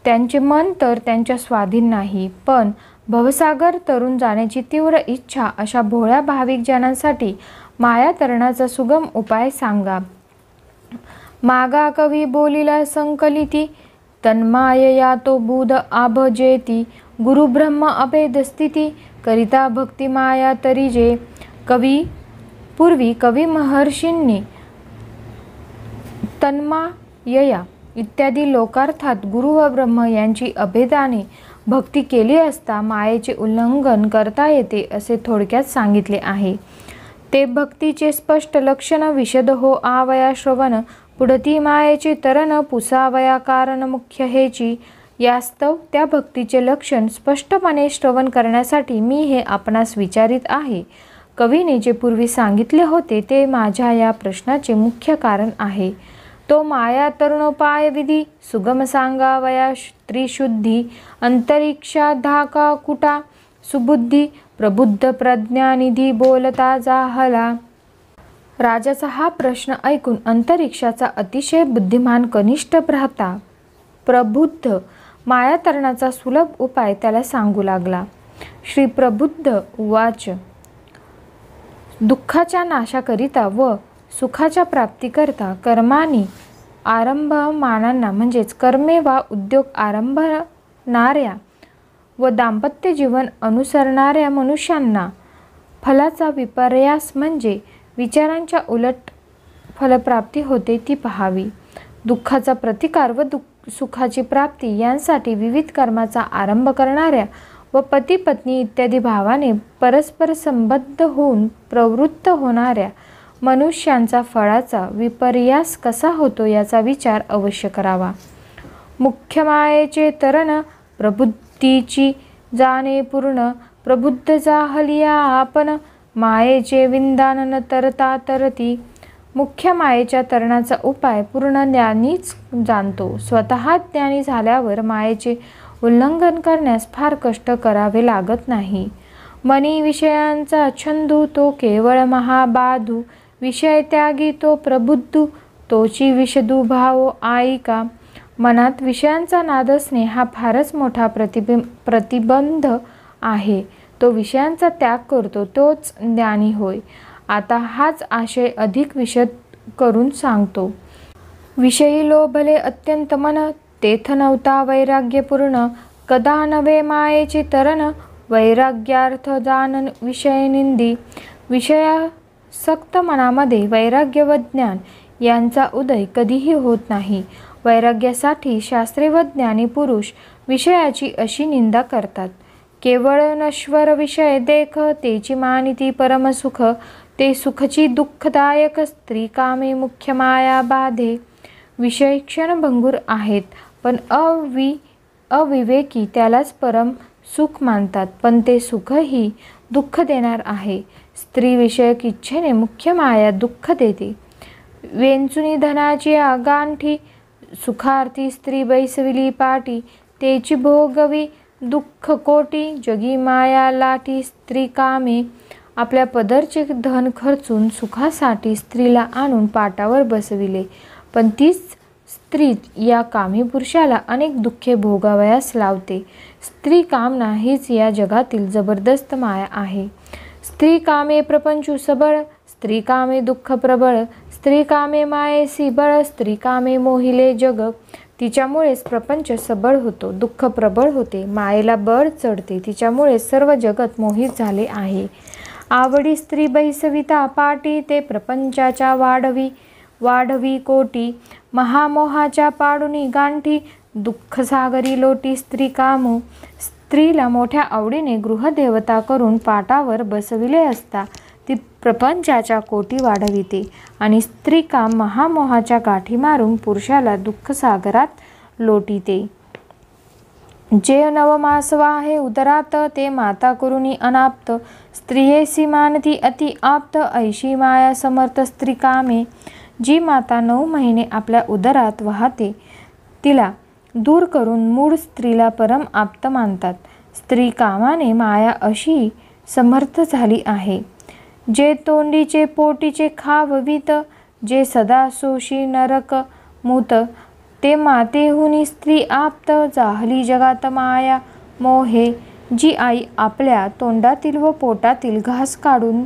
त्यांचे मन तर त्यांच्या स्वाधीन नाही, पण भवसागर तरून जाण्याची तीव्र इच्छा अशा भोळ्या भाविक जनांसाठी माया तरणाचा सुगम उपाय सांगा. मागा कवी बोलिला संकलिती तन्मायया तो बुध आभजेती गुरुब्रह्म अभेदस्थिती करिता भक्ती माया तरीजे. पूर्वी कवी महर्षींनी तन्मायया इत्यादी लोकार्थात गुरु व ब्रह्म यांची अभेदाने भक्ती केली असता मायेचे उल्लंघन करता येते असे थोडक्यात सांगितले आहे. ते भक्तीचे स्पष्ट लक्षण विशद हो आवया श्रवण पुढती मायेचे तरण पुसावया कारण मुख्य हेची. यास्तव त्या भक्तीचे लक्षण स्पष्टपणे श्रवण करण्यासाठी मी हे आपणास विचारित आहे. कवीने जे पूर्वी सांगितले होते ते माझ्या या प्रश्नाचे मुख्य कारण आहे. तो माया तरुणोपाय विधी सुगम सांगावया त्रिशुद्धी अंतरिक्षा धाका कुटा सुबुद्धी प्रबुद्ध प्रज्ञानिधी बोलता जाहला. राजाचा हा प्रश्न ऐकून अंतरिक्षाचा अतिशय बुद्धिमान कनिष्ठ भ्राता प्रबुद्ध मायातरणाचा सुलभ उपाय त्याला सांगू लागला. श्री प्रबुद्ध उवाच. दुःखाच्या नाशाकरिता व सुखाच्या प्राप्तीकरता कर्मानी आरंभमानांना म्हणजेच कर्मे वा उद्योग आरंभणाऱ्या व दाम्पत्य जीवन अनुसरणाऱ्या मनुष्यांना फलाचा विपर्यास म्हणजे विचारांच्या उलट फलप्राप्ती होते ती पहावी. दुःखाचा प्रतिकार व सुखाची प्राप्ती यांसाठी विविध कर्माचा आरंभ करणाऱ्या व पती पत्नी इत्यादी भावाने परस्पर संबद्ध होऊन प्रवृत्त होणाऱ्या मनुष्यांचा फळाचा विपर्यास कसा होतो याचा विचार अवश्य करावा. मुख्य मायेचे तरण प्रबुद्धीची जाणे पूर्ण प्रबुद्ध जाहलिया आपण मायेचे विंदान न तरता तरती. मुख्य मायेच्या तरणाचा उपाय पूर्ण ज्ञानीच जाणतो. स्वतः ज्ञानी झाल्यावर मायेचे उल्लंघन करण्यास फार कष्ट करावे लागत नाही. मनी विषयांचा छंदू तो केवळ महाबाधू, विषय त्यागी तो प्रबुद्धू, तोची विषदू भावो ऐका. मनात विषयांचा नाद असणे हा फारच मोठा प्रतिबंध आहे. तो विषयांचा त्याग करतो तोच ज्ञानी होय. आता हाच आशय अधिक विशद करून सांगतो. विषयी लोभले अत्यंत मन, तेथ नव्हता वैराग्यपूर्ण. कदा नव्हे मायेचे तरण, वैराग्यार्थ जाणन विषय निंदी. विषयासक्त मनामध्ये वैराग्य व ज्ञान यांचा उदय कधीही होत नाही. वैराग्यासाठी शास्त्रे व ज्ञानी पुरुष विषयाची अशी निंदा करतात. केवळ नश्वर विषय देख, तेची मानिती परमसुख. ते सुखची दुःखदायक, स्त्री कामे मुख्य माया बाधे. विषय क्षणभंगूर आहेत, पण अविवेकी त्यालाच परम सुख मानतात, पण ते सुखही दुःख देणार आहे. स्त्री विषयक इच्छेने मुख्य माया दुःख देते. वेंचुनी धनाची गांठी, सुखार्थी स्त्री बैसविली पाटी. तेची भोगवी दुःख कोटी, जगी माया लाटी. स्त्री कामे आपल्या पदरचे धन खर्चून सुखासाठी स्त्रीला आणून पाटावर बसविले, पण तीच स्त्री या कामी पुरुषाला अनेक दुःखे भोगावयास लावते. स्त्री कामना हीच या जगातील जबरदस्त माया आहे. स्त्री कामे प्रपंचू सबळ, स्त्री कामे दुःख प्रबळ. स्त्री कामे मायेसी बळ, स्त्री कामे मोहिले जग. तिच्यामुळेच प्रपंच सबळ होतो, दुःख प्रबळ होते, मायेला बळ चढते. तिच्यामुळे सर्व जगत मोहित झाले आहे. आवडी स्त्री बैसविता पाटी, ते प्रपंचाच्या वाढवी कोटी. महामोहाच्या पाडुनी गांठी, दुःख सागरी लोटी. स्त्री कामू स्त्रीला मोठ्या आवडीने गृहदेवता करून पाटावर बसविले असता ती प्रपंचाच्या कोटी वाढविते, आणि स्त्री काम महामोहाच्या गाठी मारून पुरुषाला दुःख सागरात लोटीते. जे नवमासवा आहे उदरात, ते माता करुणी अनाप्त. स्त्रियेसी मानती अति आप्त, ऐशी माया समर्थ स्त्री कामे. जी माता 9 महिने आपल्या उदरात वाहते तिला दूर करून मूळ स्त्रीला परम आप्त मानतात. स्त्री कामाने माया अशी समर्थ झाली आहे. जे तोंडीचे पोटीचे खाववीत, जे सदा सोशी नरक मूत. ते मातेहुनी स्त्री आप्त, जाहली जगात माया मोहे. जी आई आपल्या तोंडातील व पोटातील घास काढून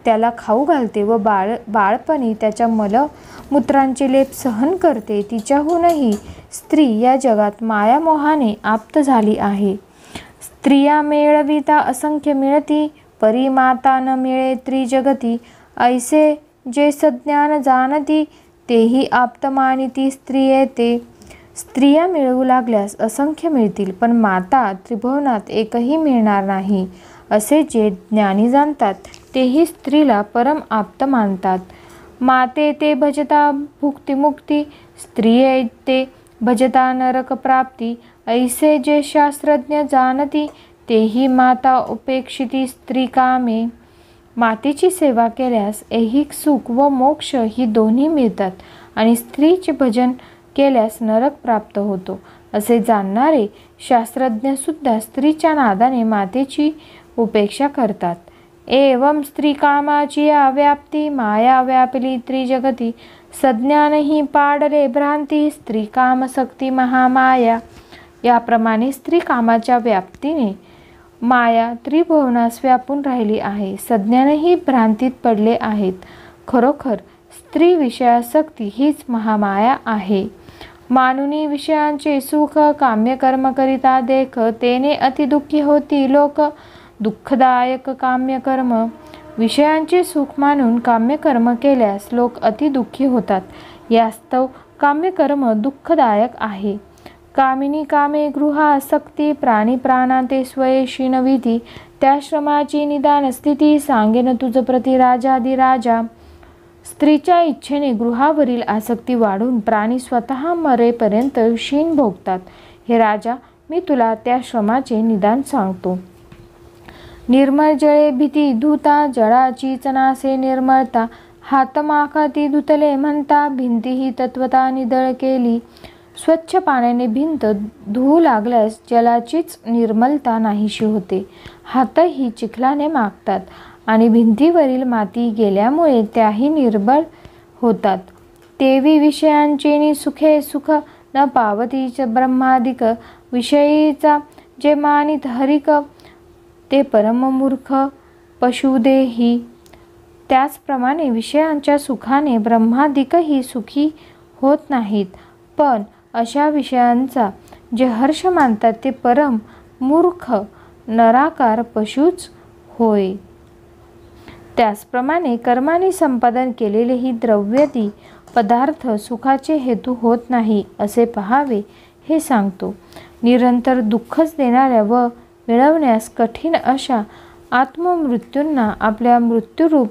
त्याला खाऊ घालते व बाळपणी त्याच्या मलमूत्रांचे लेप सहन करते, तिच्याहूनही स्त्री या जगात मायामोहाने आप्त झाली आहे. स्त्रिया मेळविता असंख्य मिळती, परी माता न मिळे त्रिजगती. ऐसे जे सज्ञान जाणती, तेही आप्त मानिती स्त्री येते. स्त्रिया मिळवू लागल्यास असंख्य मिळतील, पण माता त्रिभुवनात एकही मिळणार नाही, असे जे ज्ञानी जाणतात तेही स्त्रीला परम आप्त मानतात. माते ते भजता भुक्तिमुक्ती, स्त्रिये ते भजता नरक प्राप्ती. ऐसे जे शास्त्रज्ञ जाणती, तेही माता उपेक्षिती स्त्री कामे. मातेची सेवा केल्यास ऐहिक सुख व मोक्ष ही दोन्ही मिळतात, आणि स्त्रीचे भजन केल्यास नरक प्राप्त होतो, असे जाणणारे शास्त्रज्ञ सुद्धा स्त्रीच्या नादाने मातेची उपेक्षा करतात. एवं स्त्री कामाची या व्याप्ती, माया व्यापली त्रिजगती. सज्ञानही पाडले भ्रांती, स्त्री कामशक्ती महामाया. याप्रमाणे स्त्री कामाच्या व्याप्तीने माया त्रिभुवनास व्यापून राहिली आहे. सज्ञानही भ्रांतीत पडले आहेत. खरोखर स्त्री विषयासक्ती हीच महामाया आहे. मानुनी विषयांचे सुख, काम्यकर्म करिता देख. तेने अतिदुःखी होती लोक, दुःखदायक काम्यकर्म. विषयांचे सुख मानून काम्यकर्म केल्यास लोक अतिदुःखी होतात. यास्तव काम्यकर्म दुःखदायक आहे. कामिनी कामे गृहासक्ती, प्राणी प्राणांते स्वयेशी नविती. त्या श्रमाची निदान स्थिती, सांगेन तुझ प्रति राजाधिराजा. स्त्रीच्या इच्छेने गृहावरील आसक्ती वाढून प्राणी स्वतः मरेपर्यंत शीण भोगतात. हे राजा, मी तुला त्या श्रमाचे निदान सांगतो. निर्मळ जळे भीती धुता, जळाचीच नासे निर्मळता. हात माखाती धुतले म्हणता, भिंतीही तत्वता निदळ केली. स्वच्छ पाण्याने भिंत धुवू लागल्यास जलाचीच निर्मलता नाहीशी होते. हातही चिखलाने माखतात आणि भिंतीवरील माती गेल्यामुळे त्याही निर्मळ होतात. तेवी विषयांचेनी सुखे सुख न पावतीच ब्रह्मादिक विषयीचा जे मानित हरिक ते परममूर्ख पशुदेही. त्याचप्रमाणे विषयांच्या सुखाने ब्रह्मादिकही सुखी होत नाहीत, पण अशा विषयांचा जे हर्ष मानतात ते परम मूर्ख नराकार पशुच होय. त्याचप्रमाणे कर्माने संपादन केलेलेही द्रव्यादी पदार्थ सुखाचे हेतू होत नाही असे पहावे हे सांगतो. निरंतर दुःखच देणाऱ्या व मिळवण्यास कठीण अशा आत्ममृत्यूंना आपल्या मृत्यूरूप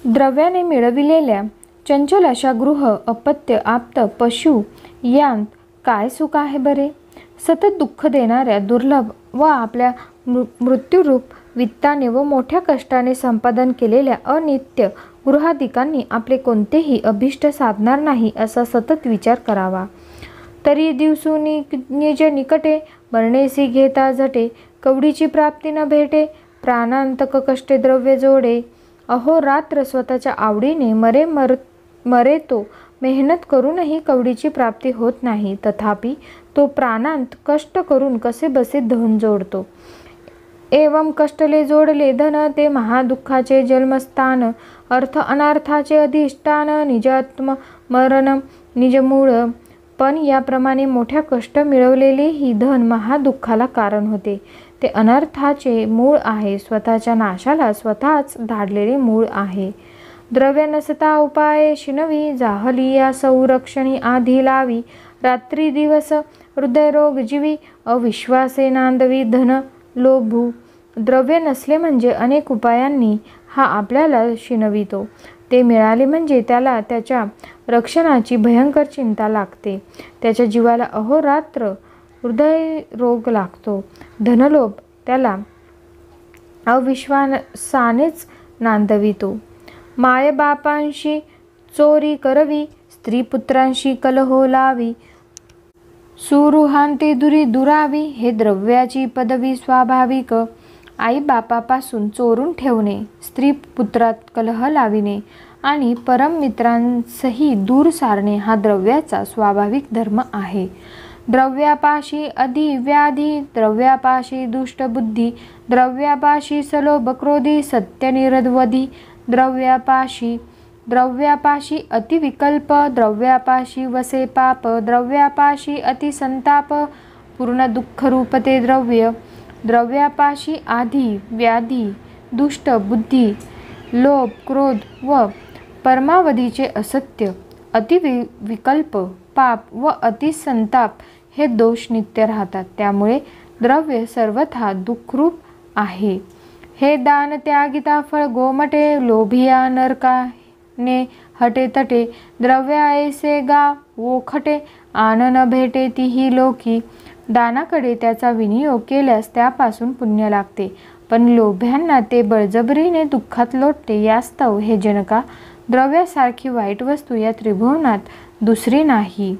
द्रव्याने मिळविलेल्या चंचल अशा गृह अपत्य आप्त पशु यांत काय सुख आहे बरे. सतत दुःख देणाऱ्या दुर्लभ व आपल्या मृत्यूरूप वित्ताने व मोठ्या कष्टाने संपादन केलेल्या अनित्य गृहादिकांनी आपले कोणतेही अभिष्ट साधणार नाही असा सतत विचार करावा. तरी दिवसू निज निकटे मरणेसी घेता झटे कवडीची प्राप्ती न भेटे प्राणांतक कष्टे द्रव्य जोडे. अहोरात्र स्वतःच्या आवडीने मरे तो मेहनत करूनही कवडीची प्राप्ती होत नाही, तथापि तो प्राणांत कष्ट करून कसे बसे धन जोडतो. एवं कष्टले जोडले धन ते महादुःखाचे जन्मस्थान अर्थ अनर्थाचे अधिष्ठान निजात्म मरण निजमूळ. पण याप्रमाणे मोठ्या कष्ट मिळवलेले ही धन महादुःखाला कारण होते. ते अनर्थाचे मूळ आहे, स्वतःच्या नाशाला स्वतःच धाडलेले मूळ आहे. द्रव्य नसता उपाय शिनवी जाहलिया संरक्षणी आधी लावी रात्री दिवस हृदयरोग जीवी अविश्वासे नांदवी धन लोभू. द्रव्य नसले म्हणजे अनेक उपायांनी हा आपल्याला शिनवितो. ते मिळाले म्हणजे त्याला त्याच्या रक्षणाची भयंकर चिंता लागते. त्याच्या जीवाला अहोरात्र हृदयरोग लागतो. धनलोभ त्याला अविश्वासानेच नांदवितो. मायबापांशी चोरी करवी स्त्री पुत्रांशी कलहो लावी सुरुहांते दुरी दुरावी हे द्रव्याची पदवी स्वाभाविक. आई बापापासून चोरून ठेवणे, स्त्री पुत्रात कलह लाविणे आणि परममित्रांसही दूर सारणे हा द्रव्याचा स्वाभाविक धर्म आहे. द्रव्यापाशी अधिव्याधी द्रव्यापाशी दुष्टबुद्धी द्रव्यापाशी सलोभ क्रोधी सत्यनिरवधी द्रव्यापाशी अतिविकल्प द्रव्यापाशी वसे पाप द्रव्यापाशी अतिसंताप पूर्ण दुःखरूपते द्रव्य. द्रव्यापाशी आधी व्याधी दुष्ट बुद्धी लोभ क्रोध व परमावधीचे असत्य अतिविकल्प पाप व अतिसंताप हे दोष नित्य राहतात. त्यामुळे द्रव्य सर्वथा दुःखरूप आहे. हे दान त्यागिता फळ गोमटे लोभिया नरकाने हटे तटे द्रव्य ऐसे गाव ओखटे आनन भेटे तीही लोकी. दानाकडे त्याचा विनियोग केल्यास त्यापासून पुण्य लागते, पण लोभ्यांना ते बळजबरीने दुःखात लोटते. यास्तव हे जनका द्रव्यासारखी वाईट वस्तू या त्रिभुवनात दुसरी नाही.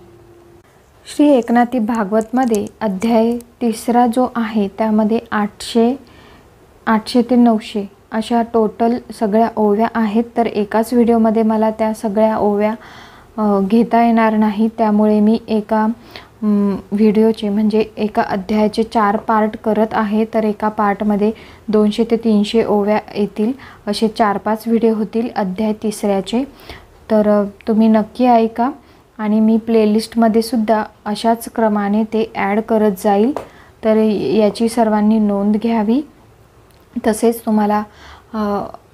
श्री एकनाथी भागवतमध्ये अध्याय 3 जो आहे त्यामध्ये 800 ते 900 अशा टोटल सगळ्या ओव्या आहेत. तर एकाच व्हिडिओमध्ये मला त्या सगळ्या ओव्या घेता येणार नाही, त्यामुळे मी एका व्हिडिओचे म्हणजे एका अध्यायाचे 4 पार्ट करत आहे. तर एका पार्टमध्ये 200 ते 300 ओव्या येतील, असे 4-5 व्हिडिओ होतील अध्याय 3चे. तर तुम्ही नक्की ऐका आणि मी प्लेलिस्टमध्ये सुद्धा अशाच क्रमाने ते ॲड करत जाईल. तर याची सर्वांनी नोंद घ्यावी. तसेच तुम्हाला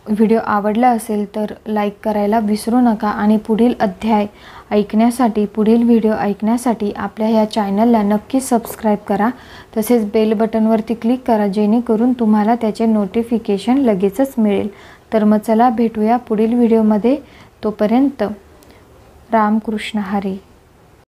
व्हिडिओ आवडला असेल तर लाईक करायला विसरू नका आणि पुढील अध्याय ऐकण्यासाठी पुढील व्हिडिओ ऐकण्यासाठी आपल्या ह्या चॅनलला नक्की सबस्क्राईब करा. तसेच बेल बटनवरती क्लिक करा जेणेकरून तुम्हाला त्याचे नोटिफिकेशन लगेचच मिळेल. तर मग चला भेटूया पुढील व्हिडिओमध्ये. तोपर्यंत रामकृष्ण हरी.